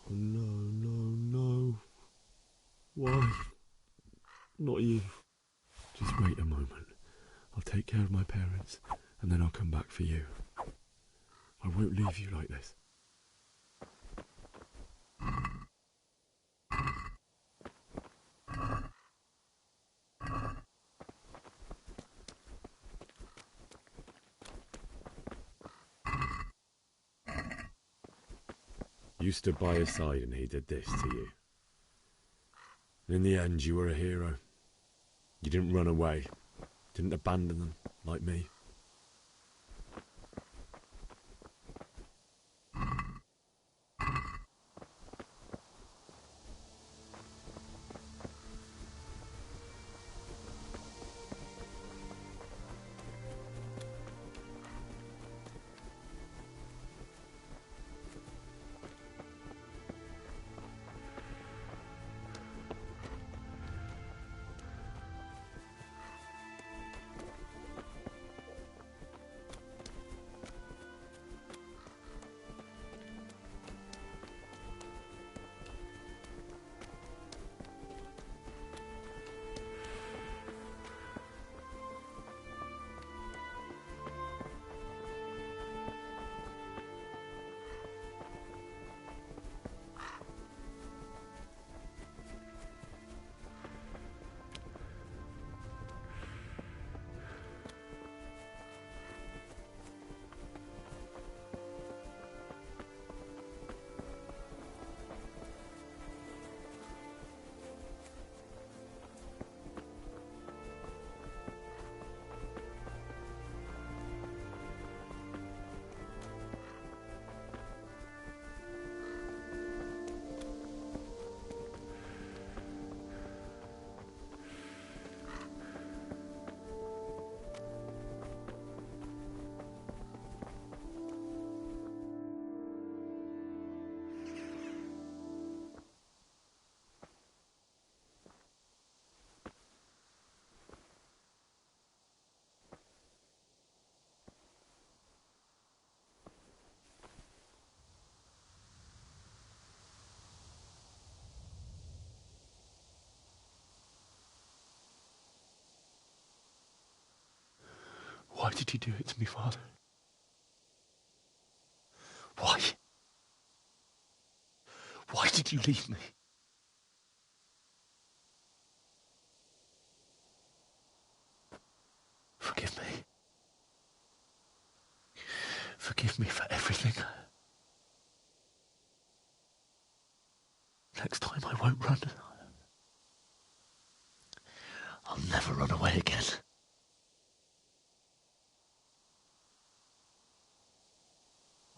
Oh, no. Why? Not you. Just wait a moment. I'll take care of my parents, and then I'll come back for you. I won't leave you like this. You stood by his side and he did this to you. In the end, you were a hero. You didn't run away. Didn't abandon them, like me. Why did you do it to me, Father? Why? Why did you leave me? Forgive me. Forgive me for everything. Next time I won't run. I'll never run away again.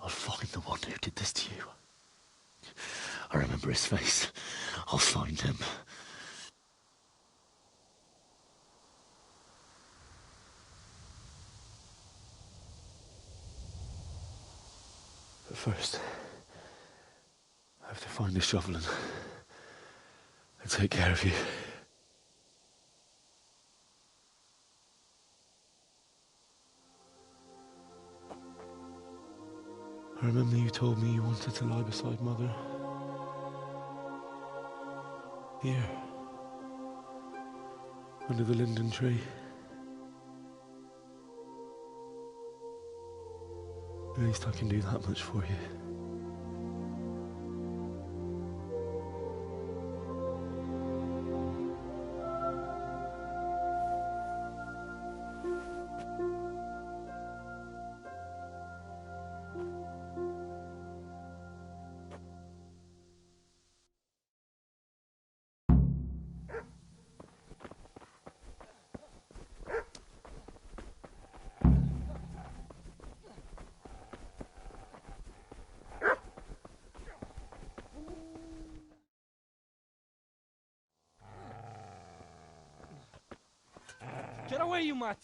I'll find the one who did this to you. I remember his face. I'll find him. But first, I have to find the shovel and take care of you. I remember you told me you wanted to lie beside Mother. Here. Under the linden tree. At least I can do that much for you. Get away, you mutt!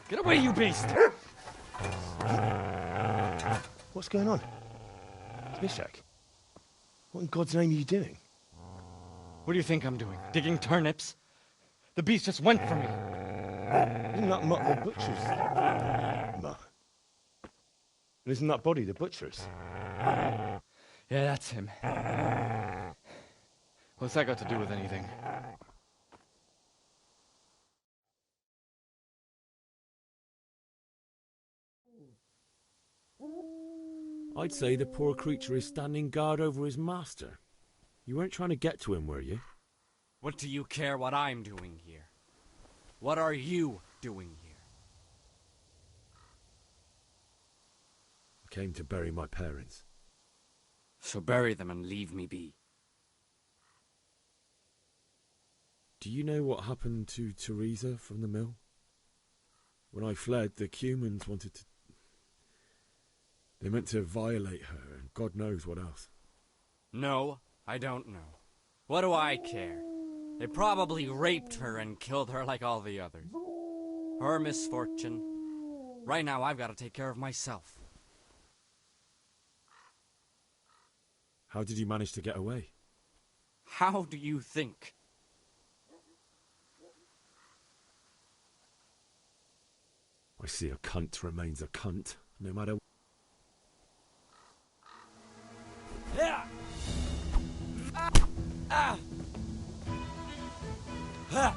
Get away, you beast! What's going on? Mishak? What in God's name are you doing? What do you think I'm doing? Digging turnips? The beast just went for me. Isn't that Mutt the butcher's? Mutt. And isn't that body the butcher's? Yeah, that's him. What's that got to do with anything? I'd say the poor creature is standing guard over his master. You weren't trying to get to him, were you? What do you care what I'm doing here? What are you doing here? I came to bury my parents. So bury them and leave me be. Do you know what happened to Teresa from the mill? When I fled, the Cumans wanted to... They meant to violate her, and God knows what else. No, I don't know. What do I care? They probably raped her and killed her like all the others. Her misfortune. Right now, I've got to take care of myself. How did you manage to get away? How do you think? I see a cunt remains a cunt, no matter... Yeah. Ah. Ah.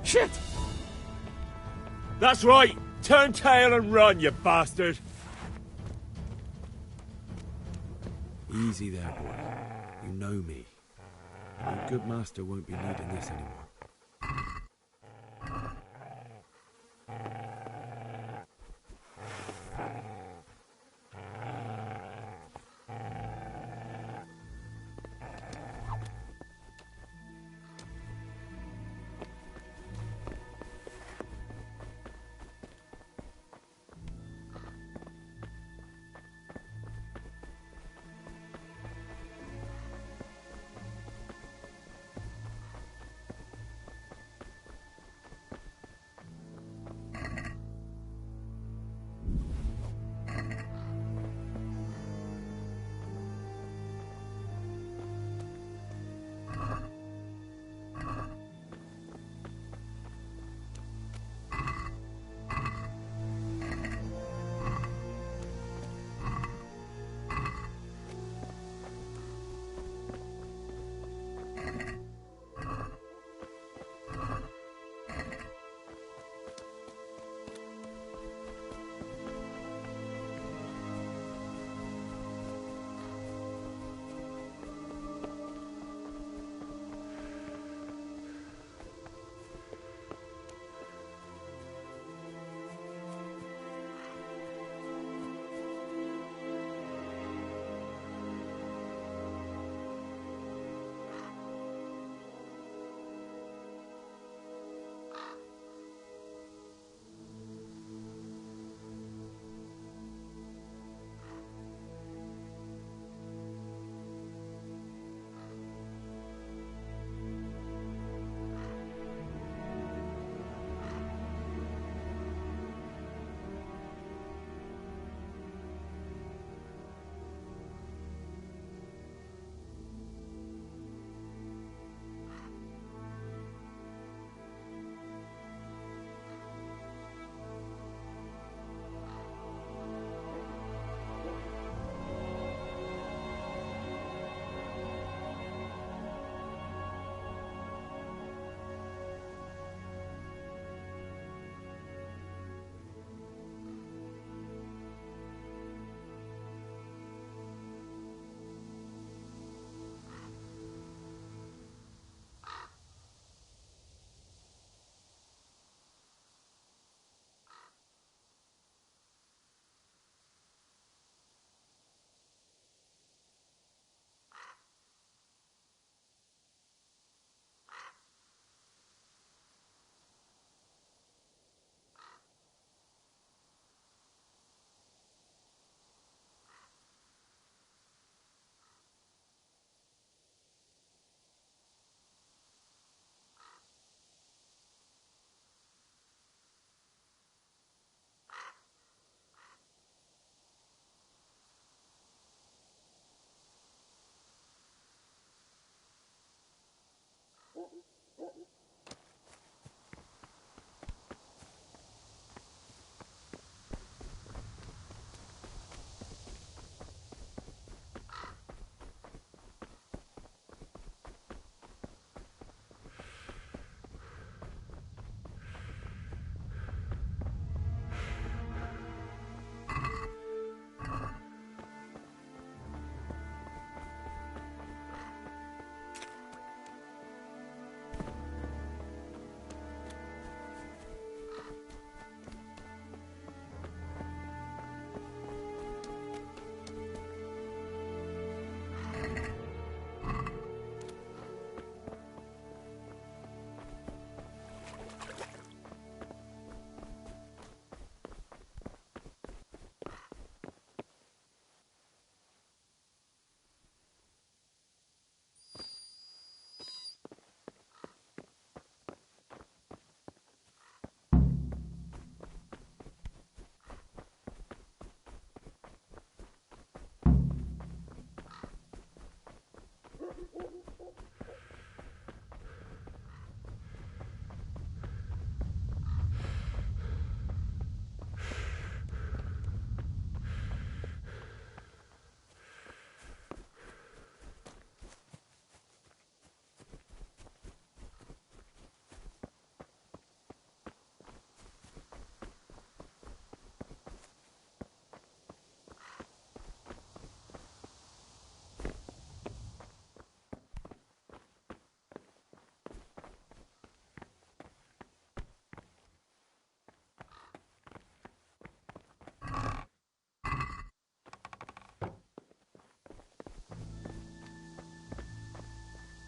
Shit! That's right! Turn tail and run, you bastard! Easy there, boy. You know me. Your good master won't be needing this anymore.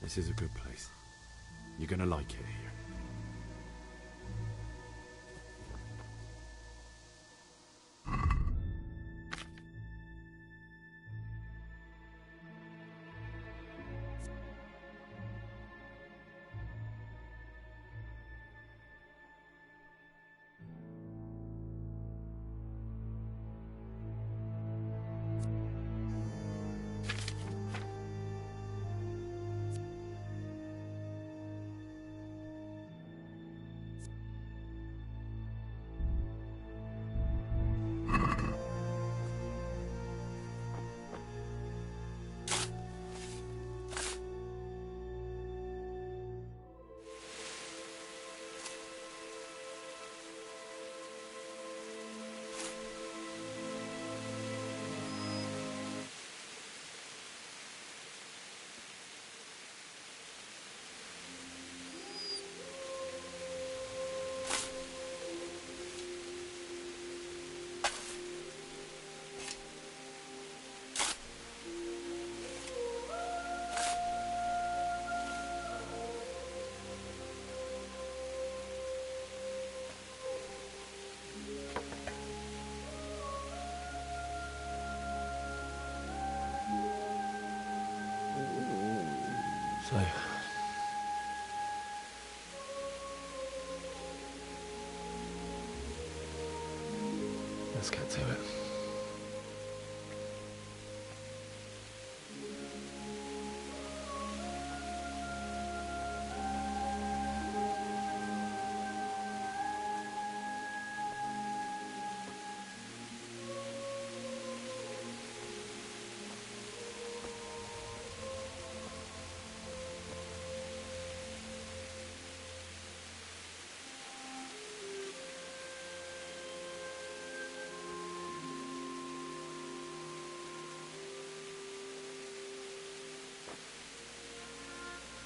This is a good place. You're gonna like it here. So, let's get to it.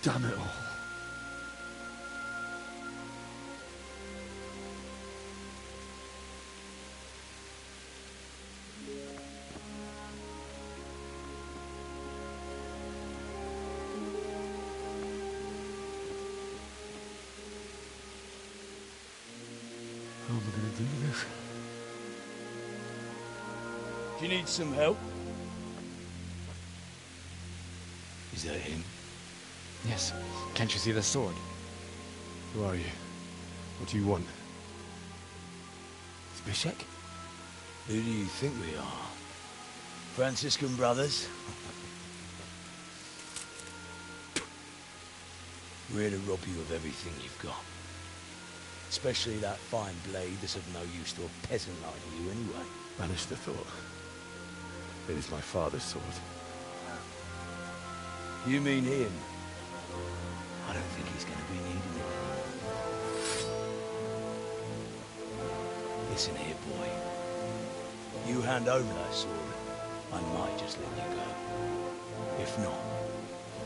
Damn it all. How am I going to do this? Do you need some help? Is that him? Yes. Can't you see the sword? Who are you? What do you want? Zbyszek? Who do you think we are? Franciscan brothers? We're here to rob you of everything you've got. Especially that fine blade that's of no use to a peasant like you anyway. Banish the thought. It is my father's sword. You mean him? I don't think he's going to be needing it. Listen here, boy. You hand over that sword, I might just let you go. If not,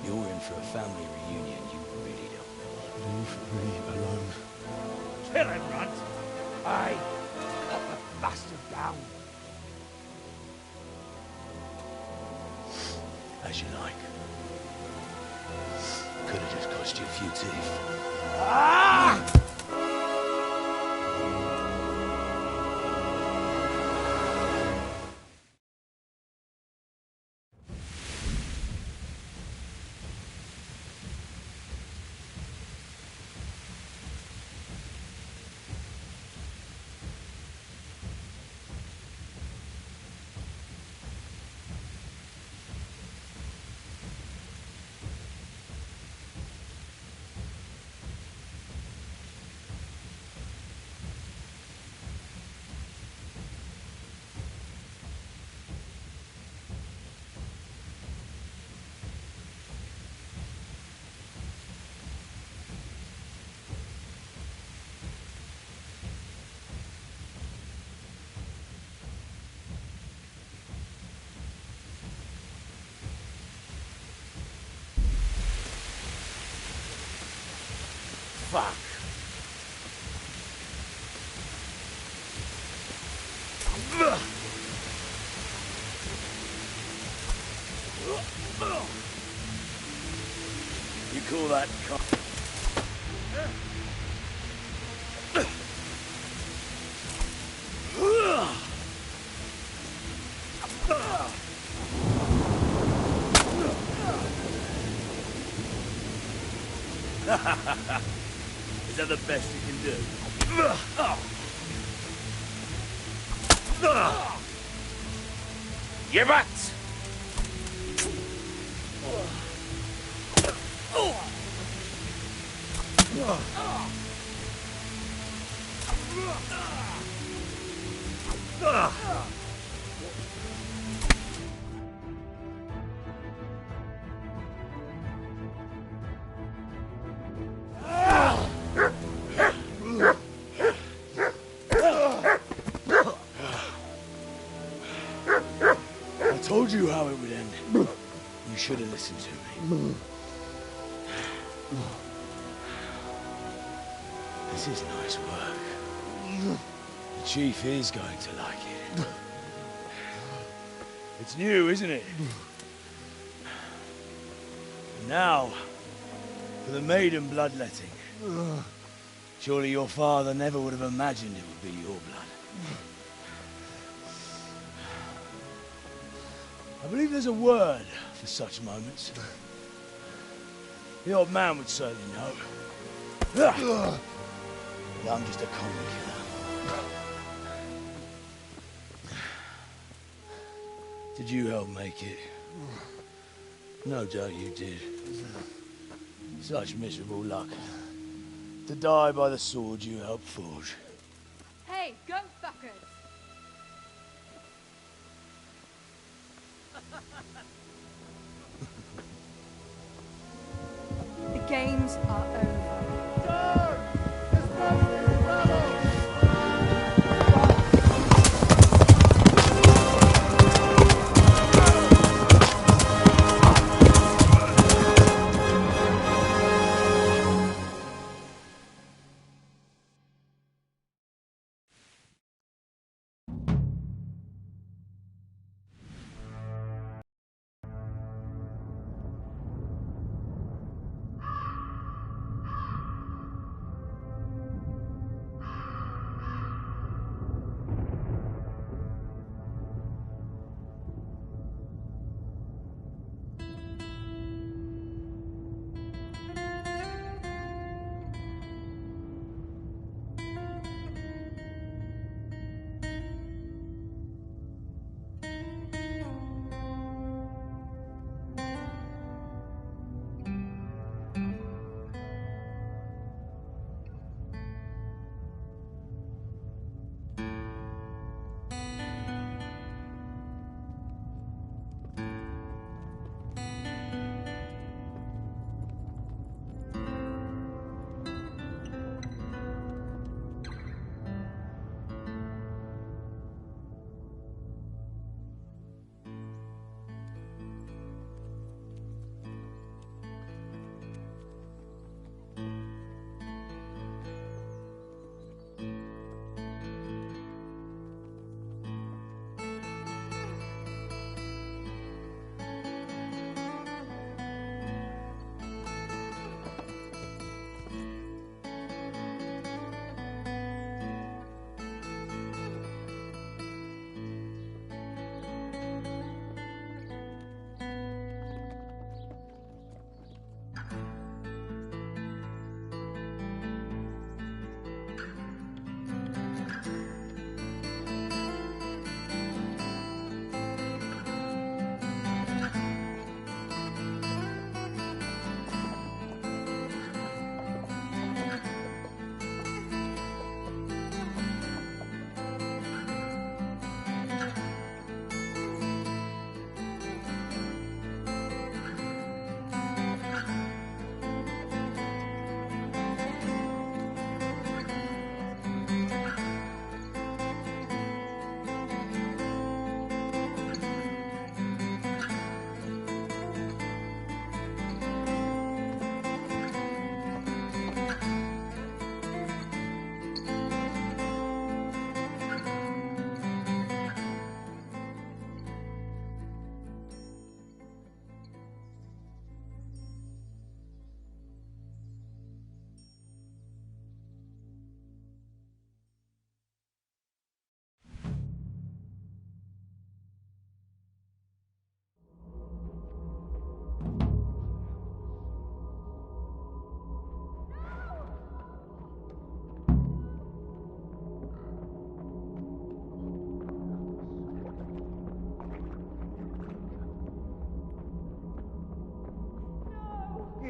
you're in for a family reunion you really don't know. Leave me alone. Kill him, Runt! Aye, cut the bastard down. As you like. Could have just cost you a few teeth. Ah! Fuck. call that Is that the best you can do? Give it! I told you how it would end. You should have listened to me. This is nice work. The chief is going to like it. It's new, isn't it? And now, for the maiden bloodletting. Surely your father never would have imagined it would be your blood. I believe there's a word for such moments. The old man would certainly know. But I'm just a common killer. Did you help make it? No doubt you did. Such miserable luck. To die by the sword you helped forge. Hey, go fuckers! The games are over.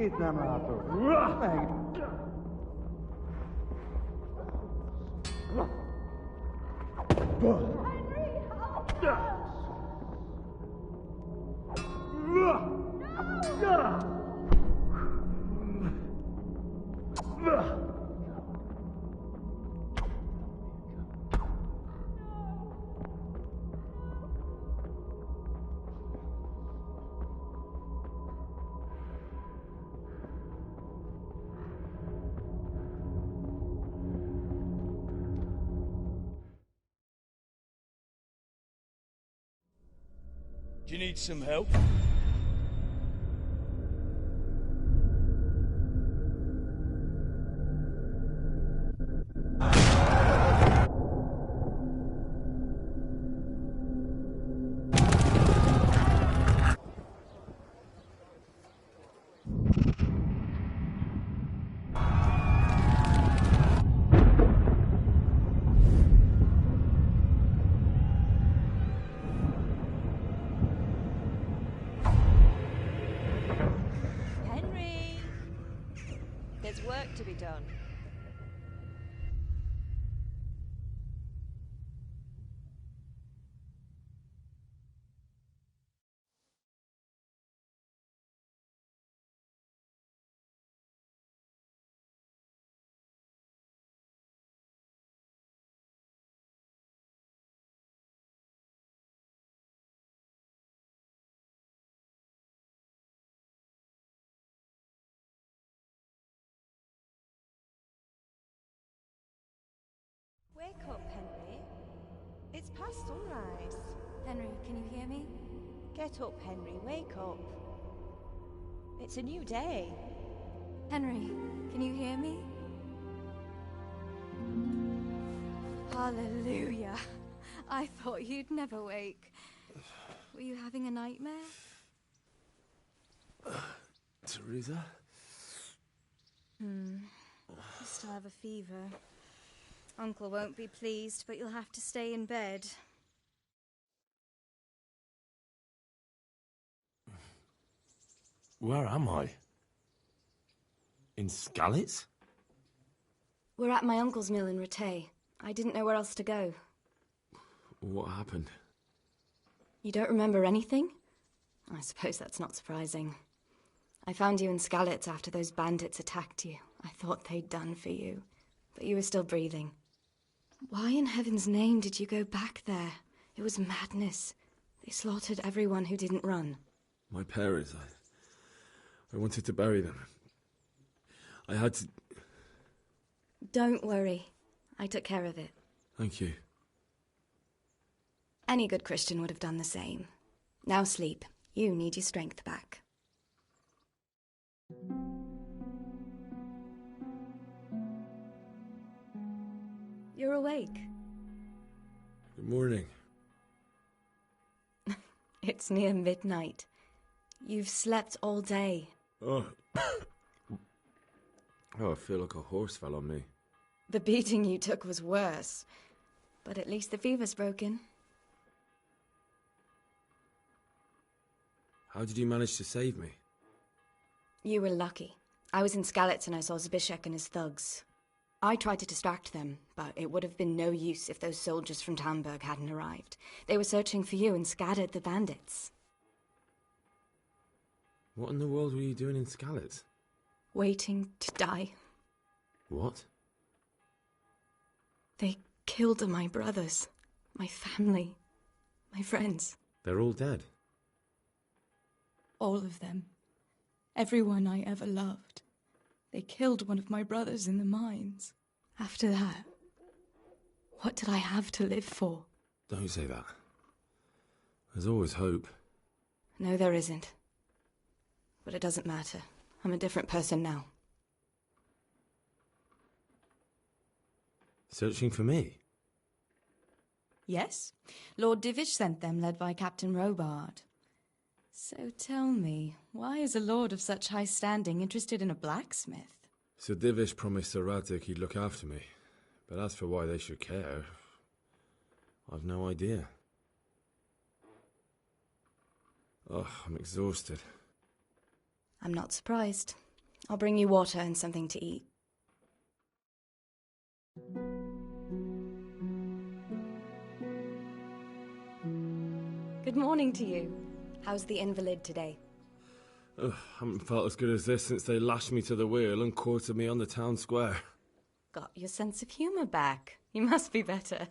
Schiet naar me af, hoor. Do you need some help? Henry! There's work to be done. Wake up, Henry. It's past sunrise. Henry, can you hear me? Get up, Henry. Wake up. It's a new day. Henry, can you hear me? Hallelujah. I thought you'd never wake. Were you having a nightmare? Teresa? You still have a fever. Uncle won't be pleased, but you'll have to stay in bed. Where am I? In Skalitz? We're at my uncle's mill in Rattay. I didn't know where else to go. What happened? You don't remember anything? I suppose that's not surprising. I found you in Skalitz after those bandits attacked you. I thought they'd done for you, but you were still breathing. Why in heaven's name did you go back there? It was madness. They slaughtered everyone who didn't run. My parents, I wanted to bury them. I had to... Don't worry. I took care of it. Thank you. Any good Christian would have done the same. Now sleep. You need your strength back. You're awake. Good morning. It's near midnight. You've slept all day. Oh. Oh, I feel like a horse fell on me. The beating you took was worse. But at least the fever's broken. How did you manage to save me? You were lucky. I was in Skalitz and I saw Zbyszek and his thugs. I tried to distract them, but it would have been no use if those soldiers from Tamburg hadn't arrived. They were searching for you and scattered the bandits. What in the world were you doing in Skalitz? Waiting to die. What? They killed my brothers, my family, my friends. They're all dead. All of them. Everyone I ever loved. They killed one of my brothers in the mines. After that, what did I have to live for? Don't say that. There's always hope. No, there isn't. But it doesn't matter. I'm a different person now. Searching for me? Yes. Lord Divish sent them, led by Captain Robard. So tell me, why is a lord of such high standing interested in a blacksmith? Sir Divish promised Sir Radzik he'd look after me. But as for why they should care, I've no idea. Oh, I'm exhausted. I'm not surprised. I'll bring you water and something to eat. Good morning to you. How's the invalid today? Ugh, haven't felt as good as this since they lashed me to the wheel and quartered me on the town square. Got your sense of humour back. You must be better.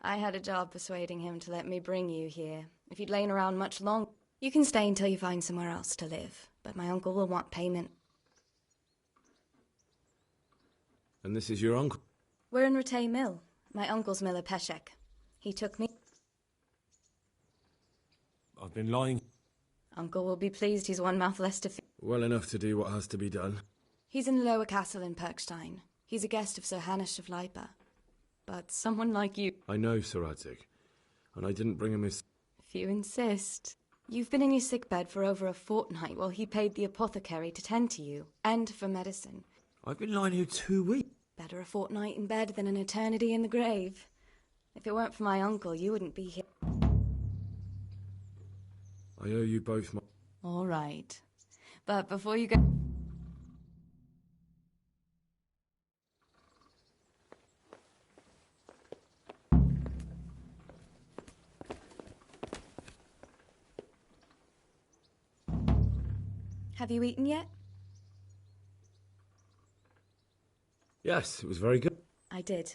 I had a job persuading him to let me bring you here. If you'd lain around much longer, you can stay until you find somewhere else to live. But my uncle will want payment. And this is your uncle? We're in Rattay Mill. My uncle's Miller Peshek. He took me. I've been lying. Uncle will be pleased he's one mouth less to feed. Well enough to do what has to be done. He's in the lower castle in Perkstein. He's a guest of Sir Hanush of Leipa. But someone like you... I know, Sir Radzik. And I didn't bring him his... If you insist. You've been in your sickbed for over a fortnight while he paid the apothecary to tend to you. And for medicine. I've been lying here 2 weeks. Better a fortnight in bed than an eternity in the grave. If it weren't for my uncle, you wouldn't be here. I owe you both my... All right. But before you go... Have you eaten yet? Yes, it was very good. I did.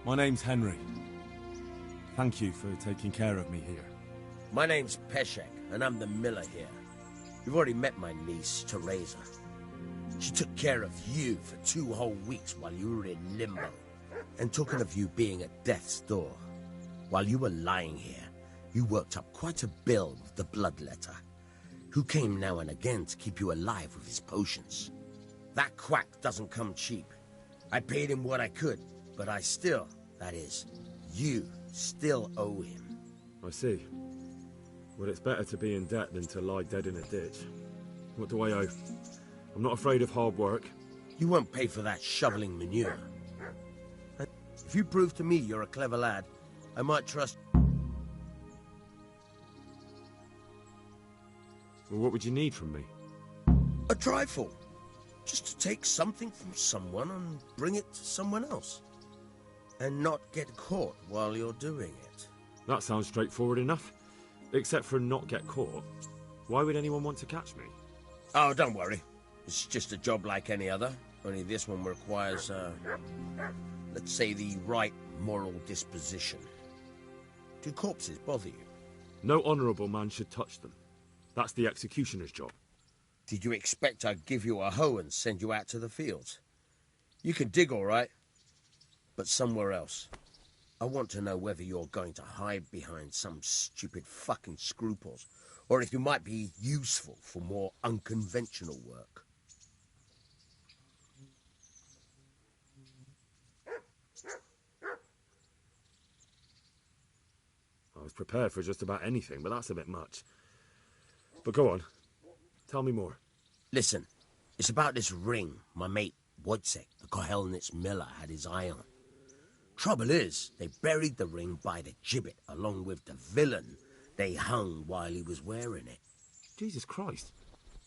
My name's Henry. Thank you for taking care of me here. My name's Peshek, and I'm the miller here. You've already met my niece, Teresa. She took care of you for 2 whole weeks while you were in limbo. And talking of you being at death's door, while you were lying here, you worked up quite a bill with the bloodletter, who came now and again to keep you alive with his potions. That quack doesn't come cheap. I paid him what I could, but I still, that is, you still owe him. I see. Well, it's better to be in debt than to lie dead in a ditch. What do I owe? I'm not afraid of hard work. You won't pay for that shoveling manure. If you prove to me you're a clever lad, I might trust... Well, what would you need from me? A trifle. Just to take something from someone and bring it to someone else. And not get caught while you're doing it. That sounds straightforward enough. Except for not get caught. Why would anyone want to catch me? Oh, don't worry. It's just a job like any other. Only this one requires, let's say, the right moral disposition. Do corpses bother you? No honourable man should touch them. That's the executioner's job. Did you expect I'd give you a hoe and send you out to the fields? You can dig all right, but somewhere else. I want to know whether you're going to hide behind some stupid fucking scruples, or if you might be useful for more unconventional work. I was prepared for just about anything, but that's a bit much. But go on. Tell me more. Listen, it's about this ring my mate Wojciech, the Kohelnitz miller, had his eye on. Trouble is, they buried the ring by the gibbet along with the villain they hung while he was wearing it. Jesus Christ.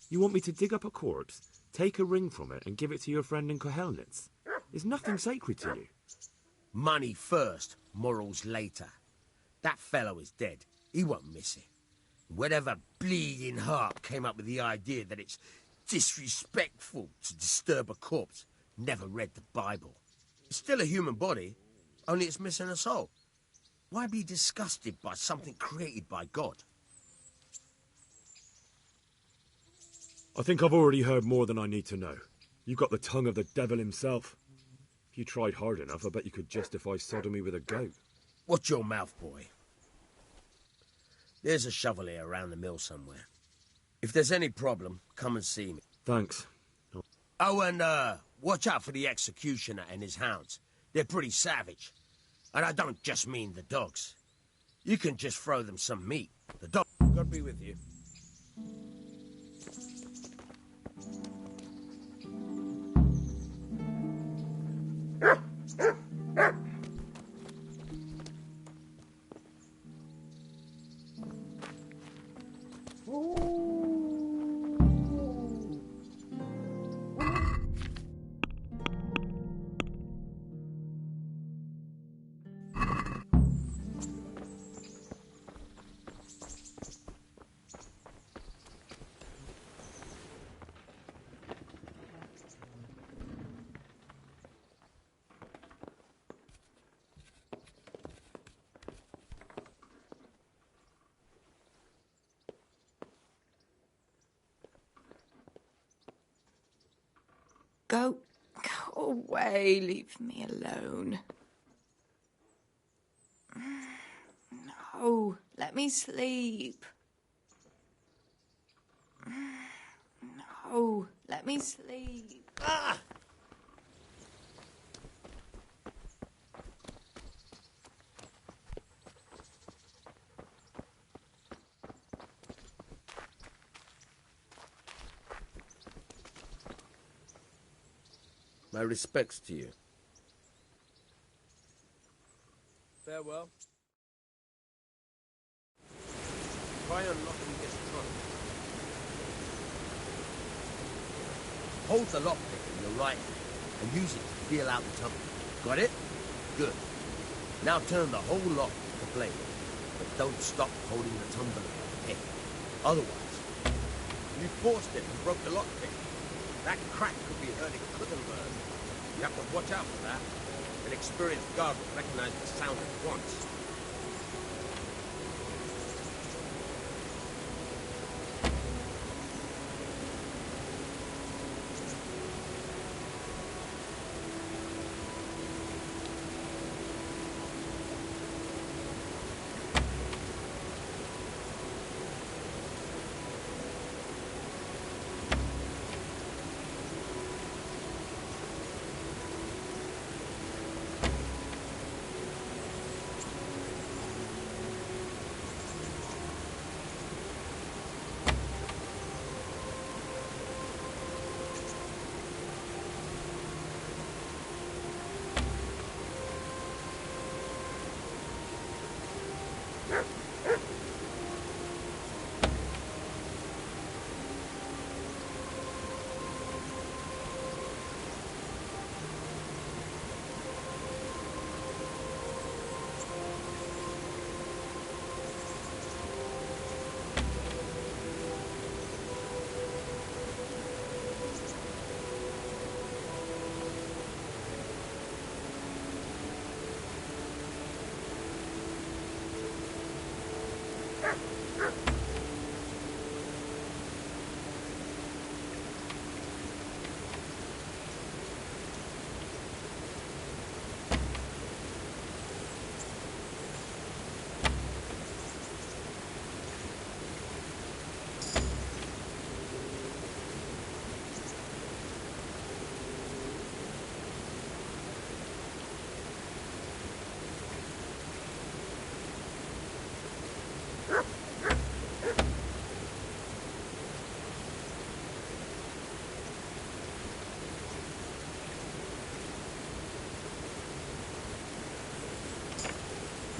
You want me to dig up a corpse, take a ring from it, and give it to your friend in Kohelnitz? Is nothing sacred to you? Money first, morals later. That fellow is dead. He won't miss it. Whatever bleeding heart came up with the idea that it's disrespectful to disturb a corpse never read the Bible. It's still a human body, only it's missing a soul. Why be disgusted by something created by God? I think I've already heard more than I need to know. You've got the tongue of the devil himself. If you tried hard enough, I bet you could justify sodomy with a goat. Watch your mouth, boy. There's a shovel here around the mill somewhere. If there's any problem, come and see me. Thanks. Oh, and watch out for the executioner and his hounds. They're pretty savage. And I don't just mean the dogs. You can just throw them some meat. The dog... God be with you. Go away, leave me alone. No, let me sleep. No, let me sleep. Ah! My respects to you. Farewell. Try unlocking this trunk. Hold the lockpick in your right hand and use it to feel out the tumbler. Got it? Good. Now turn the whole lock with the blade, but don't stop holding the tumbler in. Otherwise, you forced it and broke the lockpick. That crack could be hurting Kuttenberg. You have to watch out for that. An experienced guard will recognize the sound at once.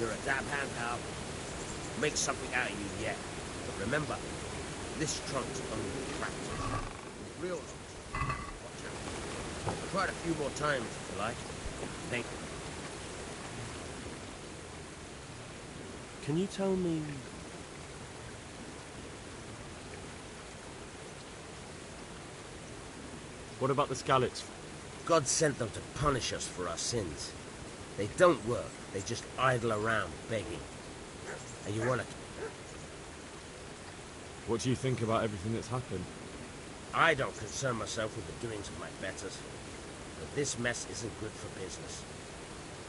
You're a damn hand, pal. Make something out of you yet. But remember, this trunk's only practice. With real knowledge, watch out. Try it a few more times if you like. Then Can you tell me... What about the Skalitz? God sent them to punish us for our sins. They don't work. They just idle around begging. And you want to... What do you think about everything that's happened? I don't concern myself with the doings of my betters. But this mess isn't good for business.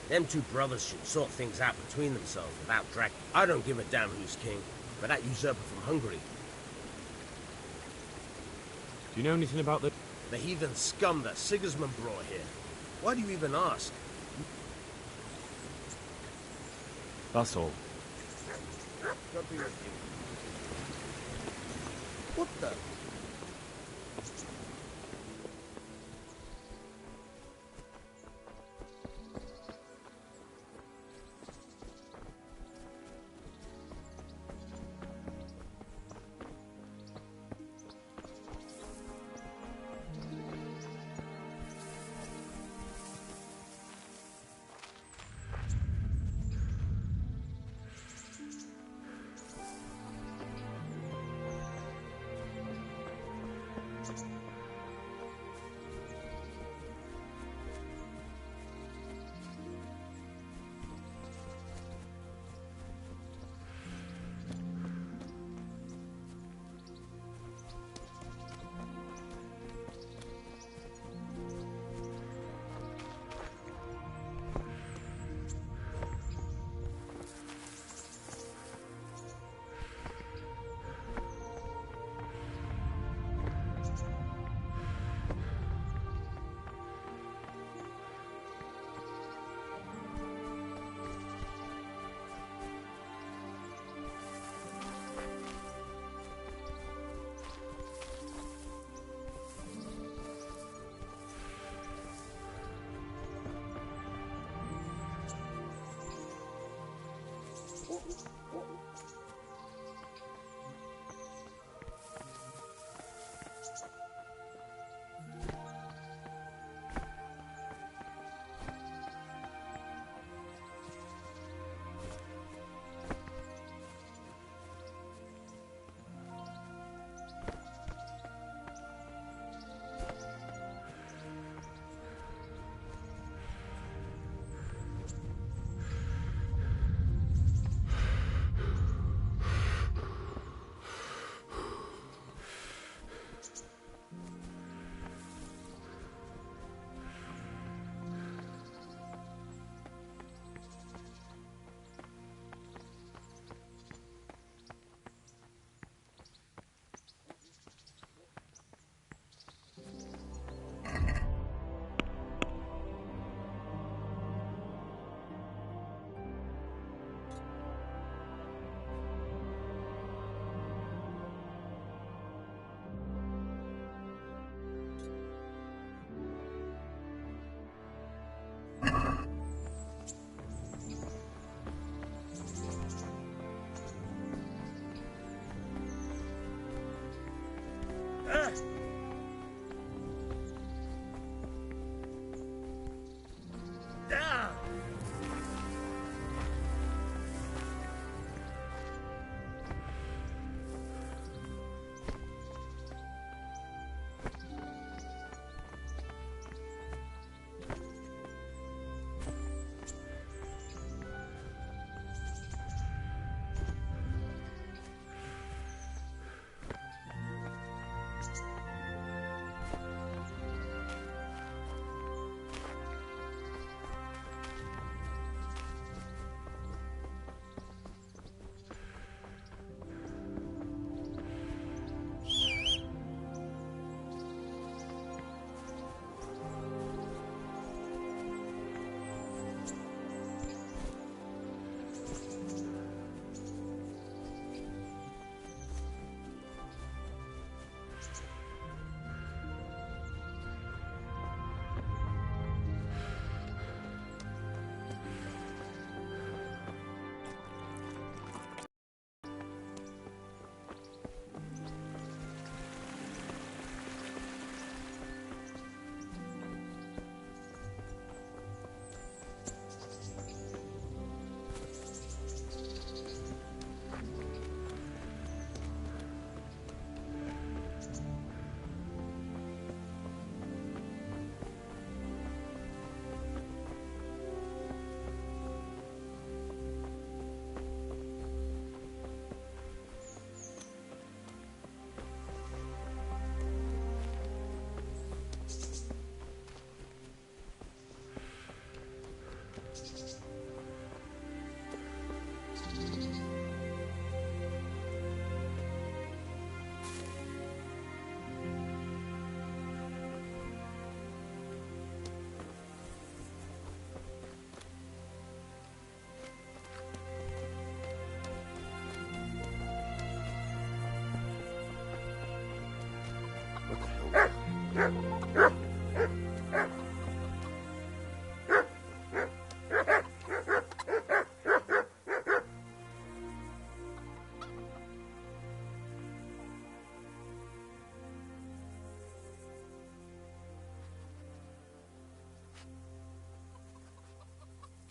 Them two brothers should sort things out between themselves without drag. I don't give a damn who's king, but that usurper from Hungary. Do you know anything about the... The heathen scum that Sigismund brought here. Why do you even ask? That's all. God be with you. What the?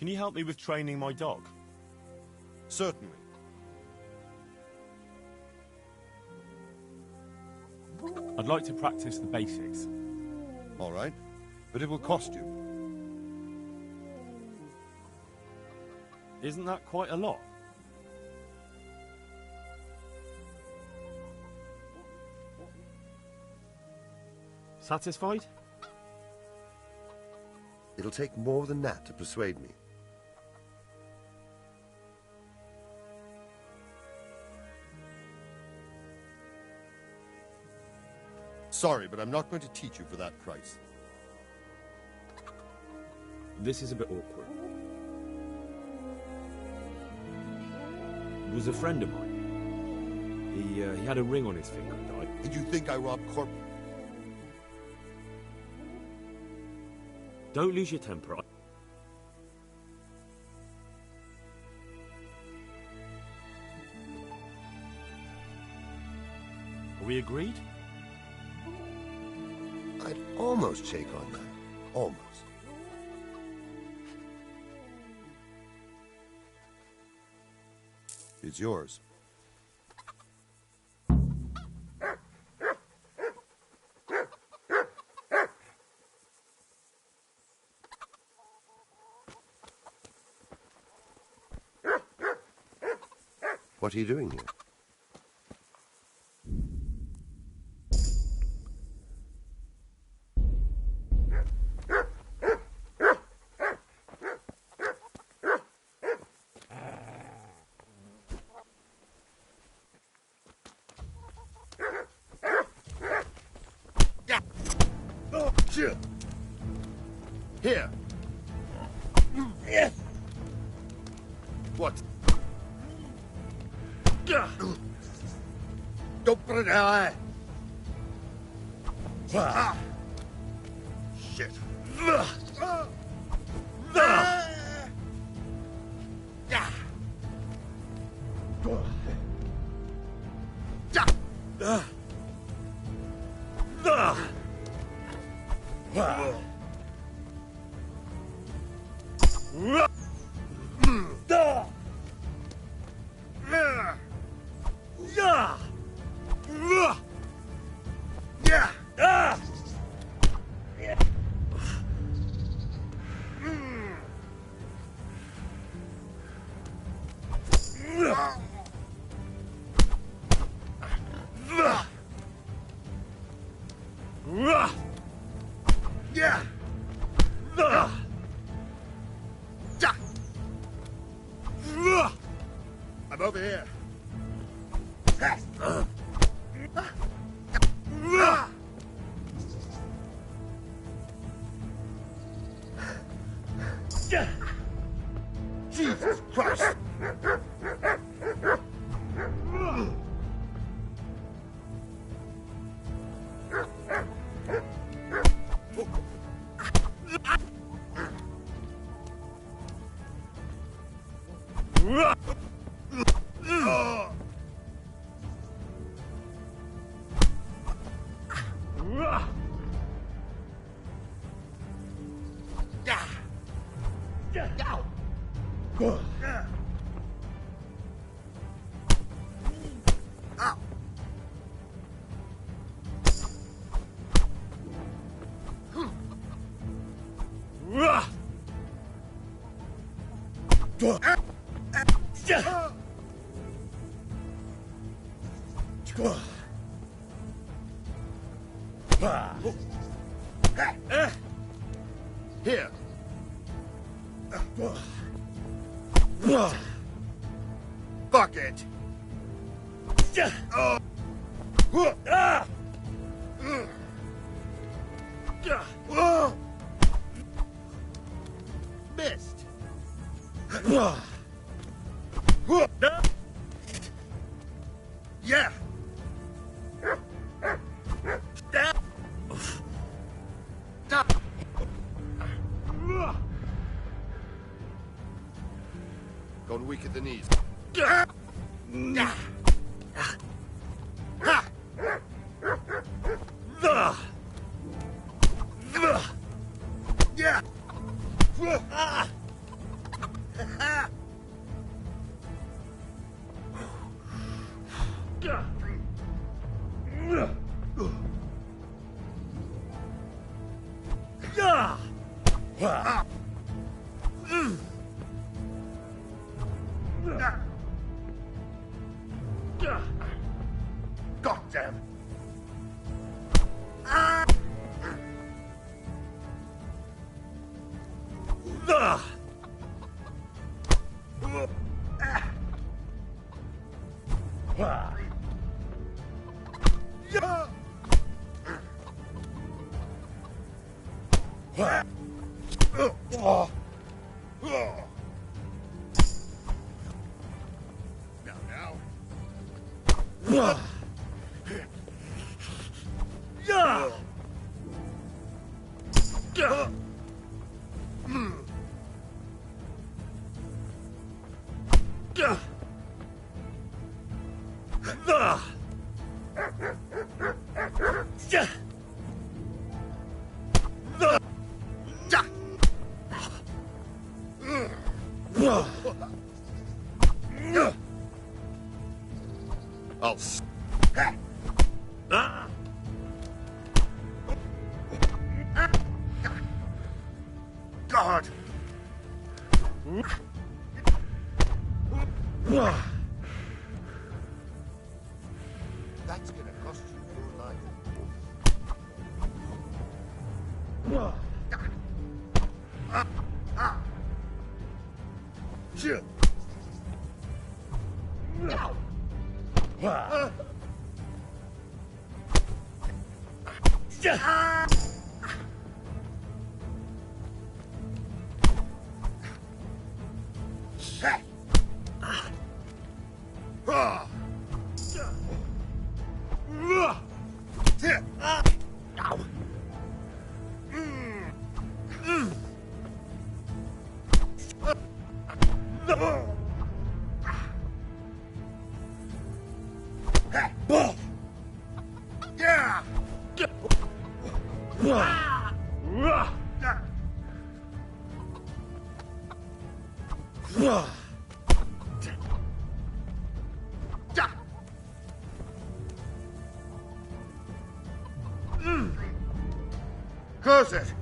Can you help me with training my dog? Certainly. I'd like to practice the basics. All right, but it will cost you. Isn't that quite a lot? Satisfied? It'll take more than that to persuade me. Sorry, but I'm not going to teach you for that price. This is a bit awkward. He was a friend of mine. He had a ring on his finger and died. And you think I robbed corp... Don't lose your temper. Are we agreed? I'd almost shake on that. Almost. It's yours. What are you doing here? Here. Yes. What? Don't put it out. Shit. I'm over here. Jesus Christ! Here. Fuck it. Missed. Yeah. Going weak at the knees. Yeah. God damn. I'll God! That's gonna cost you your life. Shit! Close it!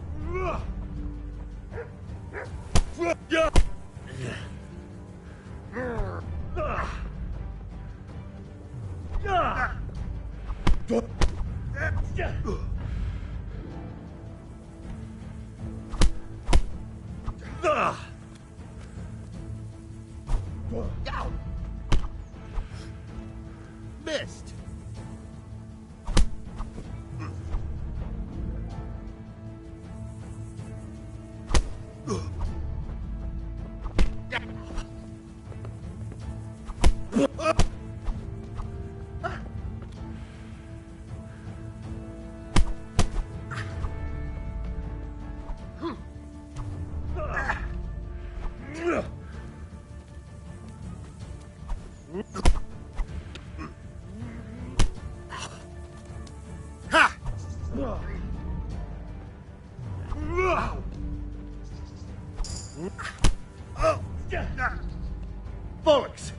Missed! Bollocks!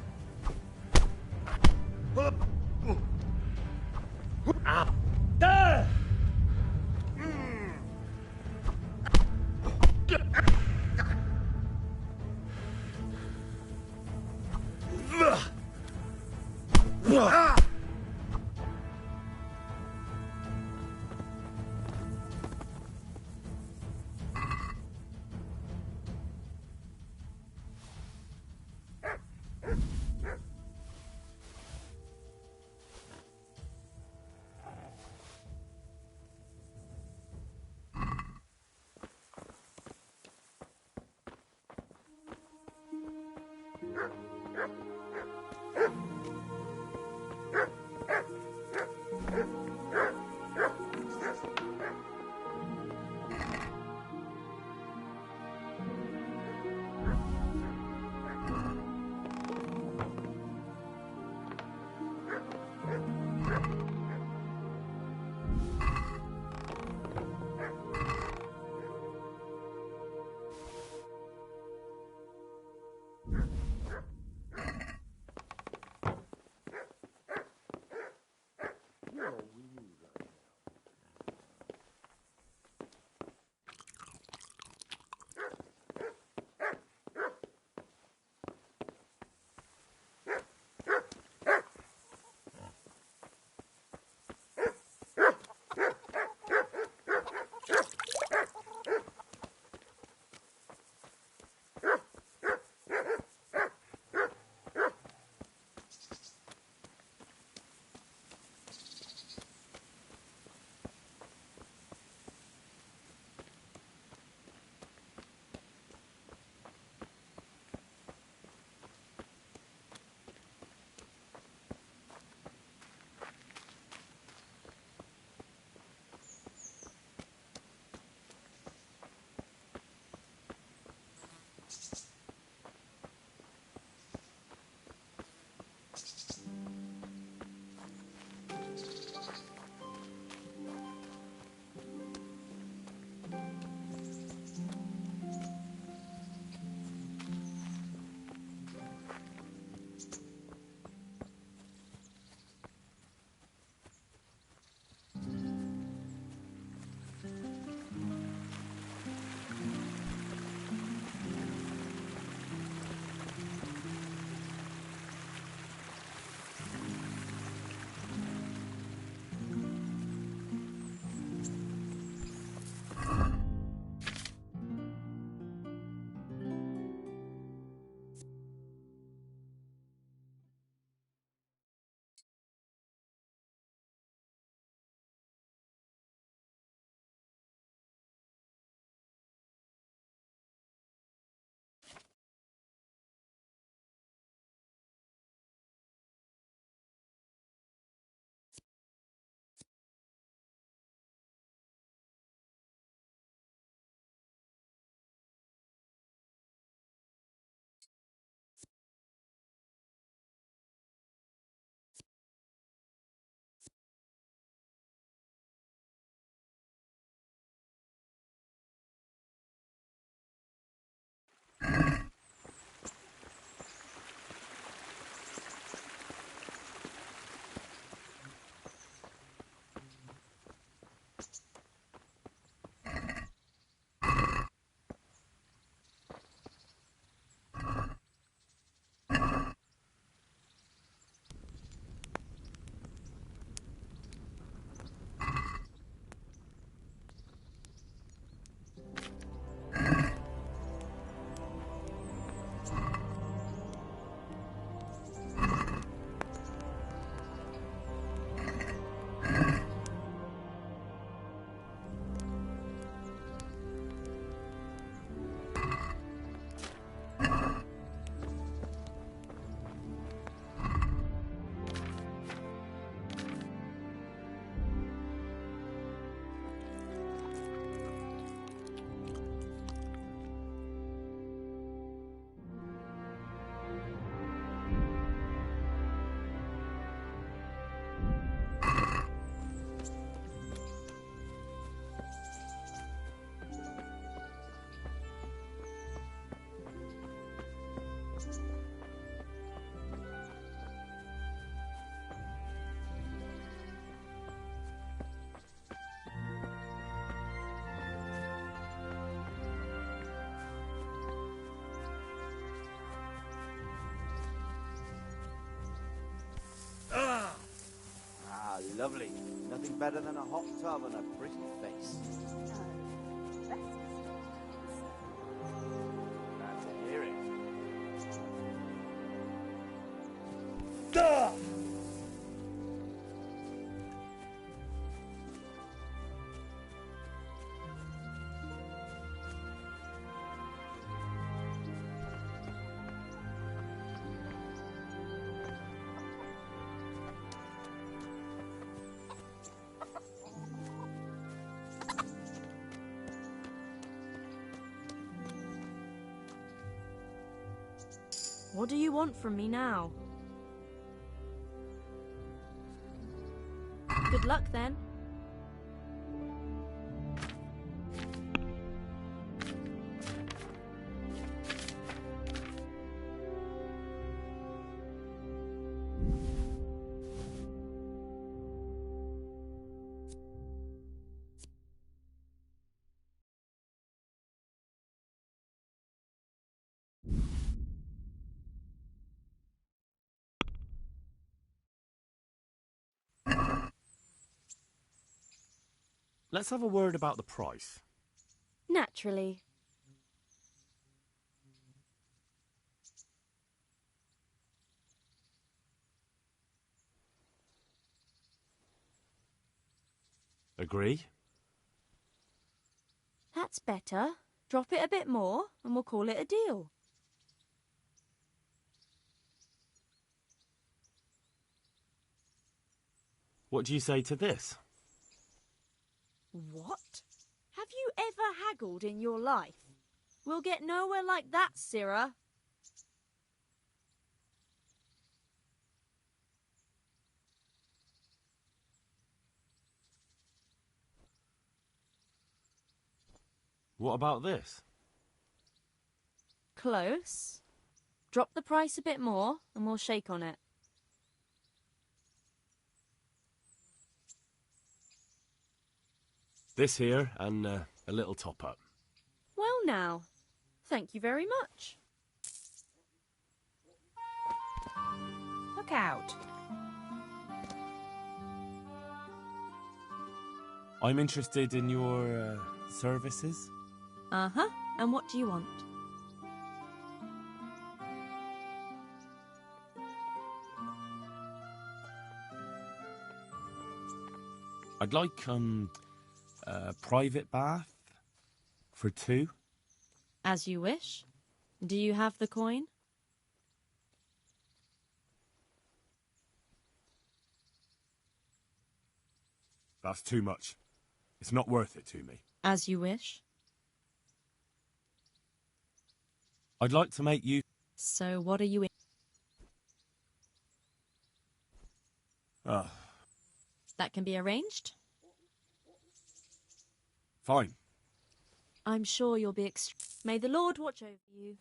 Lovely. Nothing better than a hot tub and a pretty face. Glad to hear it. Duh! What do you want from me now? Good luck then. Let's have a word about the price. Naturally. Agree? That's better. Drop it a bit more and we'll call it a deal. What do you say to this? What? Have you ever haggled in your life? We'll get nowhere like that, Sirrah. What about this? Close. Drop the price a bit more and we'll shake on it. This here and a little top-up. Well now, thank you very much. Look out. I'm interested in your services. Uh-huh. And what do you want? I'd like, a private bath for 2. As you wish. Do you have the coin? That's too much. It's not worth it to me. As you wish. I'd like to make you... So what are you in? That can be arranged. Fine. I'm sure you'll be May the Lord watch over you.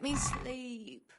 Let me sleep.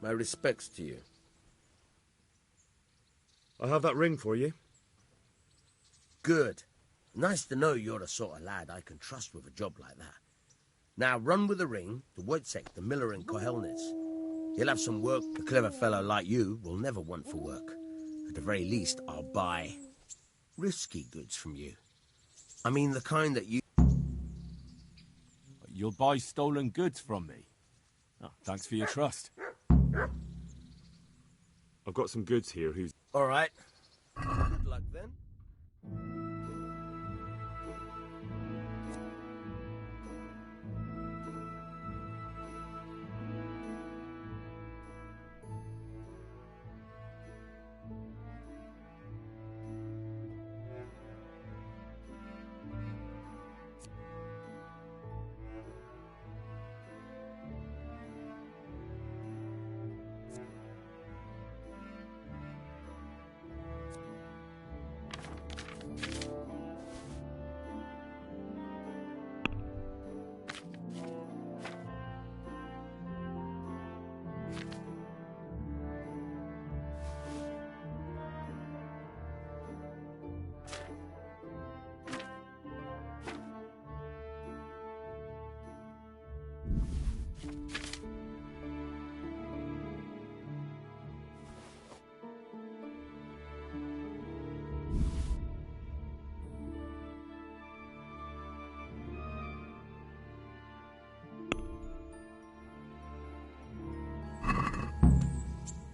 My respects to you. I have that ring for you. Good. Nice to know you're the sort of lad I can trust with a job like that. Now run with the ring to Wojciech, the miller in Kohelnitz. He'll have some work a clever fellow like you will never want for work. At the very least, I'll buy risky goods from you. I mean the kind that you... You'll buy stolen goods from me? Oh, thanks for your trust. I've got some goods here whose... All right. Good luck then.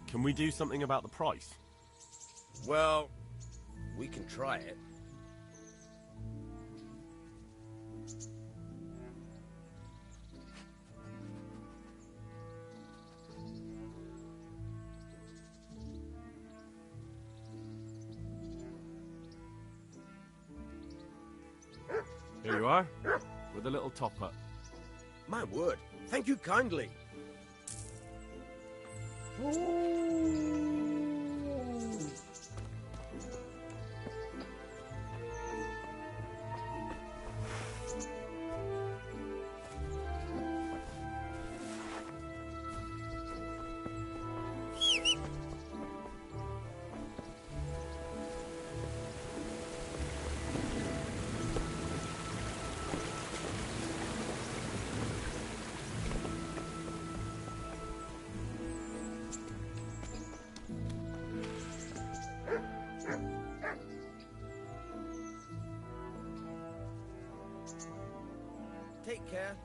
Can we do something about the price? Well, we can try it. Here you are, with a little top-up. My word. Thank you kindly. Take care.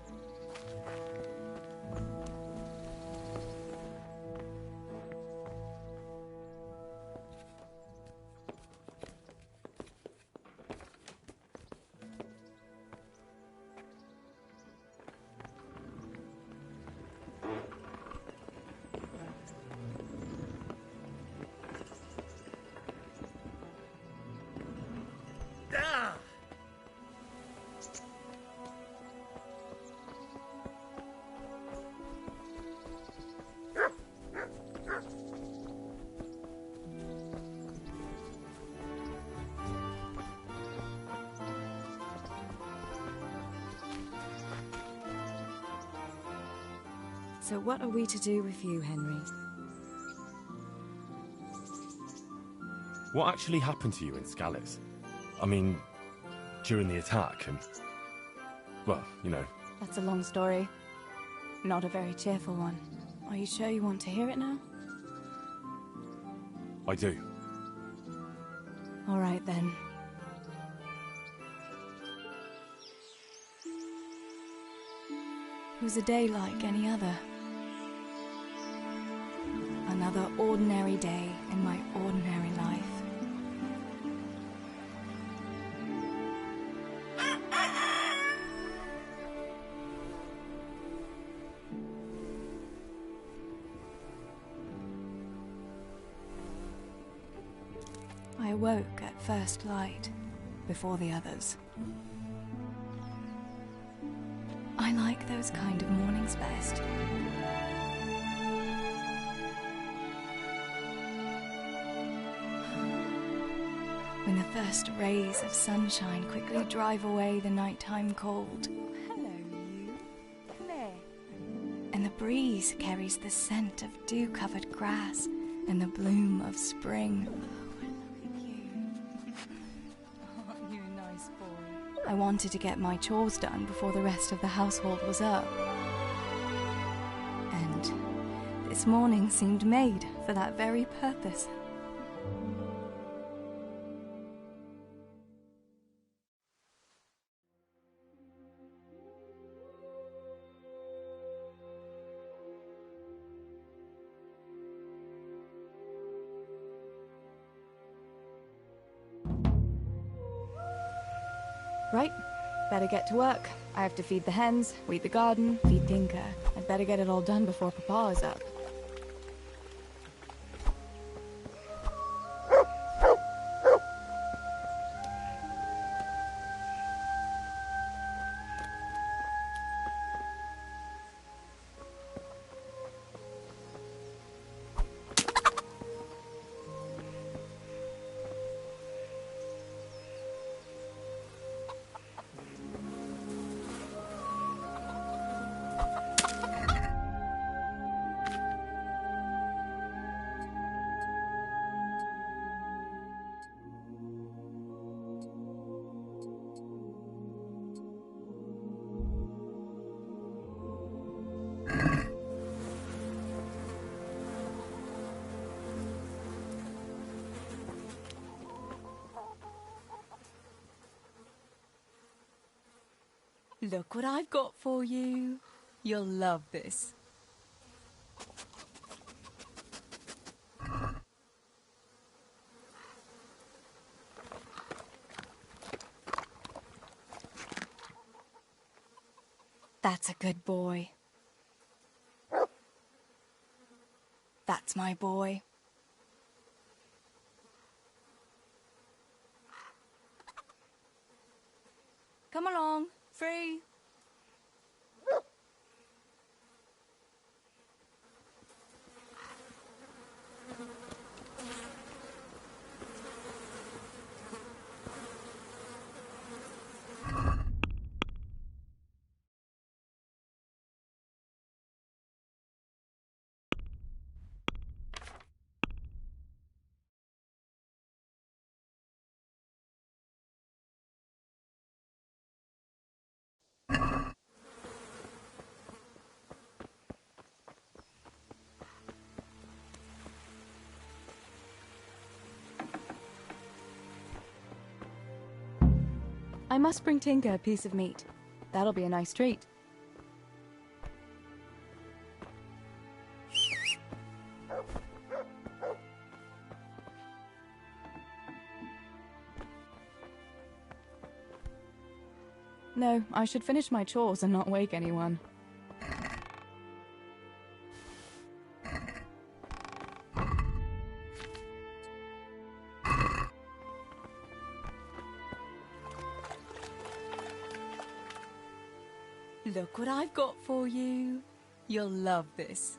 So what are we to do with you, Henry? What actually happened to you in Scallis? I mean, during the attack and... well, you know. That's a long story. Not a very cheerful one. Are you sure you want to hear it now? I do. All right, then. It was a day like any other. Another ordinary day in my ordinary life. I awoke at first light, before the others. I like those kind of mornings best. When the first rays of sunshine quickly drive away the nighttime cold. Hello, you. Come here. And the breeze carries the scent of dew-covered grass and the bloom of spring. Aren't you a nice boy? I wanted to get my chores done before the rest of the household was up. And this morning seemed made for that very purpose. Right, better get to work. I have to feed the hens, weed the garden, feed Tinker. I'd better get it all done before Papa is up. Look what I've got for you. You'll love this. That's a good boy. That's my boy. Come along, free. I must bring Tinker a piece of meat. That'll be a nice treat. No, I should finish my chores and not wake anyone. Look what I've got for you. You'll love this.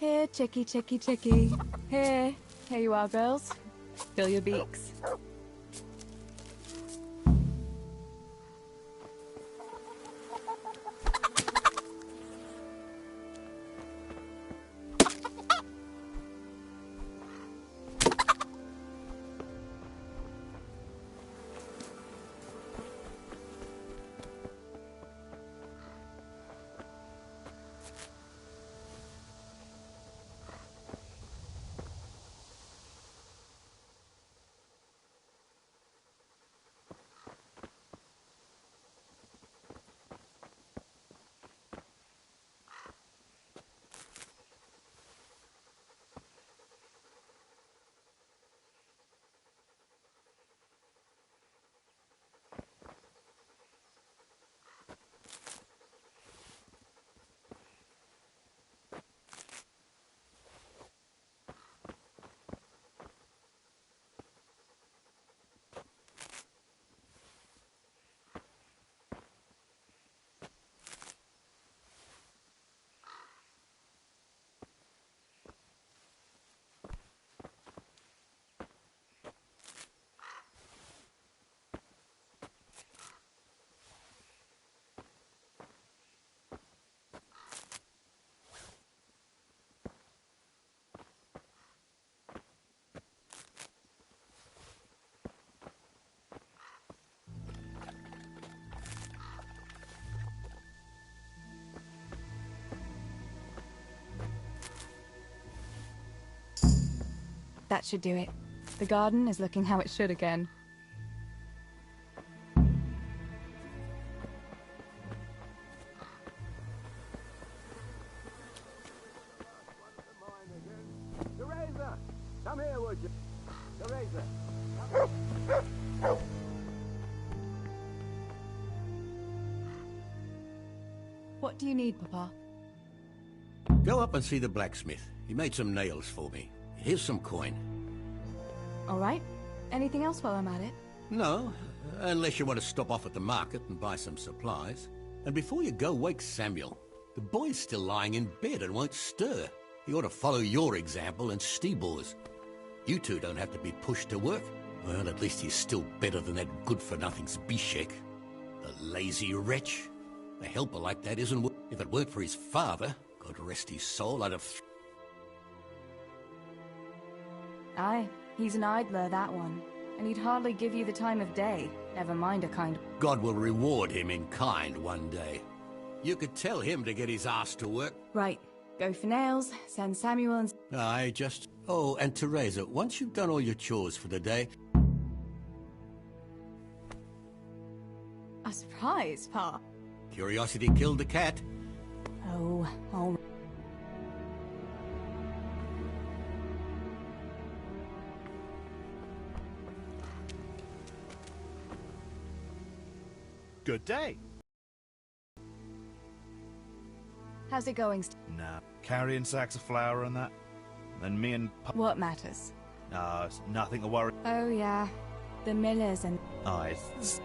Here, chickie, chickie, chickie. Here. Here you are, girls. Fill your beaks. That should do it. The garden is looking how it should again. Teresa! Come here, would you? Teresa! What do you need, Papa? Go up and see the blacksmith. He made some nails for me. Here's some coin. All right. Anything else while I'm at it? No, unless you want to stop off at the market and buy some supplies. And before you go, wake Samuel. The boy's still lying in bed and won't stir. He ought to follow your example and Stebor's. You two don't have to be pushed to work. Well, at least he's still better than that good-for-nothing Zbyszek. The lazy wretch. A helper like that isn't... If it weren't for his father, God rest his soul, I'd have... Aye, he's an idler, that one. And he'd hardly give you the time of day, never mind a kind... God will reward him in kind one day. You could tell him to get his ass to work. Right. Go for nails, send Samuel and... I just... Oh, and Teresa, once you've done all your chores for the day... A surprise, Pa. Curiosity killed the cat. Oh, all... Good day. How's it going, Nah, carrying sacks of flour and that. Then me and... What matters? It's nothing to worry. Oh, yeah. The millers and... It's...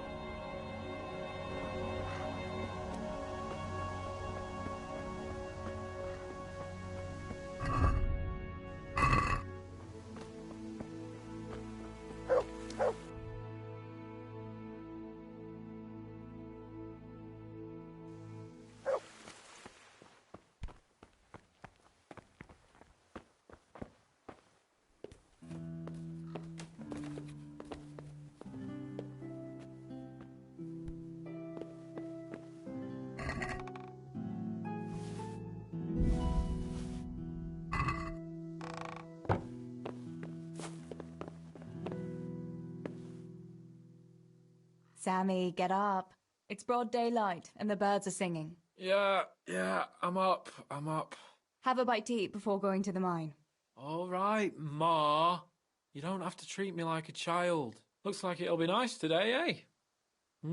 Sammy, get up. It's broad daylight, and the birds are singing. Yeah, I'm up. Have a bite to eat before going to the mine. All right, Ma. You don't have to treat me like a child. Looks like it'll be nice today, eh?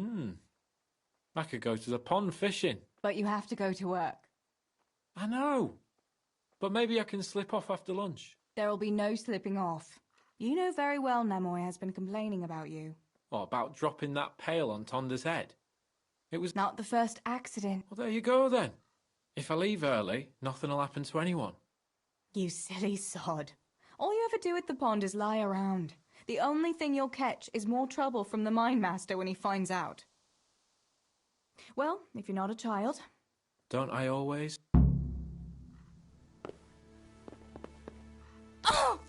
I could go to the pond fishing. But you have to go to work. I know. But maybe I can slip off after lunch. There'll be no slipping off. You know very well Nemoy has been complaining about you. Or about dropping that pail on Tonda's head. It was not the first accident. Well, there you go then. If I leave early, nothing'll happen to anyone. You silly sod. All you ever do at the pond is lie around. The only thing you'll catch is more trouble from the mine master when he finds out. Well, if you're not a child... Don't I always? Oh!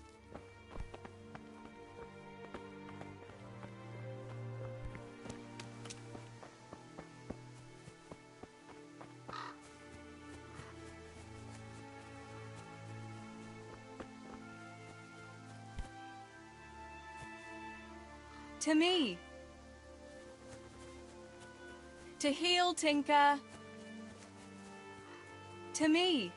To me. To heal, Tinker. To me.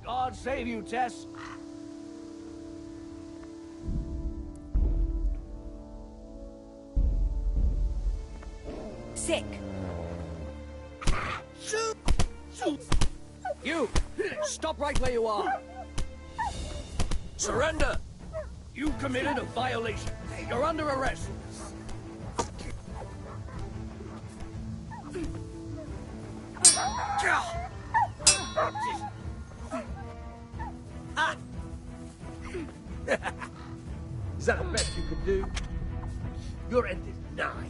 God save you, Tess. Sick. Shoot! Shoot! You! Stop right where you are! Surrender! You committed a violation. You're under arrest. Ah. Is that the best you could do? Your end is nigh.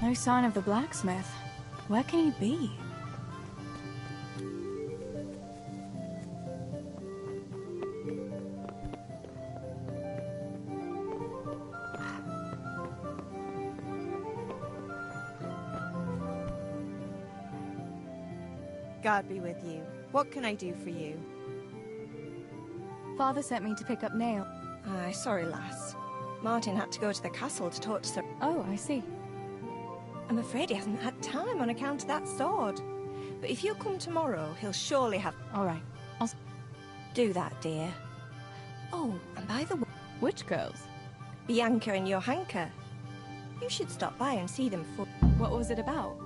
No sign of the blacksmith. Where can he be? God be with you. What can I do for you? Father sent me to pick up nail. Aye, sorry, lass. Martin had to go to the castle to talk to Sir... Oh, I see. I'm afraid he hasn't had time on account of that sword. But if you'll come tomorrow, he'll surely have... All right. I'll... Do that, dear. Oh, and by the way... Which girls? Bianca and Johanka. You should stop by and see them for... What was it about?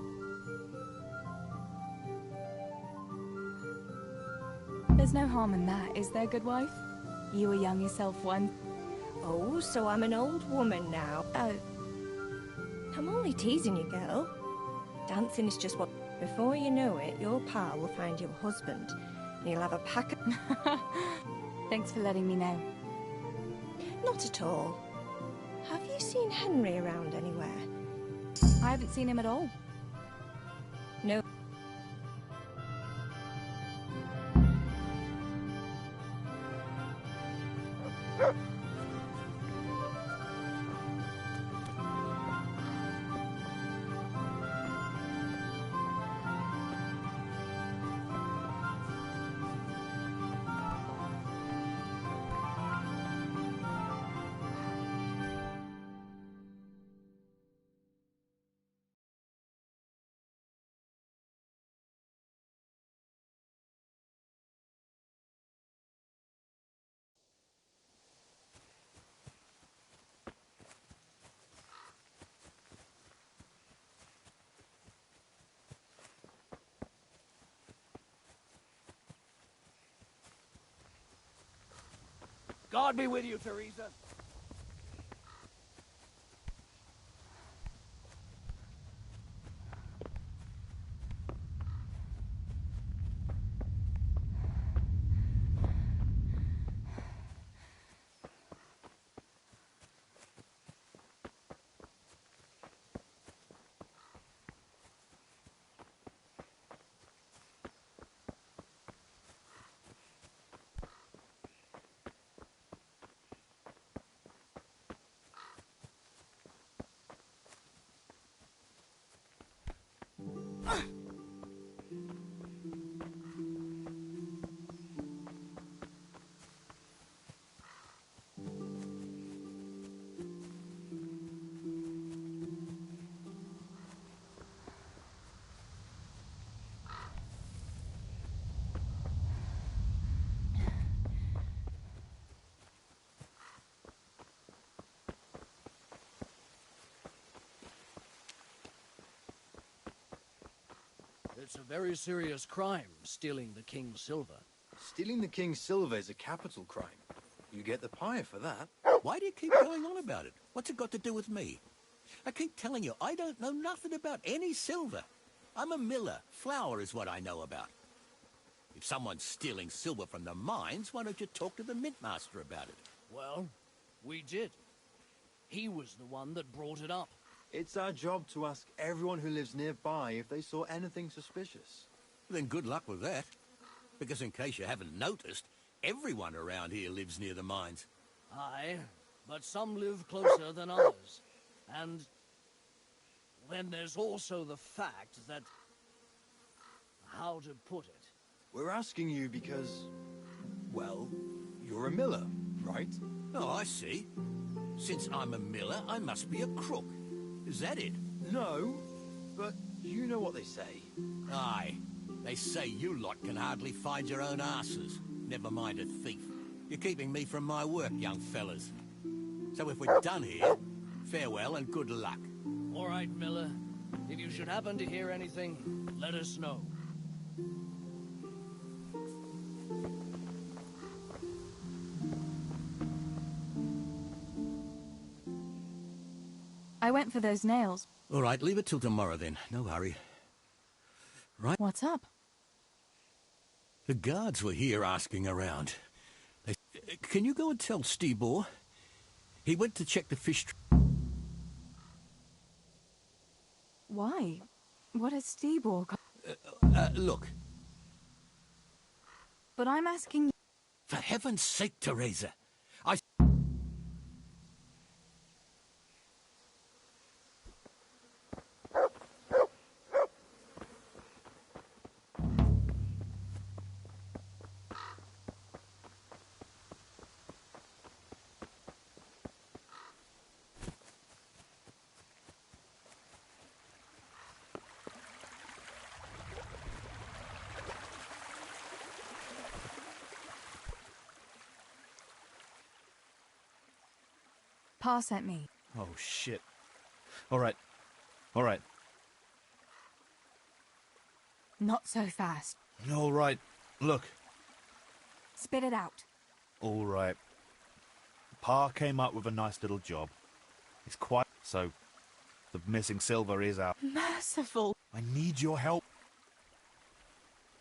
There's no harm in that, is there, good wife? You were young yourself once. Oh, so I'm an old woman now. I'm only teasing you, girl. Dancing is just what... Before you know it, your pal will find you a husband. And you'll have a pack of... Thanks for letting me know. Not at all. Have you seen Henry around anywhere? I haven't seen him at all. No. God be with you, Teresa. It's a very serious crime, stealing the king's silver. Stealing the king's silver is a capital crime. You get the pyre for that. Why do you keep going on about it? What's it got to do with me? I keep telling you, I don't know nothing about any silver. I'm a miller. Flour is what I know about. If someone's stealing silver from the mines, why don't you talk to the mintmaster about it? Well, we did. He was the one that brought it up. It's our job to ask everyone who lives nearby if they saw anything suspicious. Then good luck with that. Because in case you haven't noticed, everyone around here lives near the mines. Aye, but some live closer than others. And then there's also the fact that... How to put it? We're asking you because, well, you're a miller, right? Oh, I see. Since I'm a miller, I must be a crook. Is that it? No, but you know what they say. Aye. They say you lot can hardly find your own asses. Never mind a thief. You're keeping me from my work, young fellas. So if we're done here, farewell and good luck. All right, Miller. If you should happen to hear anything, let us know. I went for those nails. All right, leave it till tomorrow then. No hurry. Right? What's up? The guards were here asking around. Can you go and tell Stibor? He went to check the fish... Why? What has Stibor got? Look. But I'm asking you. For heaven's sake, Teresa. Pa sent me. Oh, shit. All right. All right. Not so fast. All right. Look. Spit it out. All right. Pa came up with a nice little job. It's quite... So, the missing silver is out. Merciful. I need your help.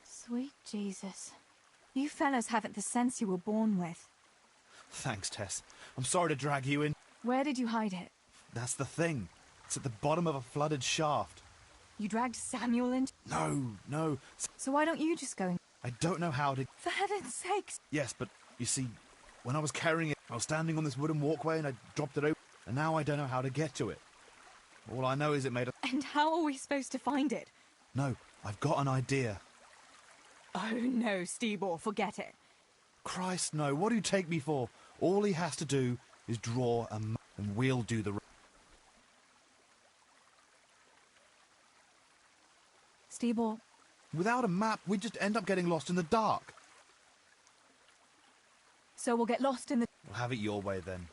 Sweet Jesus. You fellas haven't the sense you were born with. Thanks, Tess. I'm sorry to drag you in. Where did you hide it? That's the thing. It's at the bottom of a flooded shaft. You dragged Samuel in? No. So why don't you just go in? I don't know how to... For heaven's sakes! Yes, but you see, when I was carrying it, I was standing on this wooden walkway and I dropped it open. And now I don't know how to get to it. All I know is it made a... And how are we supposed to find it? No, I've got an idea. Oh no, Stibor, forget it. Christ, no. What do you take me for? All he has to do is draw a map and we'll do the... Stibor. Without a map, we'd just end up getting lost in the dark. So we'll get lost in the... We'll have it your way then.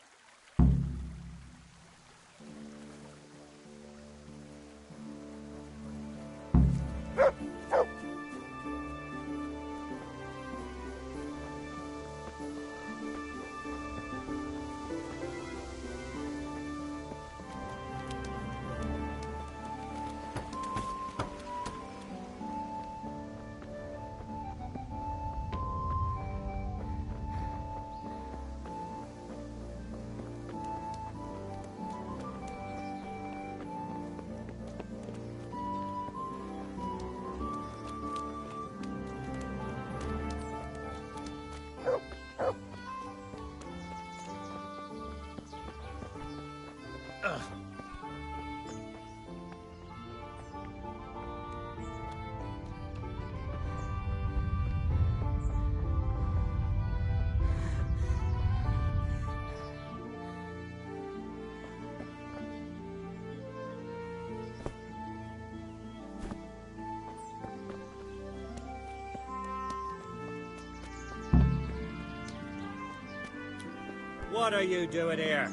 What are you doing here?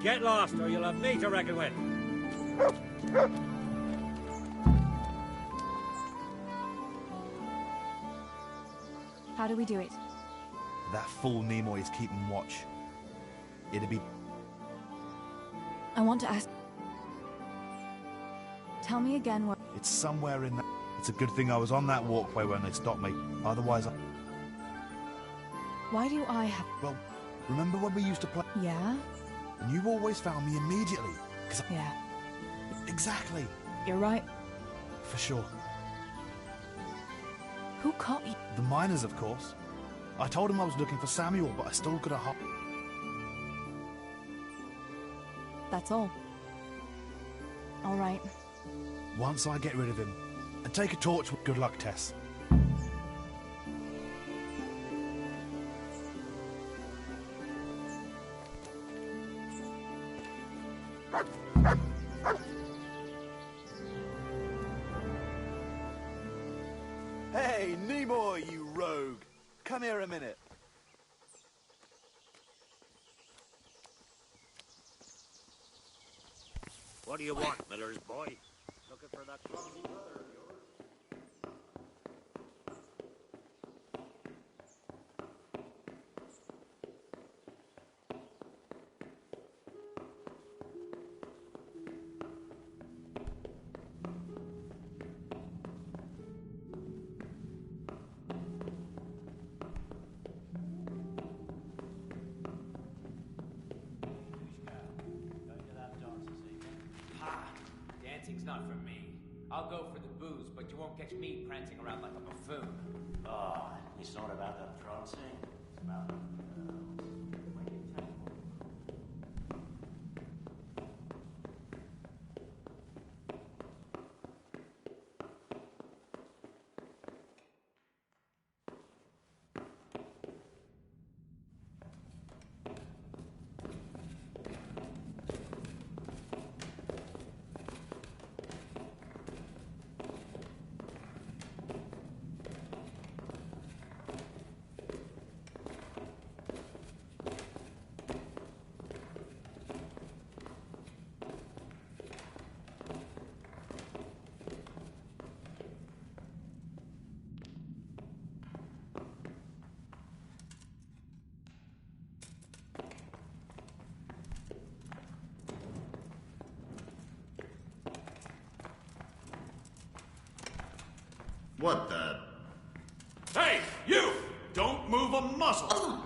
Get lost or you'll have me to reckon with. How do we do it? That fool Nimoy is keeping watch. It'd be... I want to ask... Tell me again what... It's somewhere in that... It's a good thing I was on that walkway when they stopped me. Otherwise I... Why do I have... Well, remember when we used to play? Yeah? And you always found me immediately. Yeah. Exactly. You're right. For sure. Who caught you? The miners, of course. I told him I was looking for Samuel, but I still could have... That's all. All right. Once I get rid of him, and take a torch with good luck, Tess. Hey, Nimoy, you rogue! Come here a minute. What do you want, Miller's boy? Looking for that clumsy brother of yours? Dancing's not for me. I'll go for the booze, but you won't catch me prancing around like a buffoon. Oh, it's not about the prancing. It's about the girls. What the? Hey, you! Don't move a muscle!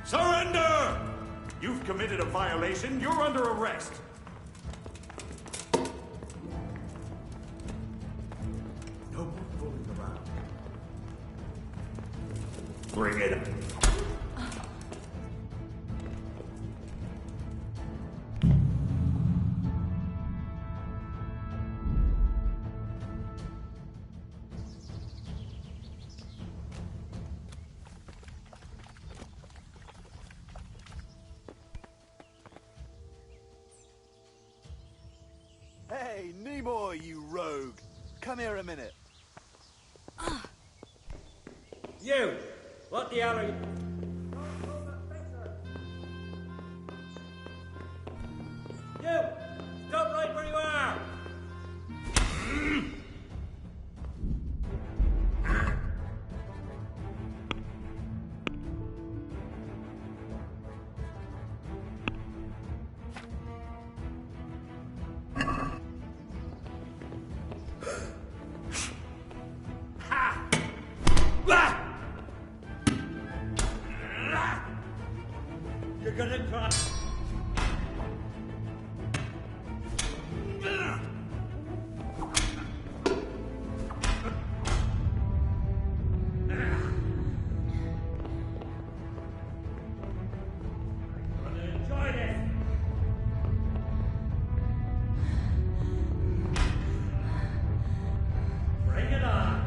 Surrender! You've committed a violation. You're under arrest. No more fooling around. Bring it up. Hey, Nimoy, you rogue! Come here a minute. You! What the hell are you... You! Stop right where you are! You're gonna cry. Enjoy this. Bring it on.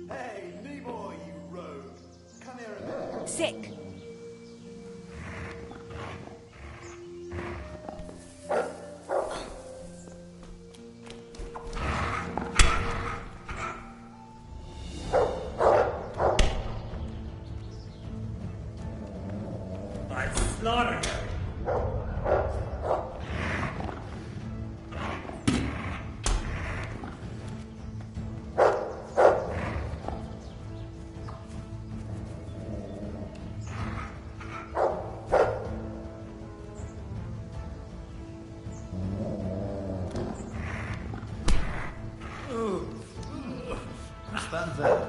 Hey, Nimoy, you rogue! Come here a minute. Sick. I slaughtered her. Stand there.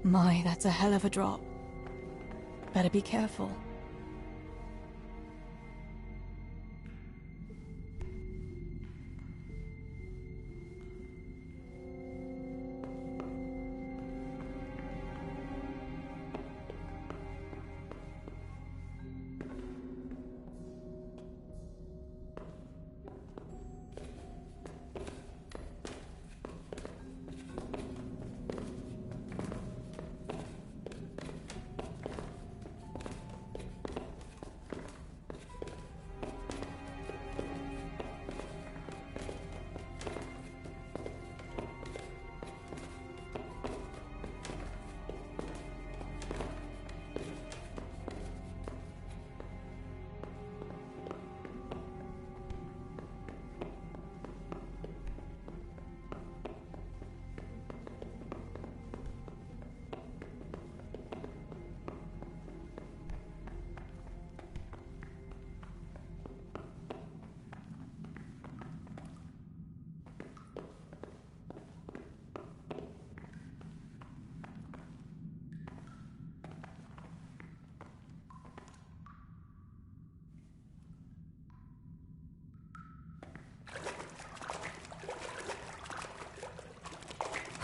My, that's a hell of a drop. Better be careful.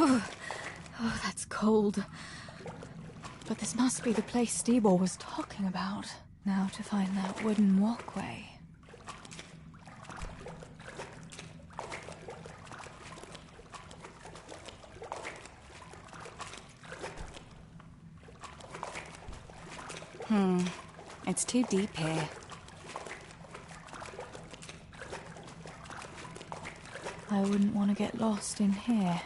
Oh, that's cold. But this must be the place Steeble was talking about. Now to find that wooden walkway. It's too deep here. I wouldn't want to get lost in here.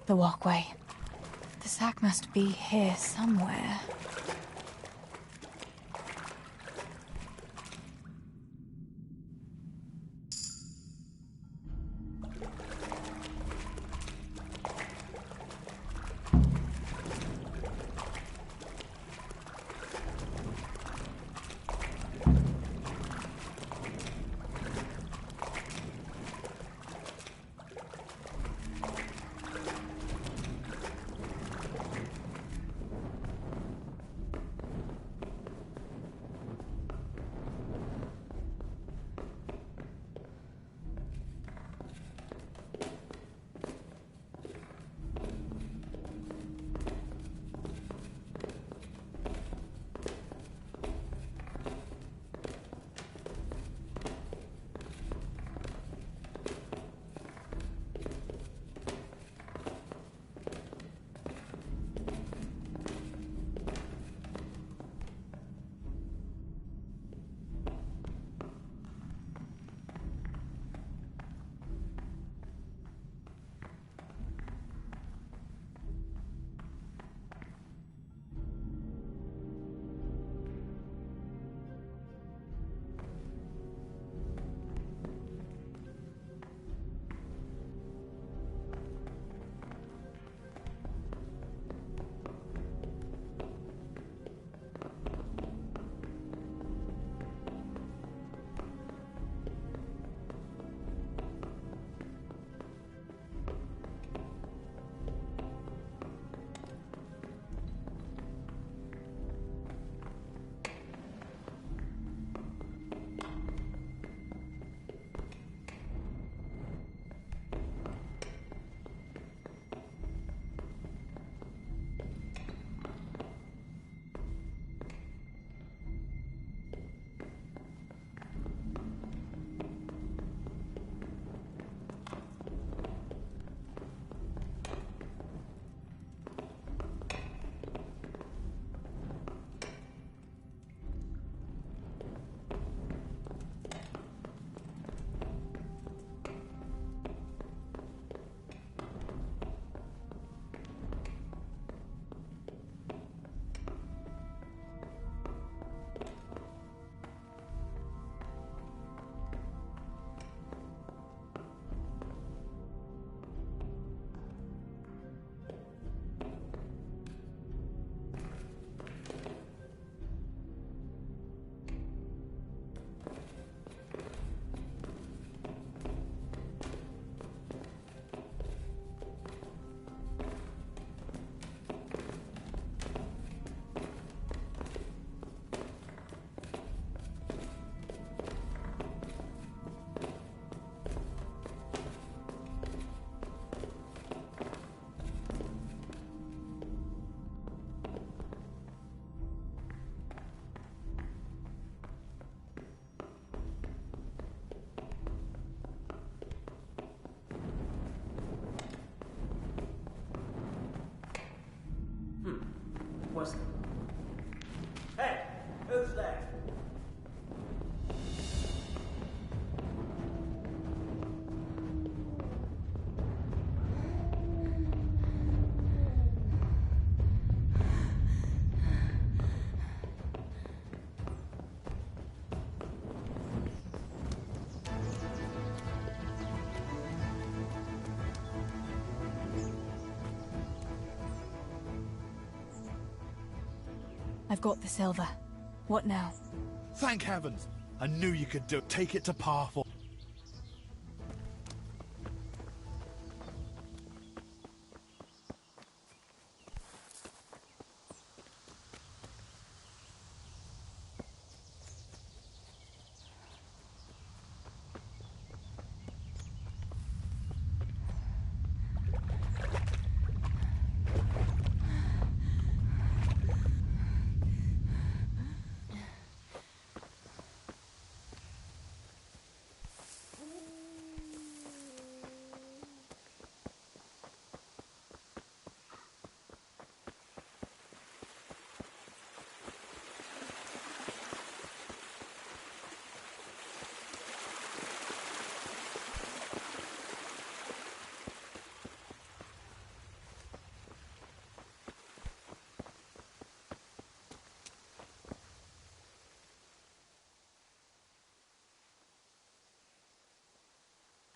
The walkway. The sack must be here somewhere. I've got the silver. What now? Thank heavens! I knew you could do it. Take it to Pa for...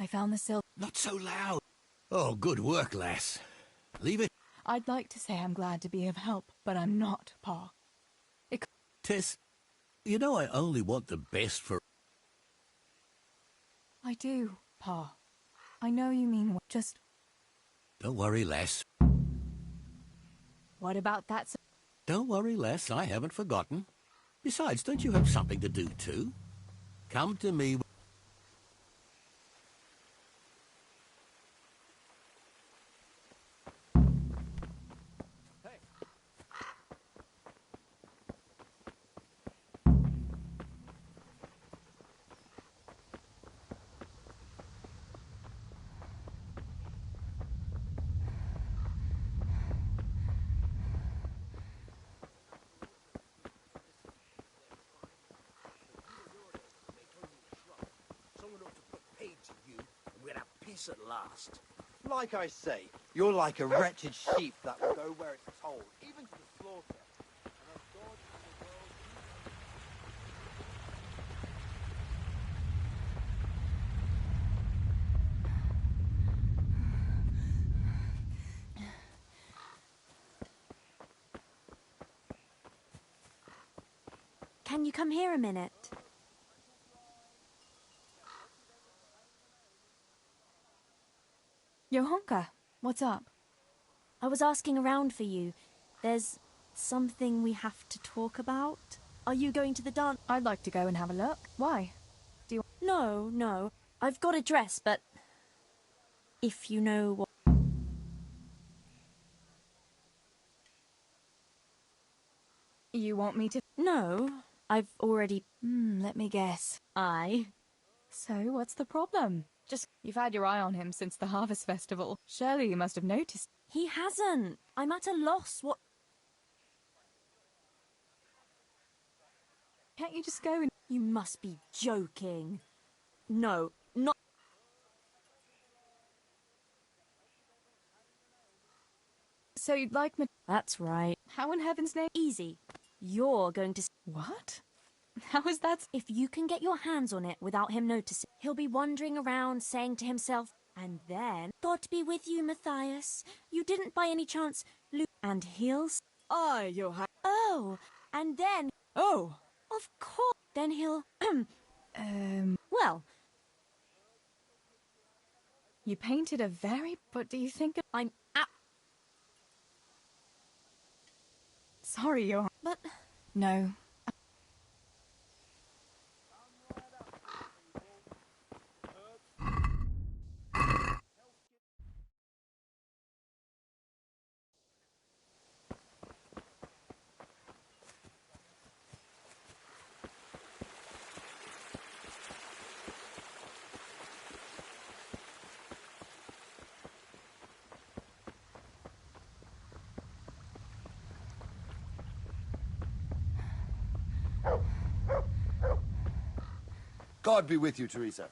I found the silver. Not so loud. Oh, good work, lass. Leave it. I'd like to say I'm glad to be of help, but I'm not, Pa. Tess, you know I only want the best for... I do, Pa. I know you mean well. Just... Don't worry, lass. What about that... Don't worry, lass. I haven't forgotten. Besides, don't you have something to do, too? Come to me... At last. Like I say, you're like a wretched sheep that will go where it's told, even to the slaughter. And as God in the world... Can you come here a minute? Johanka, what's up? I was asking around for you. There's something we have to talk about. Are you going to the dance? I'd like to go and have a look. Why? Do you... No. I've got a dress, but... if you know what... You want me to... No, I've already... let me guess. So, what's the problem? You've had your eye on him since the Harvest Festival. Surely you must have noticed. He hasn't. I'm at a loss. What... Can't you just go and... You must be joking. No, not... So you'd like me... That's right. How in heaven's name? Easy. You're going to... What? How is that? If you can get your hands on it without him noticing, he'll be wandering around saying to himself, and then, God be with you, Matthias. You didn't by any chance and he'll... Johann... Oh, and then... Oh! Of course. Then he'll... Well... You painted a very... But do you think... I'm... Sorry, Johann... But... No. God be with you, Teresa.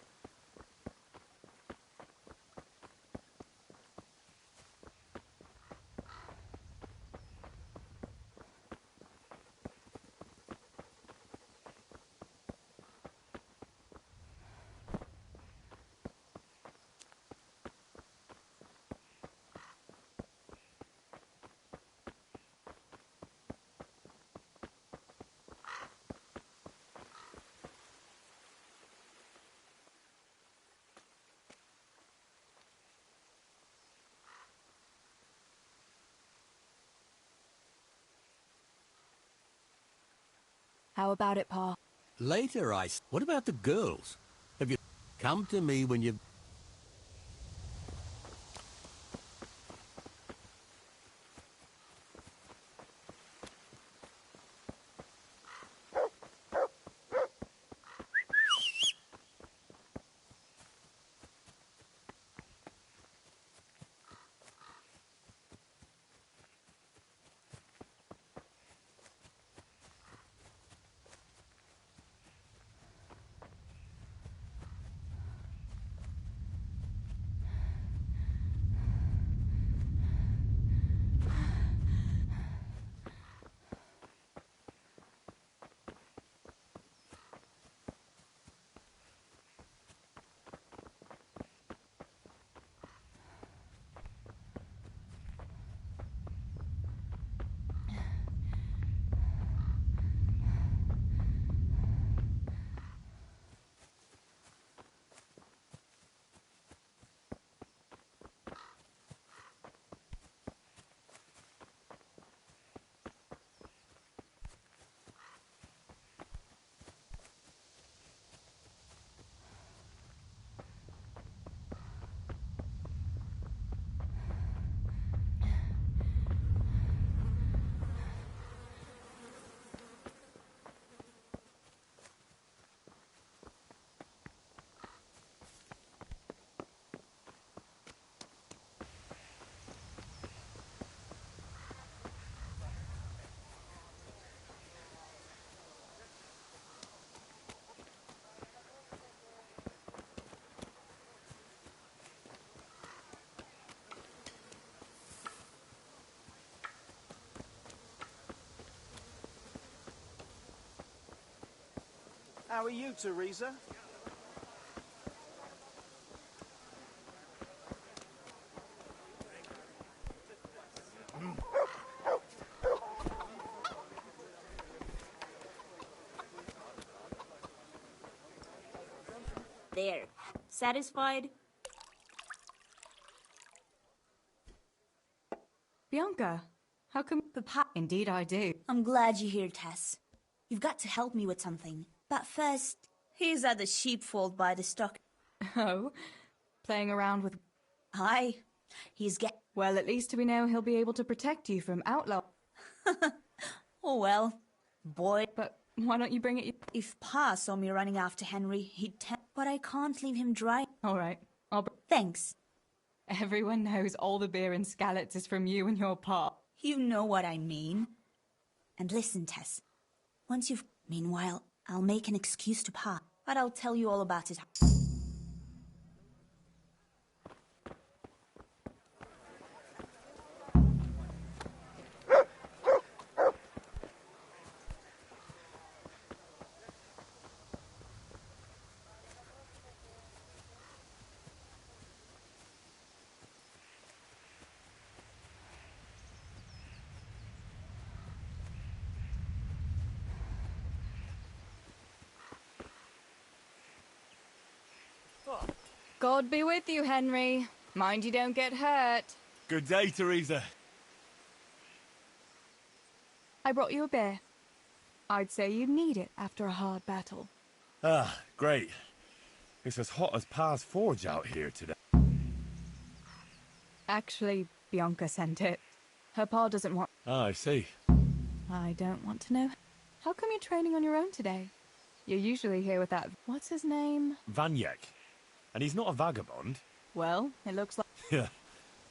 How about it, Pa? Later, What about the girls? Have you come to me when you've... How are you, Teresa? There. Satisfied? Bianca, how come... Papa. Indeed I do. I'm glad you're here, Tess. You've got to help me with something. But first, he's at the sheepfold by the stock. Oh? Playing around with... Aye. He's Well, at least we know he'll be able to protect you from outlaw... Oh, well. Boy. But why don't you bring it... If Pa saw me running after Henry, he'd But I can't leave him dry. All right. Thanks. Everyone knows all the beer in Skalitz is from you and your Pa. You know what I mean. And listen, Tess. Once you've... Meanwhile, I'll make an excuse to Pa. But I'll tell you all about it. God be with you, Henry. Mind you don't get hurt. Good day, Teresa. I brought you a beer. I'd say you'd need it after a hard battle. Ah, great. It's as hot as Pa's forge out here today. Actually, Bianca sent it. Her Pa doesn't want... Ah, I see. I don't want to know. How come you're training on your own today? You're usually here with that... What's his name? Vanyek. And he's not a vagabond. Well, it looks like... Yeah.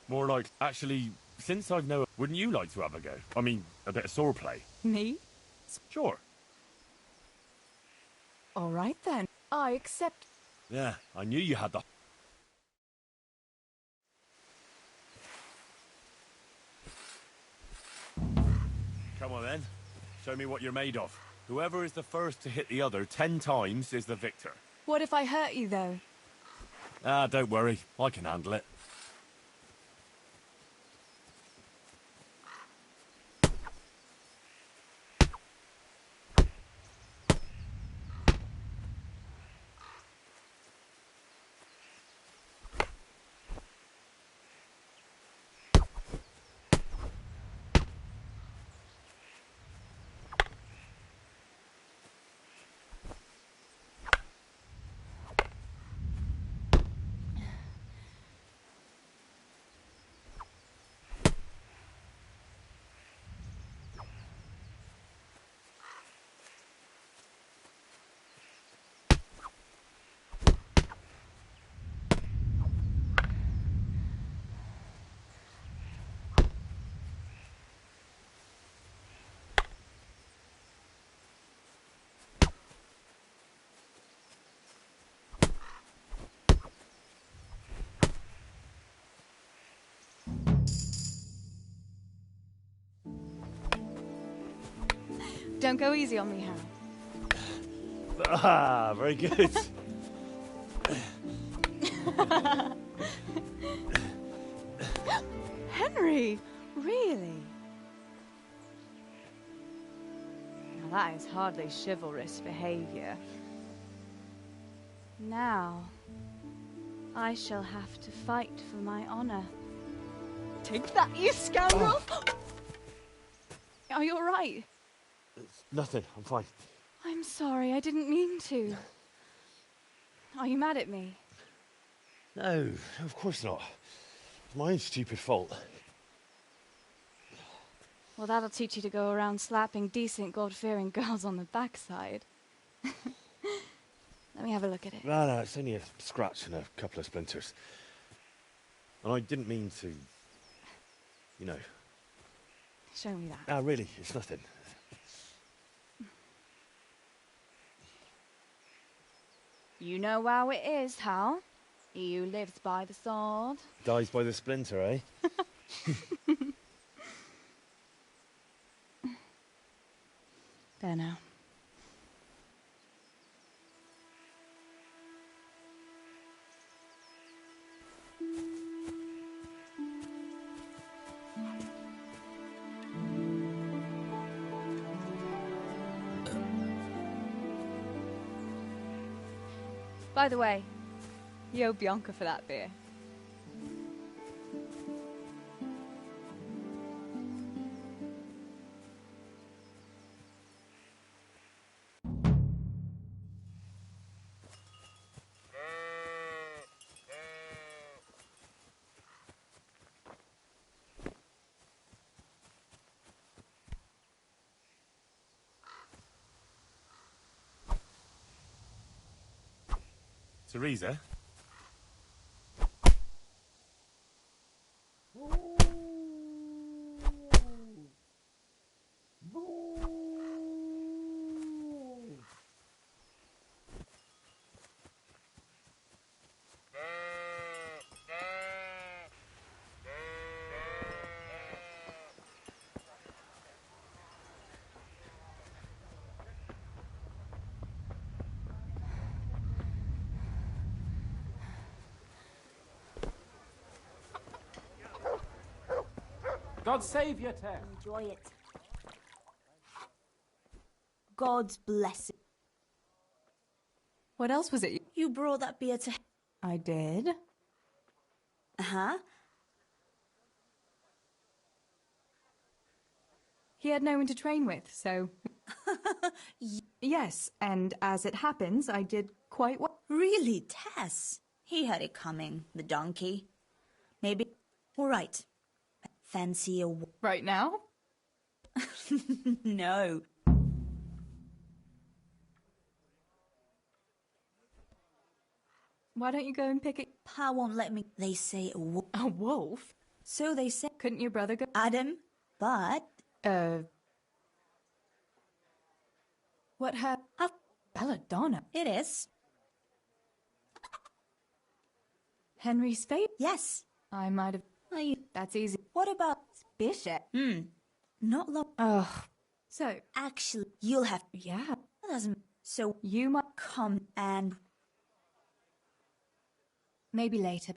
More like, actually, since I've known... Wouldn't you like to have a go? I mean, a bit of swordplay. Me? Sure. All right, then. I accept... Yeah, I knew you had the... Come on, then. Show me what you're made of. Whoever is the first to hit the other 10 times is the victor. What if I hurt you, though? Ah, don't worry. I can handle it. Don't go easy on me, Hal. Ah, very good. Henry! Really? Now that is hardly chivalrous behavior. Now, I shall have to fight for my honor. Take that, you scoundrel! Are you alright? It's nothing, I'm fine. I'm sorry, I didn't mean to. Are you mad at me? No, of course not. It's my own stupid fault. Well, that'll teach you to go around slapping decent, God-fearing girls on the backside. Let me have a look at it. No, it's only a scratch and a couple of splinters. And I didn't mean to, you know. Show me that. Ah, really, it's nothing. You know how it is, Hal. He who lives by the sword Dies by the splinter, eh? There now. By the way, you owe Bianca for that beer. Teresa? God save you, Tess. Enjoy it. God's blessing. What else was it? You brought that beer to... I did. Uh-huh. He had no one to train with, so... Yes, and as it happens, I did quite well. Really, Tess? He had it coming, the donkey. Maybe... All right. Fancy a... Right now? No. Why don't you go and pick it? Pa won't let me. They say a wolf. A wolf? So they say. Couldn't your brother go? Adam, but... What happened? Belladonna. It is. Henry's fate? Yes. I might have... That's easy. What about... Bishop? Not long. Ugh. So... Actually, you'll have... Yeah. That doesn't... So... You might... Come and... Maybe later.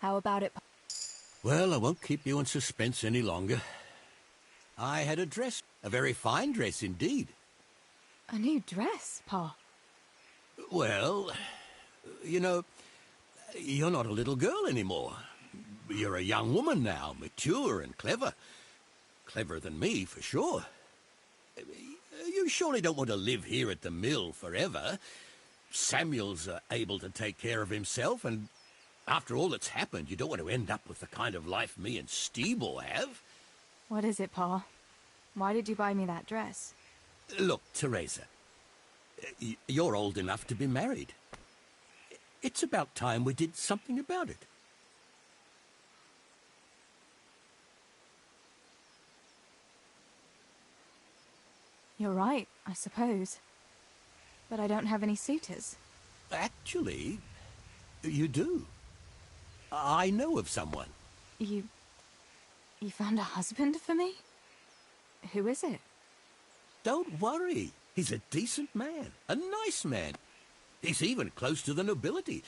How about it? Well, I won't keep you in suspense any longer. I had a dress, a very fine dress indeed. A new dress, Pa? Well, you know, you're not a little girl anymore. You're a young woman now, mature and clever. Cleverer than me, for sure. You surely don't want to live here at the mill forever. Samuel's able to take care of himself, and after all that's happened, you don't want to end up with the kind of life me and Steeble have. What is it, Pa? Why did you buy me that dress? Look, Teresa, you're old enough to be married. It's about time we did something about it. You're right, I suppose. But I don't have any suitors. Actually, you do. I know of someone. You found a husband for me? Who is it? Don't worry. He's a decent man. A nice man. He's even close to the nobility.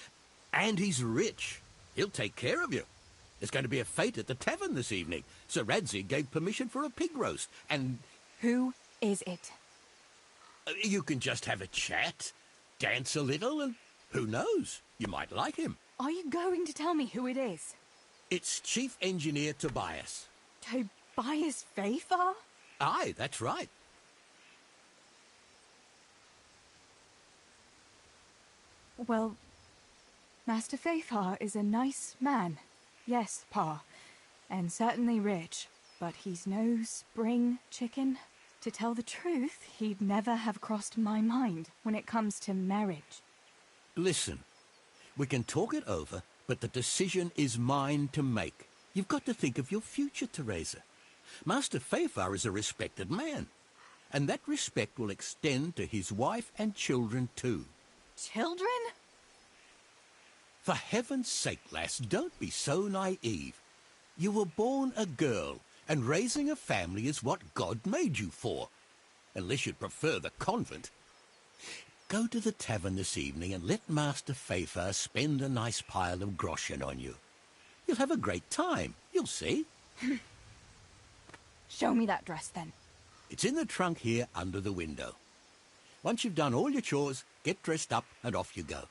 And he's rich. He'll take care of you. There's going to be a fete at the tavern this evening. Sir Radzig gave permission for a pig roast, and... Who is it? You can just have a chat, dance a little, and who knows? You might like him. Are you going to tell me who it is? It's Chief Engineer Tobias. Tobias Fafar? Aye, that's right. Well, Master Fafar is a nice man. Yes, Pa. And certainly rich. But he's no spring chicken. To tell the truth, he'd never have crossed my mind when it comes to marriage. Listen, we can talk it over, but the decision is mine to make. You've got to think of your future, Teresa. Master Fafar is a respected man, and that respect will extend to his wife and children too. Children? For heaven's sake, lass, don't be so naive. You were born a girl, and raising a family is what God made you for. Unless you'd prefer the convent. Go to the tavern this evening and let Master Fafar spend a nice pile of groschen on you. You'll have a great time, you'll see. Show me that dress, then. It's in the trunk here under the window. Once you've done all your chores, get dressed up and off you go.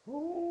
Ooh.